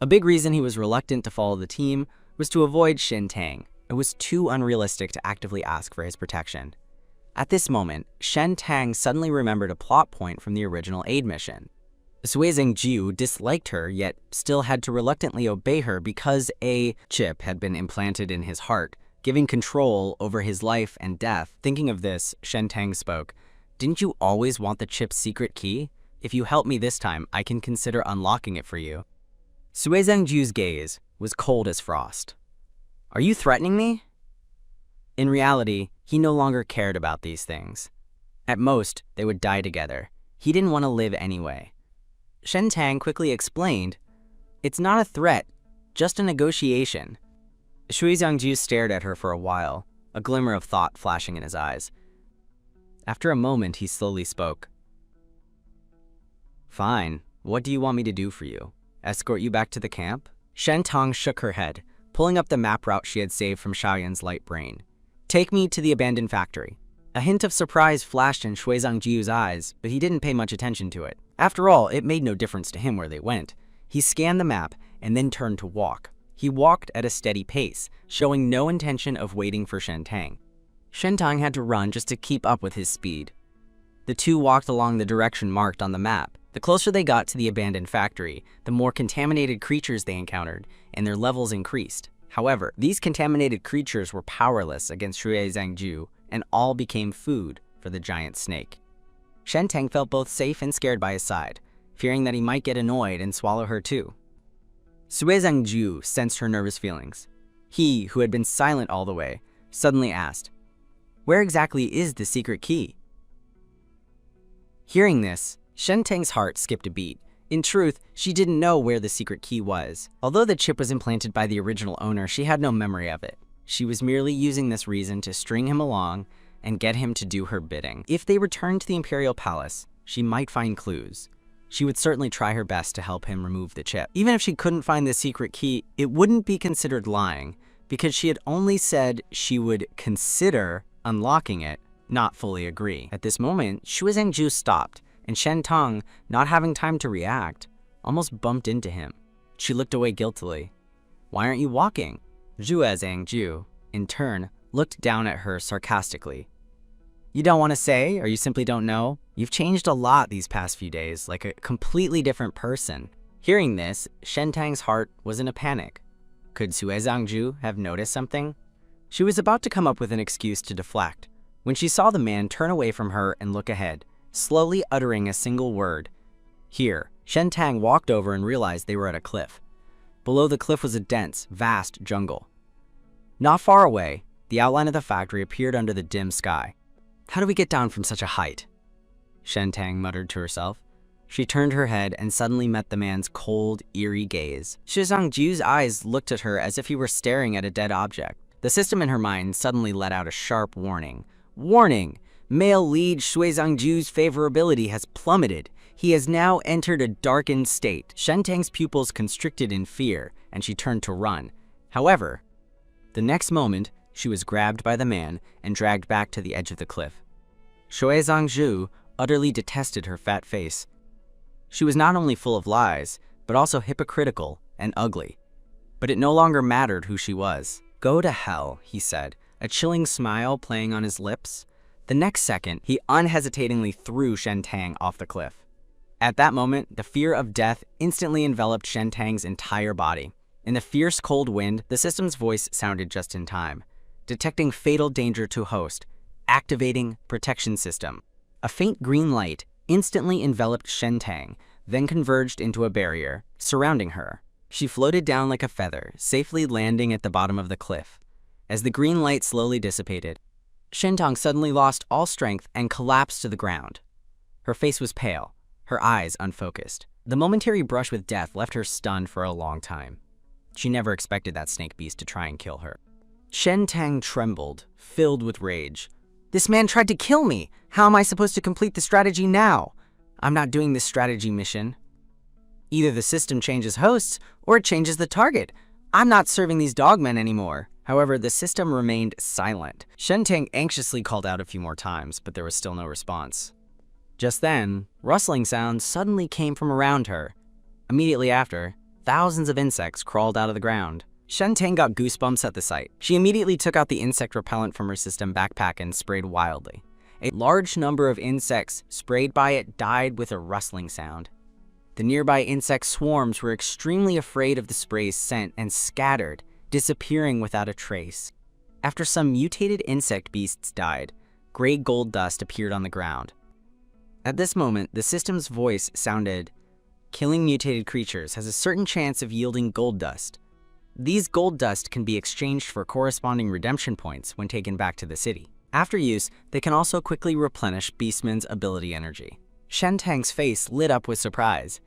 A big reason he was reluctant to follow the team was to avoid Shen Tang. It was too unrealistic to actively ask for his protection. At this moment, Shen Tang suddenly remembered a plot point from the original aid mission. Sui Zhangju disliked her, yet still had to reluctantly obey her because a chip had been implanted in his heart, giving control over his life and death. Thinking of this, Shen Tang spoke, "Didn't you always want the chip's secret key? If you help me this time, I can consider unlocking it for you." Sui Zhangju's gaze was cold as frost. "Are you threatening me?" In reality, he no longer cared about these things. At most, they would die together. He didn't want to live anyway. Shen Tang quickly explained, "It's not a threat, just a negotiation." Shui Zhangju stared at her for a while, a glimmer of thought flashing in his eyes. After a moment, he slowly spoke. "Fine, what do you want me to do for you? Escort you back to the camp?" Shen Tang shook her head, pulling up the map route she had saved from Xiaoyan's light brain. "Take me to the abandoned factory." A hint of surprise flashed in Shui Zhangju's eyes, but he didn't pay much attention to it. After all, it made no difference to him where they went. He scanned the map and then turned to walk. He walked at a steady pace, showing no intention of waiting for Shen Tang. Shen Tang had to run just to keep up with his speed. The two walked along the direction marked on the map. The closer they got to the abandoned factory, the more contaminated creatures they encountered, and their levels increased. However, these contaminated creatures were powerless against Shui Zhangju, and all became food for the giant snake. Shen Tang felt both safe and scared by his side, fearing that he might get annoyed and swallow her too. Sui Zhangju sensed her nervous feelings. He, who had been silent all the way, suddenly asked, "Where exactly is the secret key?" Hearing this, Shen Tang's heart skipped a beat. In truth, she didn't know where the secret key was. Although the chip was implanted by the original owner, she had no memory of it. She was merely using this reason to string him along and get him to do her bidding. If they returned to the Imperial Palace, she might find clues. She would certainly try her best to help him remove the chip. Even if she couldn't find the secret key, it wouldn't be considered lying, because she had only said she would consider unlocking it, not fully agree. At this moment, Shui Zhangju stopped, and Shen Tang, not having time to react, almost bumped into him. She looked away guiltily. "Why aren't you walking?" Shui Zhangju, in turn, looked down at her sarcastically. "You don't want to say, or you simply don't know? You've changed a lot these past few days, like a completely different person." Hearing this, Shen Tang's heart was in a panic. Could Sui Zhangju have noticed something? She was about to come up with an excuse to deflect, when she saw the man turn away from her and look ahead, slowly uttering a single word. Here, Shen Tang walked over and realized they were at a cliff. Below the cliff was a dense, vast jungle. Not far away, The outline of the factory appeared under the dim sky. How do we get down from such a height? Shen Tang muttered to herself. She turned her head and suddenly met the man's cold, eerie gaze. Shi Zhangju's eyes looked at her as if he were staring at a dead object. The system in her mind suddenly let out a sharp warning. Warning! Male lead Shui Zhangju's favorability has plummeted. He has now entered a darkened state. Shen Tang's pupils constricted in fear, and she turned to run. However, the next moment, she was grabbed by the man and dragged back to the edge of the cliff. Shui Zhangju utterly detested her fat face. She was not only full of lies, but also hypocritical and ugly. But it no longer mattered who she was. Go to hell, he said, a chilling smile playing on his lips. The next second, he unhesitatingly threw Shen Tang off the cliff. At that moment, the fear of death instantly enveloped Shen Tang's entire body. In the fierce cold wind, the system's voice sounded just in time, detecting fatal danger to host, activating protection system. A faint green light instantly enveloped Shen Tang, then converged into a barrier, surrounding her. She floated down like a feather, safely landing at the bottom of the cliff. As the green light slowly dissipated, Shen Tang suddenly lost all strength and collapsed to the ground. Her face was pale, her eyes unfocused. The momentary brush with death left her stunned for a long time. She never expected that snake beast to try and kill her. Shen Tang trembled, filled with rage. This man tried to kill me! How am I supposed to complete the strategy now? I'm not doing this strategy mission. Either the system changes hosts, or it changes the target. I'm not serving these dogmen anymore. However, the system remained silent. Shen Tang anxiously called out a few more times, but there was still no response. Just then, rustling sounds suddenly came from around her. Immediately after, thousands of insects crawled out of the ground. Shen Tang got goosebumps at the sight. She immediately took out the insect repellent from her system backpack and sprayed wildly. A large number of insects sprayed by it died with a rustling sound. The nearby insect swarms were extremely afraid of the spray's scent and scattered, disappearing without a trace. After some mutated insect beasts died, gray gold dust appeared on the ground. At this moment, the system's voice sounded, "Killing mutated creatures has a certain chance of yielding gold dust. These gold dust can be exchanged for corresponding redemption points when taken back to the city. After use, they can also quickly replenish Beastmen's ability energy." Shen Tang's face lit up with surprise.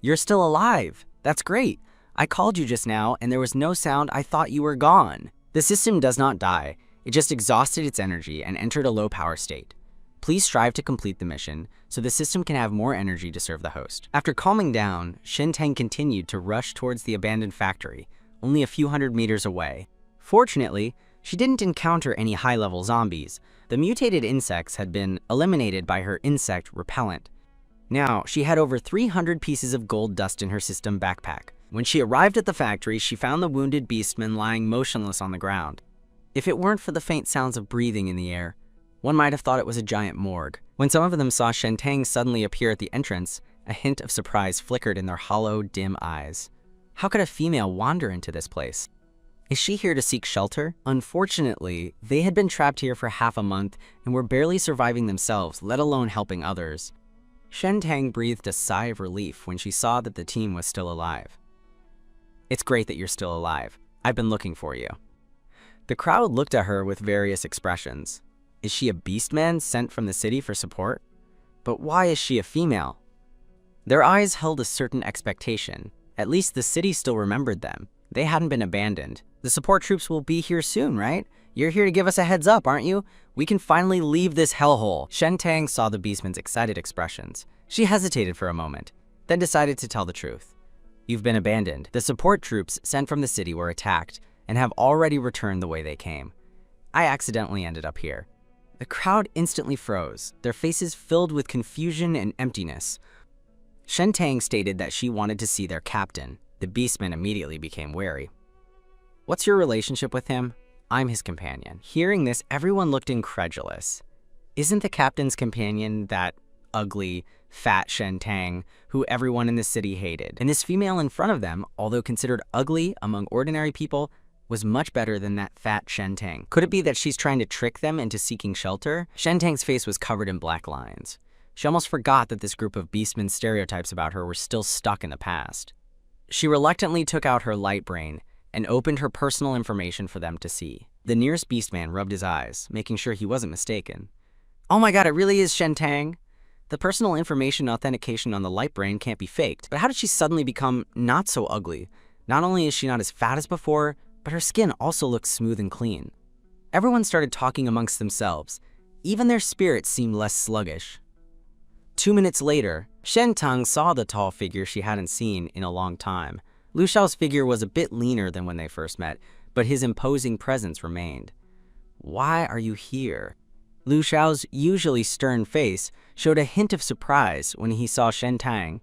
"You're still alive! That's great! I called you just now and there was no sound. I thought you were gone." The system does not die. It just exhausted its energy and entered a low power state. Please strive to complete the mission so the system can have more energy to serve the host. After calming down, Shen Tang continued to rush towards the abandoned factory, only a few hundred meters away. Fortunately, she didn't encounter any high-level zombies. The mutated insects had been eliminated by her insect repellent. Now, she had over 300 pieces of gold dust in her system backpack. When she arrived at the factory, she found the wounded beastman lying motionless on the ground. If it weren't for the faint sounds of breathing in the air, one might have thought it was a giant morgue. When some of them saw Shen Tang suddenly appear at the entrance, a hint of surprise flickered in their hollow, dim eyes. How could a female wander into this place? Is she here to seek shelter? Unfortunately, they had been trapped here for half a month and were barely surviving themselves, let alone helping others. Shen Tang breathed a sigh of relief when she saw that the team was still alive. "It's great that you're still alive. I've been looking for you." The crowd looked at her with various expressions. Is she a beastman sent from the city for support? But why is she a female? Their eyes held a certain expectation. At least the city still remembered them. They hadn't been abandoned. The support troops will be here soon, right? You're here to give us a heads up, aren't you? We can finally leave this hellhole. Shen Tang saw the beastman's excited expressions. She hesitated for a moment, then decided to tell the truth. You've been abandoned. The support troops sent from the city were attacked and have already returned the way they came. I accidentally ended up here. The crowd instantly froze, their faces filled with confusion and emptiness. Shen Tang stated that she wanted to see their captain. The beastman immediately became wary. What's your relationship with him? I'm his companion. Hearing this, everyone looked incredulous. Isn't the captain's companion that ugly, fat Shen Tang, who everyone in the city hated? And this female in front of them, although considered ugly among ordinary people, was much better than that fat Shen Tang. Could it be that she's trying to trick them into seeking shelter? Shen Tang's face was covered in black lines. She almost forgot that this group of beastmen stereotypes about her were still stuck in the past. She reluctantly took out her light brain and opened her personal information for them to see. The nearest Beastman rubbed his eyes, making sure he wasn't mistaken. Oh my god, it really is Shen Tang! The personal information authentication on the light brain can't be faked, but how did she suddenly become not so ugly? Not only is she not as fat as before, but her skin also looks smooth and clean. Everyone started talking amongst themselves. Even their spirits seemed less sluggish. 2 minutes later, Shen Tang saw the tall figure she hadn't seen in a long time. Lu Xiao's figure was a bit leaner than when they first met, but his imposing presence remained. Why are you here? Lu Xiao's usually stern face showed a hint of surprise when he saw Shen Tang.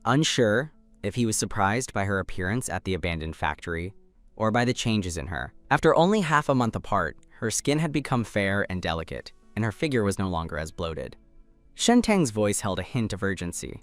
Unsure if he was surprised by her appearance at the abandoned factory or by the changes in her. After only half a month apart, her skin had become fair and delicate, and her figure was no longer as bloated. Shen Tang's voice held a hint of urgency.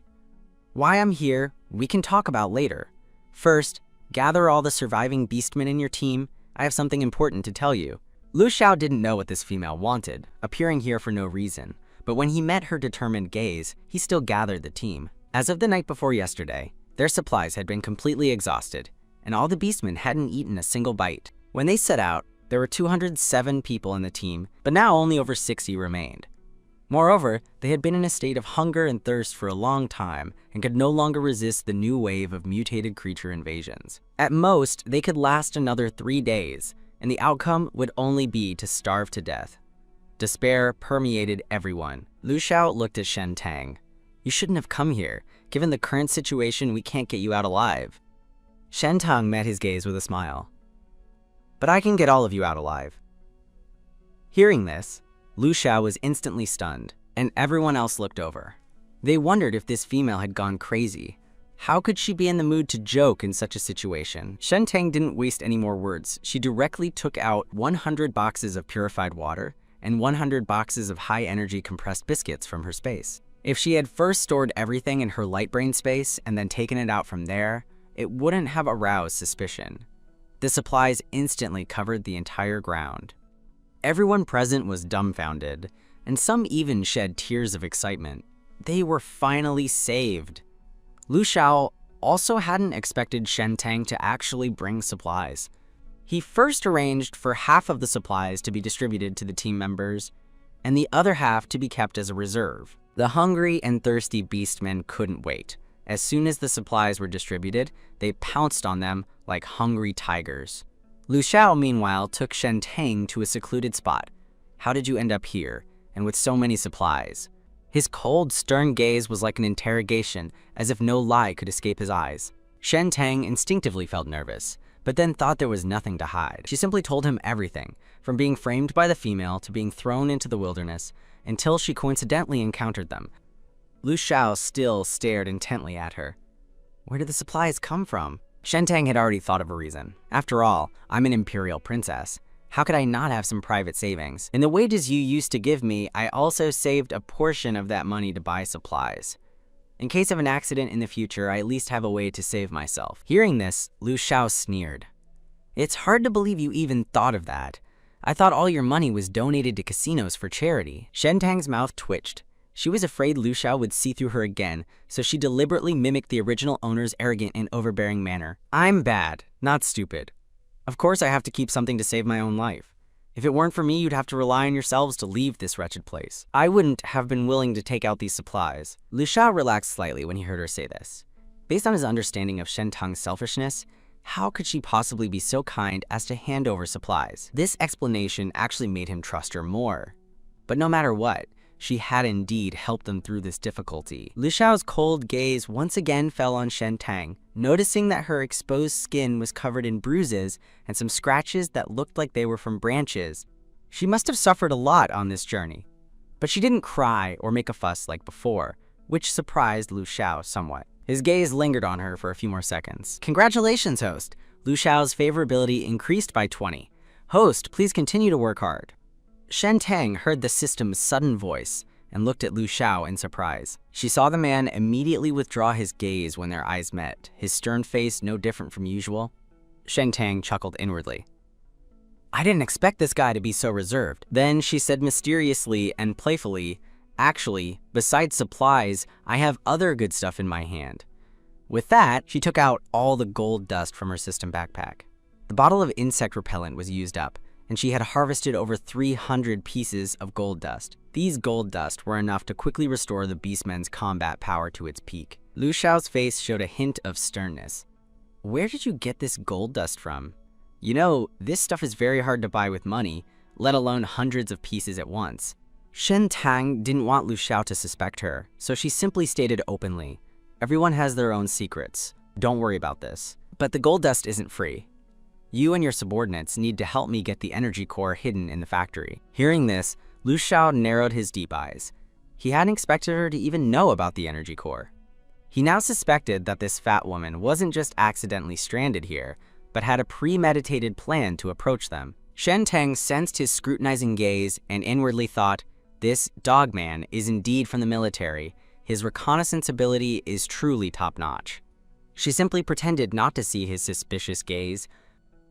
Why I'm here, we can talk about later. First, gather all the surviving Beastmen in your team. I have something important to tell you. Lu Xiao didn't know what this female wanted, appearing here for no reason, but when he met her determined gaze, he still gathered the team. As of the night before yesterday, their supplies had been completely exhausted, and all the Beastmen hadn't eaten a single bite. When they set out, there were 207 people in the team, but now only over 60 remained. Moreover, they had been in a state of hunger and thirst for a long time and could no longer resist the new wave of mutated creature invasions. At most, they could last another 3 days, and the outcome would only be to starve to death. Despair permeated everyone. Lu Xiao looked at Shen Tang. You shouldn't have come here. Given the current situation, we can't get you out alive. Shen Tang met his gaze with a smile. But I can get all of you out alive. Hearing this, Lu Xiao was instantly stunned, and everyone else looked over. They wondered if this female had gone crazy. How could she be in the mood to joke in such a situation? Shen Tang didn't waste any more words. She directly took out 100 boxes of purified water and 100 boxes of high-energy compressed biscuits from her space. If she had first stored everything in her light brain space and then taken it out from there, it wouldn't have aroused suspicion. The supplies instantly covered the entire ground. Everyone present was dumbfounded, and some even shed tears of excitement. They were finally saved. Lu Xiao also hadn't expected Shen Tang to actually bring supplies. He first arranged for half of the supplies to be distributed to the team members, and the other half to be kept as a reserve. The hungry and thirsty Beastmen couldn't wait. As soon as the supplies were distributed, they pounced on them like hungry tigers. Lu Xiao, meanwhile, took Shen Tang to a secluded spot. How did you end up here, and with so many supplies? His cold, stern gaze was like an interrogation, as if no lie could escape his eyes. Shen Tang instinctively felt nervous, but then thought there was nothing to hide. She simply told him everything, from being framed by the female to being thrown into the wilderness, until she coincidentally encountered them. Lu Xiao still stared intently at her. Where did the supplies come from? Shen Tang had already thought of a reason. After all, I'm an imperial princess. How could I not have some private savings? In the wages you used to give me, I also saved a portion of that money to buy supplies. In case of an accident in the future, I at least have a way to save myself. Hearing this, Lu Xiao sneered. It's hard to believe you even thought of that. I thought all your money was donated to casinos for charity. Shen Tang's mouth twitched. She was afraid Lu Xiao would see through her again, so she deliberately mimicked the original owner's arrogant and overbearing manner. I'm bad, not stupid. Of course I have to keep something to save my own life. If it weren't for me, you'd have to rely on yourselves to leave this wretched place. I wouldn't have been willing to take out these supplies. Lu Xiao relaxed slightly when he heard her say this. Based on his understanding of Shen Tang's selfishness, how could she possibly be so kind as to hand over supplies? This explanation actually made him trust her more. But no matter what, she had indeed helped them through this difficulty. Lu Xiao's cold gaze once again fell on Shen Tang, noticing that her exposed skin was covered in bruises and some scratches that looked like they were from branches. She must have suffered a lot on this journey. But she didn't cry or make a fuss like before, which surprised Lu Xiao somewhat. His gaze lingered on her for a few more seconds. Congratulations, host. Lu Xiao's favorability increased by 20. Host, please continue to work hard. Shen Tang heard the system's sudden voice and looked at Lu Xiao in surprise. She saw the man immediately withdraw his gaze when their eyes met, his stern face no different from usual. Shen Tang chuckled inwardly. I didn't expect this guy to be so reserved. Then she said mysteriously and playfully, actually, besides supplies, I have other good stuff in my hand. With that, she took out all the gold dust from her system backpack. The bottle of insect repellent was used up, and she had harvested over 300 pieces of gold dust. These gold dust were enough to quickly restore the Beastmen's combat power to its peak. Lu Xiao's face showed a hint of sternness. Where did you get this gold dust from? You know, this stuff is very hard to buy with money, let alone hundreds of pieces at once. Shen Tang didn't want Lu Xiao to suspect her, so she simply stated openly, "Everyone has their own secrets. Don't worry about this. But the gold dust isn't free. You and your subordinates need to help me get the energy core hidden in the factory." Hearing this, Lu Xiao narrowed his deep eyes. He hadn't expected her to even know about the energy core. He now suspected that this fat woman wasn't just accidentally stranded here, but had a premeditated plan to approach them. Shen Tang sensed his scrutinizing gaze and inwardly thought, "This dogman is indeed from the military. His reconnaissance ability is truly top-notch." She simply pretended not to see his suspicious gaze.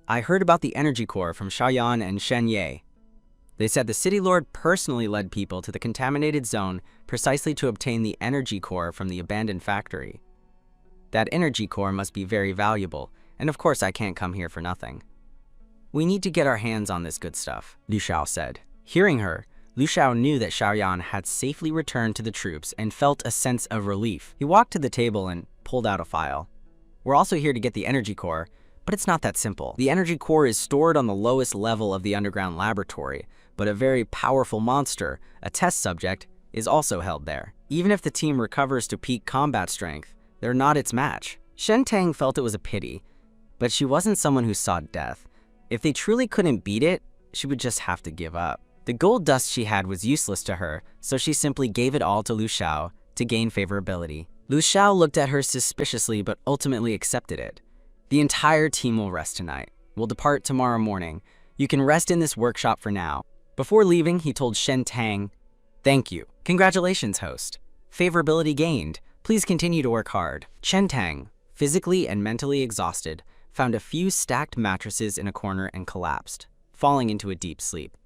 "I heard about the energy core from Xiaoyan and Shen Ye. They said the city lord personally led people to the contaminated zone precisely to obtain the energy core from the abandoned factory. That energy core must be very valuable, and of course I can't come here for nothing. We need to get our hands on this good stuff," Lu Xiao said. Hearing her, Lu Xiao knew that Xiaoyan had safely returned to the troops and felt a sense of relief. He walked to the table and pulled out a file. "We're also here to get the energy core, but it's not that simple. The energy core is stored on the lowest level of the underground laboratory, but a very powerful monster, a test subject, is also held there. Even if the team recovers to peak combat strength, they're not its match." Shen Tang felt it was a pity, but she wasn't someone who sought death. If they truly couldn't beat it, she would just have to give up. The gold dust she had was useless to her, so she simply gave it all to Lu Xiao to gain favorability. Lu Xiao looked at her suspiciously but ultimately accepted it. "The entire team will rest tonight. We'll depart tomorrow morning. You can rest in this workshop for now." Before leaving, he told Shen Tang, "Thank you. Congratulations, host. Favorability gained. Please continue to work hard." Shen Tang, physically and mentally exhausted, found a few stacked mattresses in a corner and collapsed, falling into a deep sleep.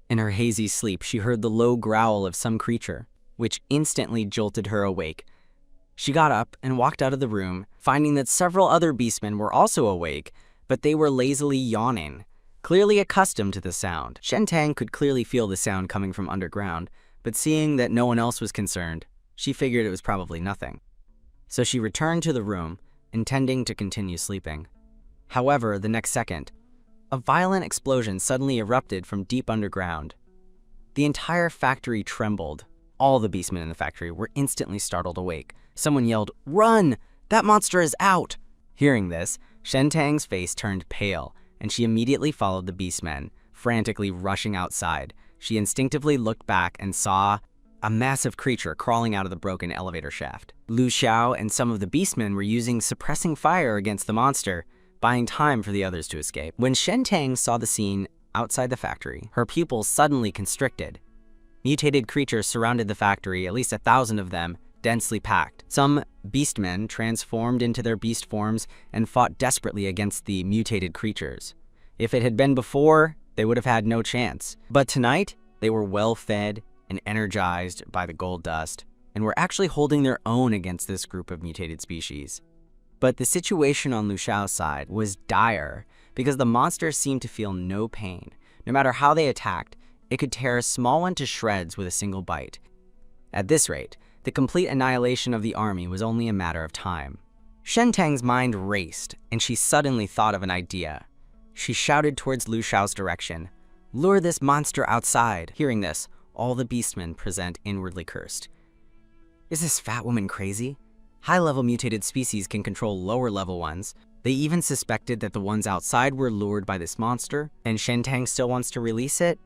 In her hazy sleep, she heard the low growl of some creature, which instantly jolted her awake. She got up and walked out of the room, finding that several other beastmen were also awake, but they were lazily yawning, clearly accustomed to the sound. Shen Tang could clearly feel the sound coming from underground, but seeing that no one else was concerned, she figured it was probably nothing. So she returned to the room, intending to continue sleeping. However, the next second, a violent explosion suddenly erupted from deep underground. The entire factory trembled. All the beastmen in the factory were instantly startled awake. Someone yelled, "Run! That monster is out!" Hearing this, Shen Tang's face turned pale, and she immediately followed the beastmen, frantically rushing outside. She instinctively looked back and saw a massive creature crawling out of the broken elevator shaft. Lu Xiao and some of the beastmen were using suppressing fire against the monster, buying time for the others to escape. When Shen Tang saw the scene outside the factory, her pupils suddenly constricted. Mutated creatures surrounded the factory, at least 1,000 of them, densely packed. Some beastmen transformed into their beast forms and fought desperately against the mutated creatures. If it had been before, they would have had no chance. But tonight, they were well fed and energized by the gold dust, and were actually holding their own against this group of mutated species. But the situation on Lu Xiao's side was dire, because the monster seemed to feel no pain. No matter how they attacked, it could tear a small one to shreds with a single bite. At this rate, the complete annihilation of the army was only a matter of time. Shen Tang's mind raced, and she suddenly thought of an idea. She shouted towards Lu Xiao's direction, "Lure this monster outside." Hearing this, all the beastmen present inwardly cursed. Is this fat woman crazy? High-level mutated species can control lower-level ones. They even suspected that the ones outside were lured by this monster, and Shen Tang still wants to release it?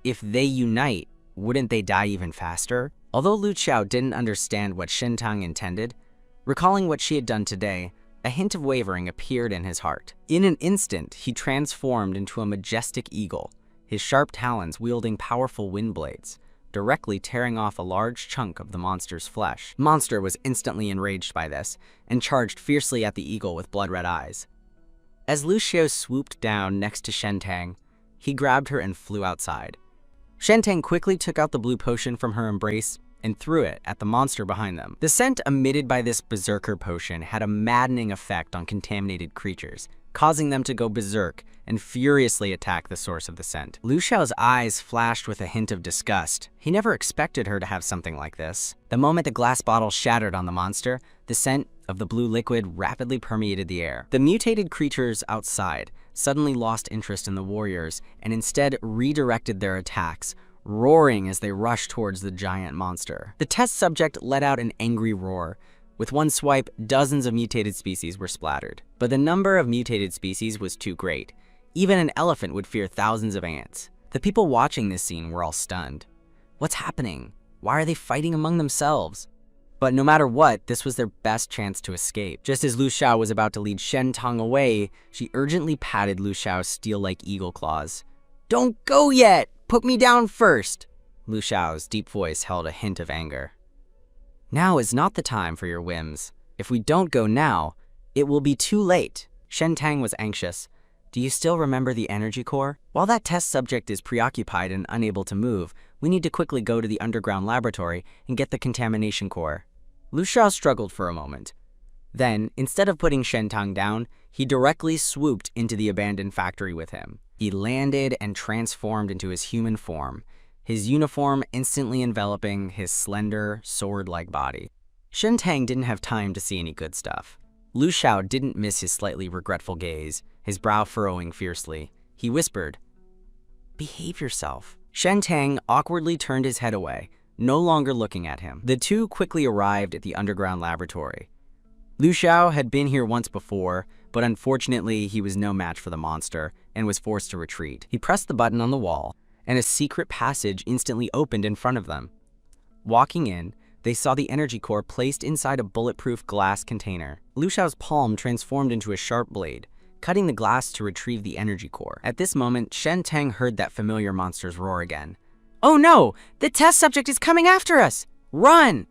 If they unite, wouldn't they die even faster? Although Lu Xiao didn't understand what Shen Tang intended, recalling what she had done today, a hint of wavering appeared in his heart. In an instant, he transformed into a majestic eagle, his sharp talons wielding powerful wind blades, directly tearing off a large chunk of the monster's flesh. Monster was instantly enraged by this, and charged fiercely at the eagle with blood-red eyes. As Lu Xiao swooped down next to Shen Tang, he grabbed her and flew outside. Shen Tang quickly took out the blue potion from her embrace and threw it at the monster behind them. The scent emitted by this berserker potion had a maddening effect on contaminated creatures, causing them to go berserk and furiously attacked the source of the scent. Lu Xiao's eyes flashed with a hint of disgust. He never expected her to have something like this. The moment the glass bottle shattered on the monster, the scent of the blue liquid rapidly permeated the air. The mutated creatures outside suddenly lost interest in the warriors and instead redirected their attacks, roaring as they rushed towards the giant monster. The test subject let out an angry roar. With one swipe, dozens of mutated species were splattered. But the number of mutated species was too great. Even an elephant would fear thousands of ants. The people watching this scene were all stunned. What's happening? Why are they fighting among themselves? But no matter what, this was their best chance to escape. Just as Lu Xiao was about to lead Shen Tang away, she urgently patted Lu Xiao's steel-like eagle claws. "Don't go yet! Put me down first!" Lu Xiao's deep voice held a hint of anger. "Now is not the time for your whims. If we don't go now, it will be too late." Shen Tang was anxious. "Do you still remember the energy core? While that test subject is preoccupied and unable to move, we need to quickly go to the underground laboratory and get the contamination core." Lu Xiao struggled for a moment. Then, instead of putting Shen Tang down, he directly swooped into the abandoned factory with him. He landed and transformed into his human form, his uniform instantly enveloping his slender, sword-like body. Shen Tang didn't have time to see any good stuff. Lu Xiao didn't miss his slightly regretful gaze, his brow furrowing fiercely. He whispered, "Behave yourself." Shen Tang awkwardly turned his head away, no longer looking at him. The two quickly arrived at the underground laboratory. Lu Xiao had been here once before, but unfortunately he was no match for the monster and was forced to retreat. He pressed the button on the wall, and a secret passage instantly opened in front of them. Walking in, they saw the energy core placed inside a bulletproof glass container. Lu Xiao's palm transformed into a sharp blade, cutting the glass to retrieve the energy core. At this moment, Shen Tang heard that familiar monster's roar again. "Oh no! The test subject is coming after us! Run!"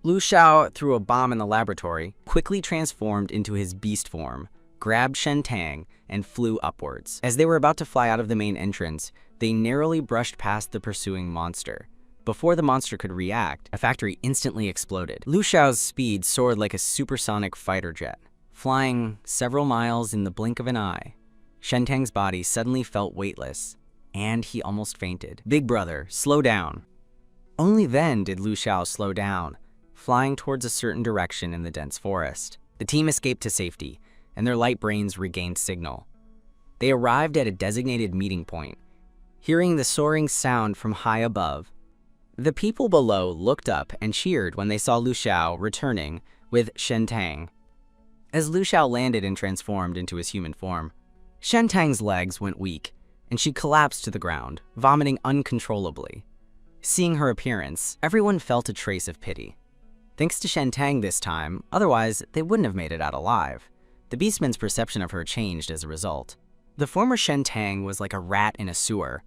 Lu Xiao threw a bomb in the laboratory, quickly transformed into his beast form, grabbed Shen Tang, and flew upwards. As they were about to fly out of the main entrance, they narrowly brushed past the pursuing monster. Before the monster could react, a factory instantly exploded. Lu Xiao's speed soared like a supersonic fighter jet, flying several miles in the blink of an eye. Shen Tang's body suddenly felt weightless, and he almost fainted. "Big brother, slow down." Only then did Lu Xiao slow down, flying towards a certain direction in the dense forest. The team escaped to safety, and their light brains regained signal. They arrived at a designated meeting point, hearing the soaring sound from high above. The people below looked up and cheered when they saw Lu Xiao returning with Shen Tang. As Lu Xiao landed and transformed into his human form, Shen Tang's legs went weak, and she collapsed to the ground, vomiting uncontrollably. Seeing her appearance, everyone felt a trace of pity. Thanks to Shen Tang this time, otherwise they wouldn't have made it out alive. The Beastmen's perception of her changed as a result. The former Shen Tang was like a rat in a sewer,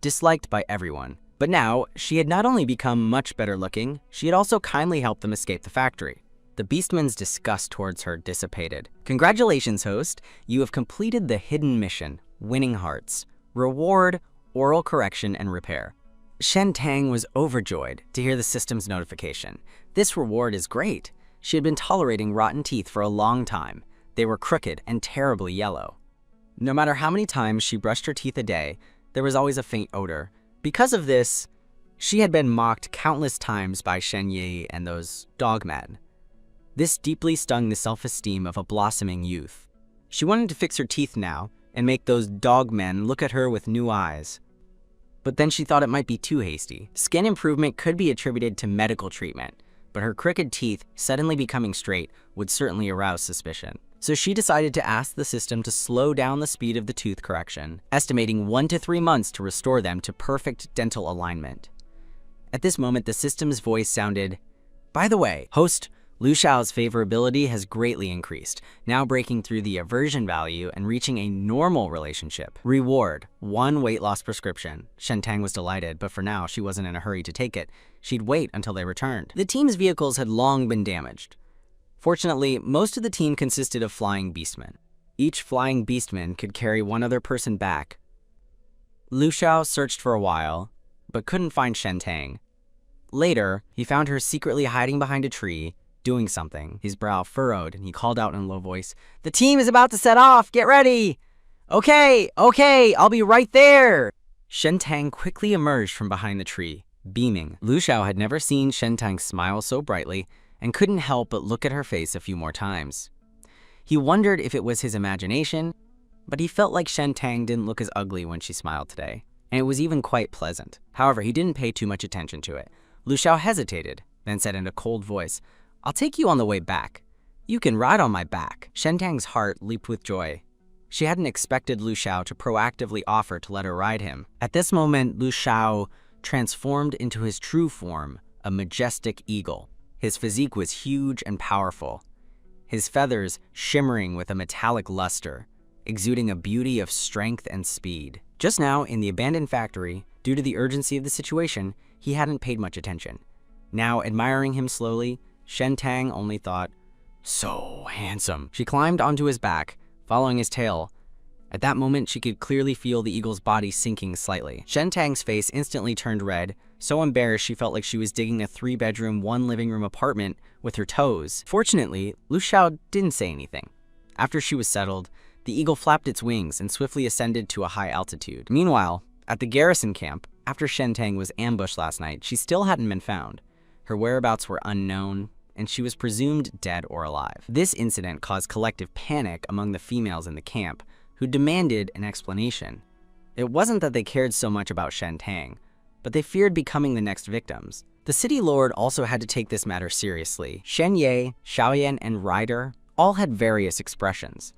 disliked by everyone. But now, she had not only become much better looking, she had also kindly helped them escape the factory. The Beastmen's disgust towards her dissipated. "Congratulations, host. You have completed the hidden mission, Winning Hearts. Reward, oral correction, and repair." Shen Tang was overjoyed to hear the system's notification. This reward is great. She had been tolerating rotten teeth for a long time. They were crooked and terribly yellow. No matter how many times she brushed her teeth a day, there was always a faint odor. Because of this, she had been mocked countless times by Shen Yi and those dogmen. This deeply stung the self-esteem of a blossoming youth. She wanted to fix her teeth now and make those dogmen look at her with new eyes. But then she thought it might be too hasty. Skin improvement could be attributed to medical treatment, but her crooked teeth suddenly becoming straight would certainly arouse suspicion. So she decided to ask the system to slow down the speed of the tooth correction, estimating 1 to 3 months to restore them to perfect dental alignment. At this moment, the system's voice sounded, "By the way, host, Lu Xiao's favorability has greatly increased, now breaking through the aversion value and reaching a normal relationship. Reward, 1 weight loss prescription." Shen Tang was delighted, but for now, she wasn't in a hurry to take it. She'd wait until they returned. The team's vehicles had long been damaged. Fortunately, most of the team consisted of flying beastmen. Each flying beastman could carry one other person back. Lu Xiao searched for a while, but couldn't find Shen Tang. Later, he found her secretly hiding behind a tree, doing something. His brow furrowed, and he called out in a low voice, "The team is about to set off! Get ready!" Okay, I'll be right there! Shen Tang quickly emerged from behind the tree, beaming. Lu Xiao had never seen Shen Tang smile so brightly and couldn't help but look at her face a few more times. He wondered if it was his imagination, but he felt like Shen Tang didn't look as ugly when she smiled today, and it was even quite pleasant. However, he didn't pay too much attention to it. Lu Xiao hesitated, then said in a cold voice, "I'll take you on the way back. You can ride on my back." Shen Tang's heart leaped with joy. She hadn't expected Lu Xiao to proactively offer to let her ride him. At this moment, Lu Xiao transformed into his true form, a majestic eagle. His physique was huge and powerful, his feathers shimmering with a metallic luster, exuding a beauty of strength and speed. Just now, in the abandoned factory, due to the urgency of the situation, he hadn't paid much attention. Now, admiring him slowly, Shen Tang only thought, "So handsome." She climbed onto his back, following his tail. At that moment, she could clearly feel the eagle's body sinking slightly. Shen Tang's face instantly turned red, so embarrassed she felt like she was digging a 3-bedroom, 1-living-room apartment with her toes. Fortunately, Lu Xiao didn't say anything. After she was settled, the eagle flapped its wings and swiftly ascended to a high altitude. Meanwhile, at the garrison camp, after Shen Tang was ambushed last night, she still hadn't been found. Her whereabouts were unknown, and she was presumed dead or alive. This incident caused collective panic among the females in the camp, who demanded an explanation. It wasn't that they cared so much about Shen Tang, but they feared becoming the next victims. The city lord also had to take this matter seriously. Shen Ye, Xiaoyan, and Ryder all had various expressions.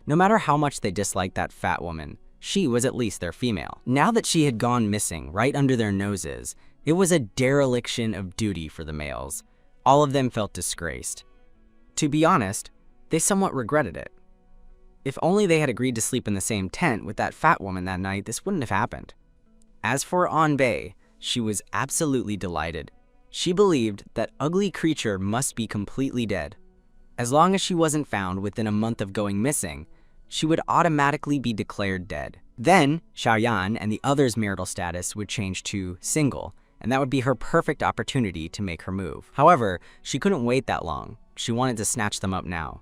No matter how much they disliked that fat woman, she was at least their female. Now that she had gone missing right under their noses, it was a dereliction of duty for the males. All of them felt disgraced. To be honest, they somewhat regretted it. If only they had agreed to sleep in the same tent with that fat woman that night, this wouldn't have happened. As for Anbei, she was absolutely delighted. She believed that ugly creature must be completely dead. As long as she wasn't found within a month of going missing, she would automatically be declared dead. Then, Xiaoyan and the others' marital status would change to single, and that would be her perfect opportunity to make her move. However, she couldn't wait that long. She wanted to snatch them up now.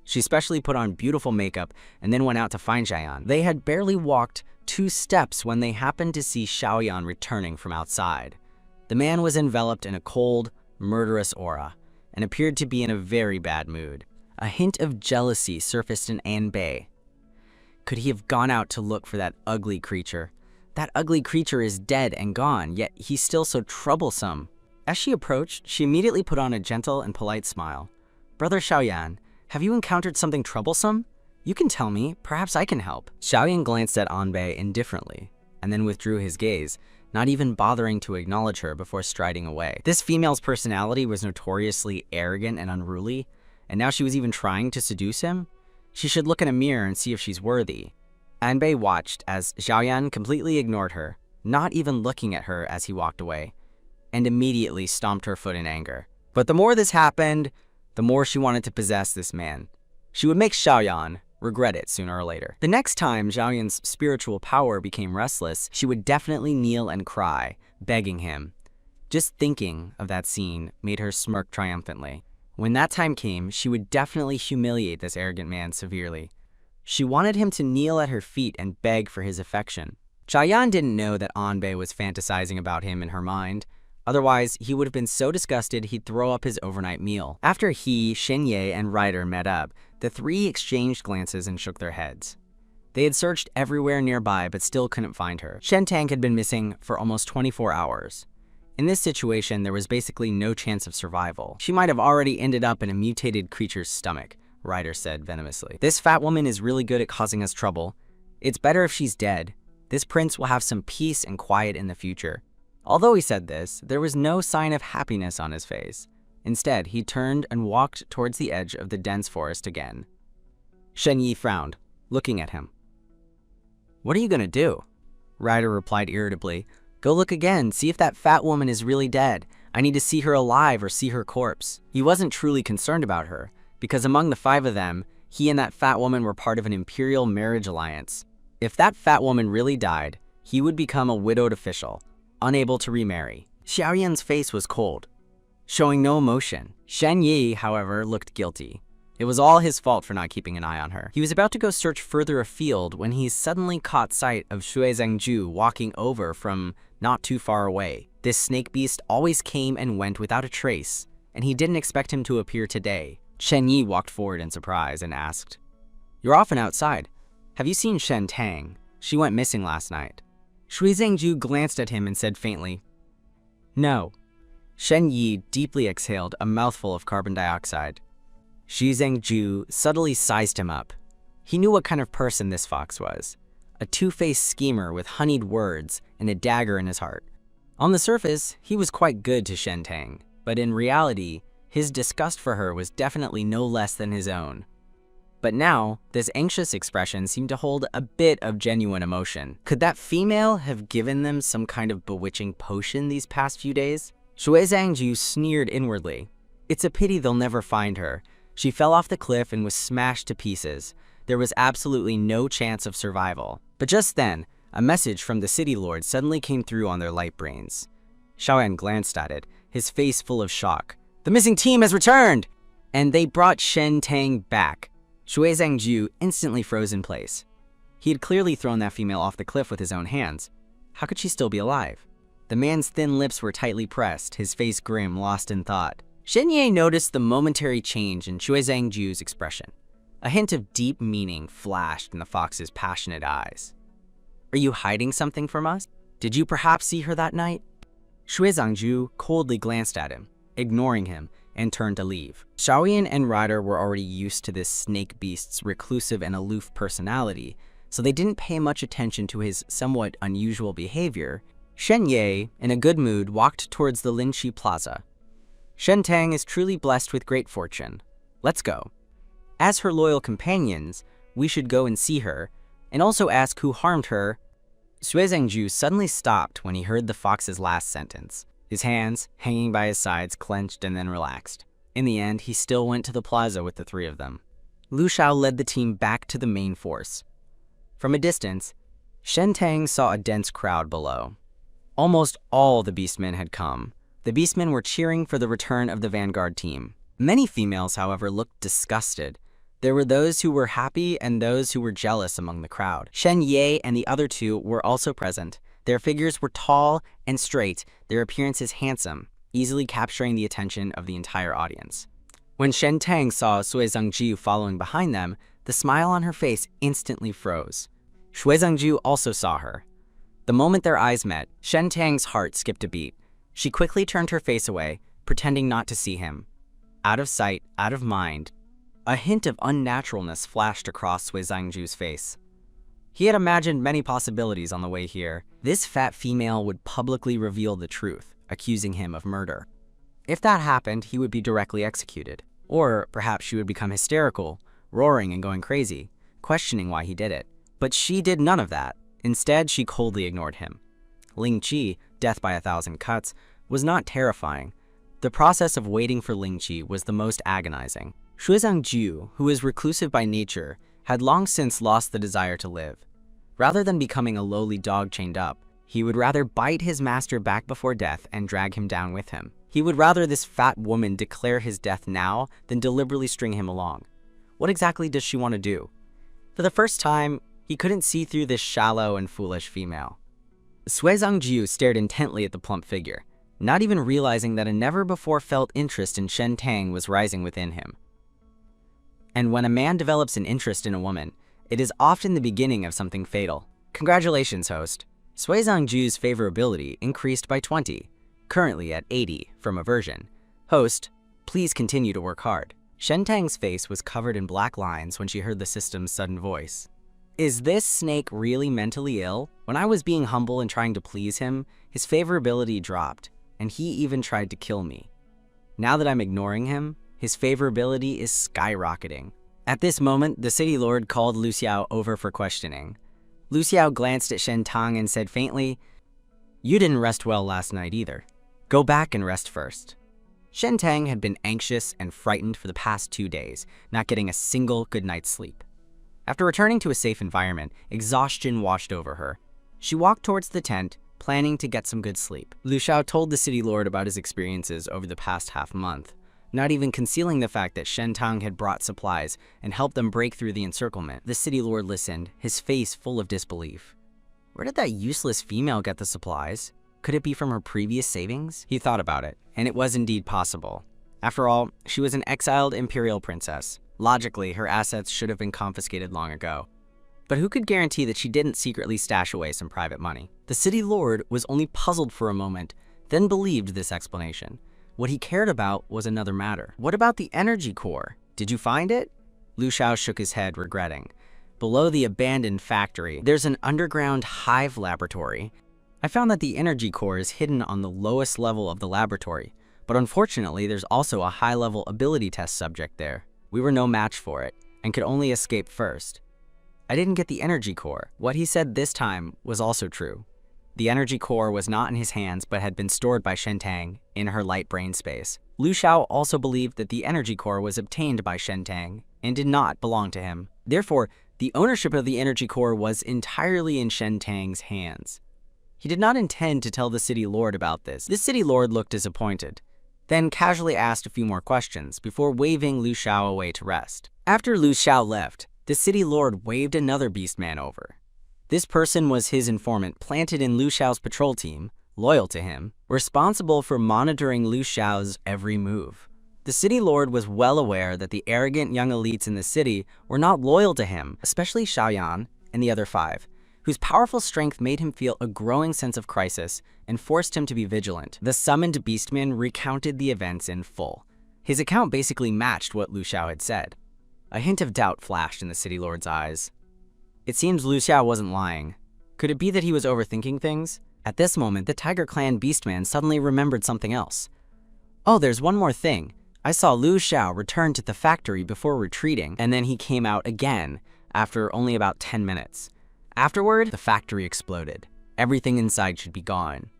She specially put on beautiful makeup and then went out to find Xiaoyan. They had barely walked 2 steps when they happened to see Xiaoyan returning from outside. The man was enveloped in a cold, murderous aura and appeared to be in a very bad mood. A hint of jealousy surfaced in Anbei. Could he have gone out to look for that ugly creature? That ugly creature is dead and gone, yet he's still so troublesome. As she approached, she immediately put on a gentle and polite smile. "Brother Xiaoyan, have you encountered something troublesome? You can tell me, perhaps I can help." Xiaoyan glanced at Anbei indifferently, and then withdrew his gaze, not even bothering to acknowledge her before striding away. This female's personality was notoriously arrogant and unruly, and now she was even trying to seduce him? She should look in a mirror and see if she's worthy. Anbei watched as Xiaoyan completely ignored her, not even looking at her as he walked away, and immediately stomped her foot in anger. But the more this happened, the more she wanted to possess this man. She would make Xiaoyan regret it sooner or later. The next time Xiaoyan's spiritual power became restless, she would definitely kneel and cry, begging him. Just thinking of that scene made her smirk triumphantly. When that time came, she would definitely humiliate this arrogant man severely. She wanted him to kneel at her feet and beg for his affection. Xiaoyan didn't know that Anbei was fantasizing about him in her mind. Otherwise, he would have been so disgusted he'd throw up his overnight meal. After he, Shen Ye, and Ryder met up, the 3 exchanged glances and shook their heads. They had searched everywhere nearby but still couldn't find her. Shen Tang had been missing for almost 24 hours. In this situation, there was basically no chance of survival. She might have already ended up in a mutated creature's stomach, Ryder said venomously. "This fat woman is really good at causing us trouble. It's better if she's dead. This prince will have some peace and quiet in the future." Although he said this, there was no sign of happiness on his face. Instead, he turned and walked towards the edge of the dense forest again. Shen Yi frowned, looking at him. "What are you gonna do?" Ryder replied irritably. "Go look again, see if that fat woman is really dead. I need to see her alive or see her corpse." He wasn't truly concerned about her, because among the 5 of them, he and that fat woman were part of an imperial marriage alliance. If that fat woman really died, he would become a widowed official, unable to remarry. Xiaoyan's face was cold, showing no emotion. Shen Yi, however, looked guilty. It was all his fault for not keeping an eye on her. He was about to go search further afield when he suddenly caught sight of Shui Zhengju walking over from not too far away. This snake beast always came and went without a trace, and he didn't expect him to appear today. Shen Yi walked forward in surprise and asked, "You're often outside. Have you seen Shen Tang? She went missing last night." Shui Zhengju glanced at him and said faintly, "No." Shen Yi deeply exhaled a mouthful of carbon dioxide. Shui Zhengju subtly sized him up. He knew what kind of person this fox was, a two-faced schemer with honeyed words and a dagger in his heart. On the surface, he was quite good to Shen Tang, but in reality, his disgust for her was definitely no less than his own. But now, this anxious expression seemed to hold a bit of genuine emotion. Could that female have given them some kind of bewitching potion these past few days? Shui Zhangju sneered inwardly. It's a pity they'll never find her. She fell off the cliff and was smashed to pieces. There was absolutely no chance of survival. But just then, a message from the city lord suddenly came through on their light brains. Xiaoyan glanced at it, his face full of shock. "The missing team has returned!" And they brought Shen Tang back. Shui Zhangju instantly froze in place. He had clearly thrown that female off the cliff with his own hands. How could she still be alive? The man's thin lips were tightly pressed, his face grim, lost in thought. Shen Ye noticed the momentary change in Shui Zhangju's expression. A hint of deep meaning flashed in the fox's passionate eyes. "Are you hiding something from us? Did you perhaps see her that night?" Shui Zhangju coldly glanced at him, ignoring him, and turned to leave. Xiaoyan and Ryder were already used to this snake beast's reclusive and aloof personality, so they didn't pay much attention to his somewhat unusual behavior. Shen Ye, in a good mood, walked towards the Linqi Plaza. "Shen Tang is truly blessed with great fortune. Let's go. As her loyal companions, we should go and see her, and also ask who harmed her." Shui Zhangju suddenly stopped when he heard the fox's last sentence. His hands, hanging by his sides, clenched and then relaxed. In the end, he still went to the plaza with the three of them. Lu Shao led the team back to the main force. From a distance, Shen Tang saw a dense crowd below. Almost all the Beastmen had come. The Beastmen were cheering for the return of the vanguard team. Many females, however, looked disgusted. There were those who were happy and those who were jealous among the crowd. Shen Ye and the other two were also present. Their figures were tall and straight, their appearances handsome, easily capturing the attention of the entire audience. When Shen Tang saw Shui Zhangju following behind them, the smile on her face instantly froze. Shui Zhangju also saw her. The moment their eyes met, Shen Tang's heart skipped a beat. She quickly turned her face away, pretending not to see him. Out of sight, out of mind, a hint of unnaturalness flashed across Shui Zhangju's face. He had imagined many possibilities on the way here. This fat female would publicly reveal the truth, accusing him of murder. If that happened, he would be directly executed. Or perhaps she would become hysterical, roaring and going crazy, questioning why he did it. But she did none of that. Instead, she coldly ignored him. Ling Qi, death by 1,000 cuts, was not terrifying. The process of waiting for Ling Qi was the most agonizing. Shui Zhangju, who is reclusive by nature, had long since lost the desire to live. Rather than becoming a lowly dog chained up, he would rather bite his master back before death and drag him down with him. He would rather this fat woman declare his death now than deliberately string him along. What exactly does she want to do? For the first time, he couldn't see through this shallow and foolish female. Shui Zhangju stared intently at the plump figure, not even realizing that a never-before-felt interest in Shen Tang was rising within him. And when a man develops an interest in a woman, it is often the beginning of something fatal. Congratulations, host. Shui Zhangju's favorability increased by 20, currently at 80 from aversion. Host, please continue to work hard. Shen Tang's face was covered in black lines when she heard the system's sudden voice. Is this snake really mentally ill? When I was being humble and trying to please him, his favorability dropped, and he even tried to kill me. Now that I'm ignoring him, his favorability is skyrocketing. At this moment, the city lord called Lu Xiao over for questioning. Lu Xiao glanced at Shen Tang and said faintly, "You didn't rest well last night either. Go back and rest first." Shen Tang had been anxious and frightened for the past 2 days, not getting a single good night's sleep. After returning to a safe environment, exhaustion washed over her. She walked towards the tent, planning to get some good sleep. Lu Xiao told the city lord about his experiences over the past half month. not even concealing the fact that Shen Tang had brought supplies and helped them break through the encirclement. The city lord listened, his face full of disbelief. Where did that useless female get the supplies? Could it be from her previous savings? He thought about it, and it was indeed possible. After all, she was an exiled imperial princess. Logically, her assets should have been confiscated long ago. But who could guarantee that she didn't secretly stash away some private money? The city lord was only puzzled for a moment, then believed this explanation. What he cared about was another matter. What about the energy core? Did you find it? Lu Xiao shook his head, regretting. Below the abandoned factory, there's an underground hive laboratory. I found that the energy core is hidden on the lowest level of the laboratory, but unfortunately there's also a high-level ability test subject there. We were no match for it, and could only escape first. I didn't get the energy core. What he said this time was also true. The energy core was not in his hands, but had been stored by Shen Tang in her light brain space. Lu Xiao also believed that the energy core was obtained by Shen Tang and did not belong to him. Therefore, the ownership of the energy core was entirely in Shen Tang's hands. He did not intend to tell the city lord about this. The city lord looked disappointed, then casually asked a few more questions before waving Lu Xiao away to rest. After Lu Xiao left, the city lord waved another Beastman over. This person was his informant planted in Lu Xiao's patrol team, loyal to him, responsible for monitoring Lu Xiao's every move. The city lord was well aware that the arrogant young elites in the city were not loyal to him, especially Xiaoyan and the other 5, whose powerful strength made him feel a growing sense of crisis and forced him to be vigilant. The summoned Beastman recounted the events in full. His account basically matched what Lu Xiao had said. A hint of doubt flashed in the city lord's eyes. It seems Lu Xiao wasn't lying. Could it be that he was overthinking things? At this moment, the Tiger Clan Beastman suddenly remembered something else. Oh, there's one more thing. I saw Lu Xiao return to the factory before retreating, and then he came out again after only about 10 minutes. Afterward, the factory exploded. Everything inside should be gone.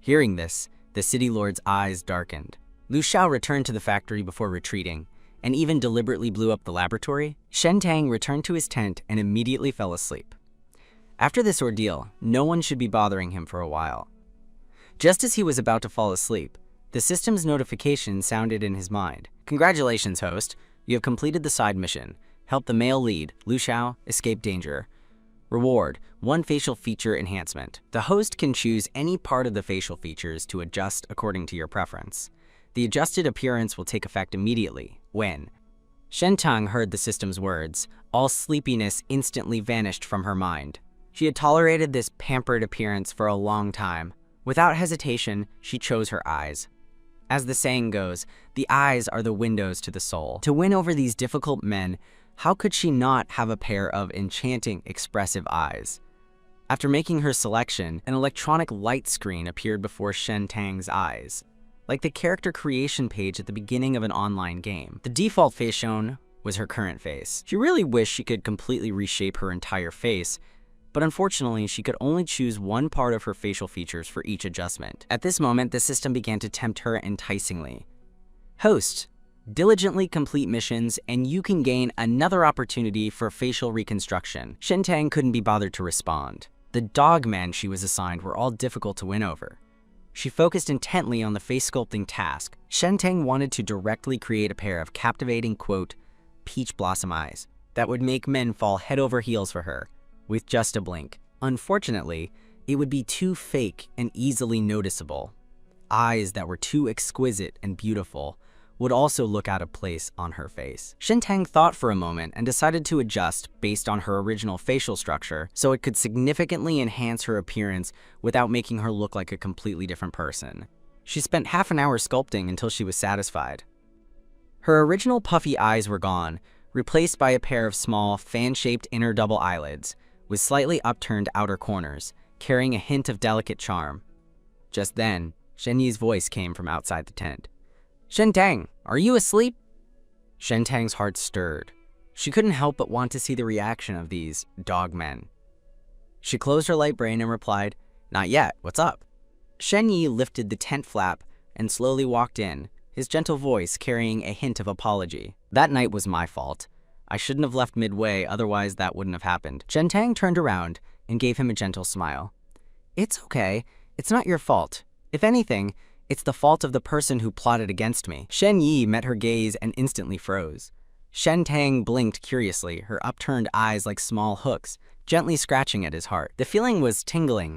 Hearing this, the city lord's eyes darkened. Lu Xiao returned to the factory before retreating, and even deliberately blew up the laboratory. Shen Tang returned to his tent and immediately fell asleep. After this ordeal, no one should be bothering him for a while. Just as he was about to fall asleep, the system's notification sounded in his mind. Congratulations, host. You have completed the side mission. Help the male lead, Lu Xiao, escape danger. Reward, 1 facial feature enhancement. The host can choose any part of the facial features to adjust according to your preference. The adjusted appearance will take effect immediately, when Shen Tang heard the system's words. All sleepiness instantly vanished from her mind. She had tolerated this pampered appearance for a long time. Without hesitation, she chose her eyes. As the saying goes, the eyes are the windows to the soul. To win over these difficult men, how could she not have a pair of enchanting, expressive eyes? After making her selection, an electronic light screen appeared before Shen Tang's eyes, like the character creation page at the beginning of an online game. The default face shown was her current face. She really wished she could completely reshape her entire face, but unfortunately, she could only choose one part of her facial features for each adjustment. At this moment, the system began to tempt her enticingly. Host, diligently complete missions, and you can gain another opportunity for facial reconstruction. Shen Tang couldn't be bothered to respond. The dogmen she was assigned were all difficult to win over. She focused intently on the face sculpting task. Shen Tang wanted to directly create a pair of captivating, quote, peach blossom eyes that would make men fall head over heels for her, with just a blink. Unfortunately, it would be too fake and easily noticeable. Eyes that were too exquisite and beautiful would also look out of place on her face. Shen Tang thought for a moment and decided to adjust based on her original facial structure so it could significantly enhance her appearance without making her look like a completely different person. She spent half an hour sculpting until she was satisfied. Her original puffy eyes were gone, replaced by a pair of small, fan-shaped inner double eyelids with slightly upturned outer corners, carrying a hint of delicate charm. Just then, Shen Yi's voice came from outside the tent. Shen Tang, are you asleep? Shen Tang's heart stirred. She couldn't help but want to see the reaction of these dogmen. She closed her light brain and replied, Not yet, what's up? Shen Yi lifted the tent flap and slowly walked in, his gentle voice carrying a hint of apology. That night was my fault. I shouldn't have left midway, otherwise that wouldn't have happened. Shen Tang turned around and gave him a gentle smile. It's okay. It's not your fault. If anything, It's the fault of the person who plotted against me. Shen Yi met her gaze and instantly froze. Shen Tang blinked curiously, her upturned eyes like small hooks, gently scratching at his heart. The feeling was tingling,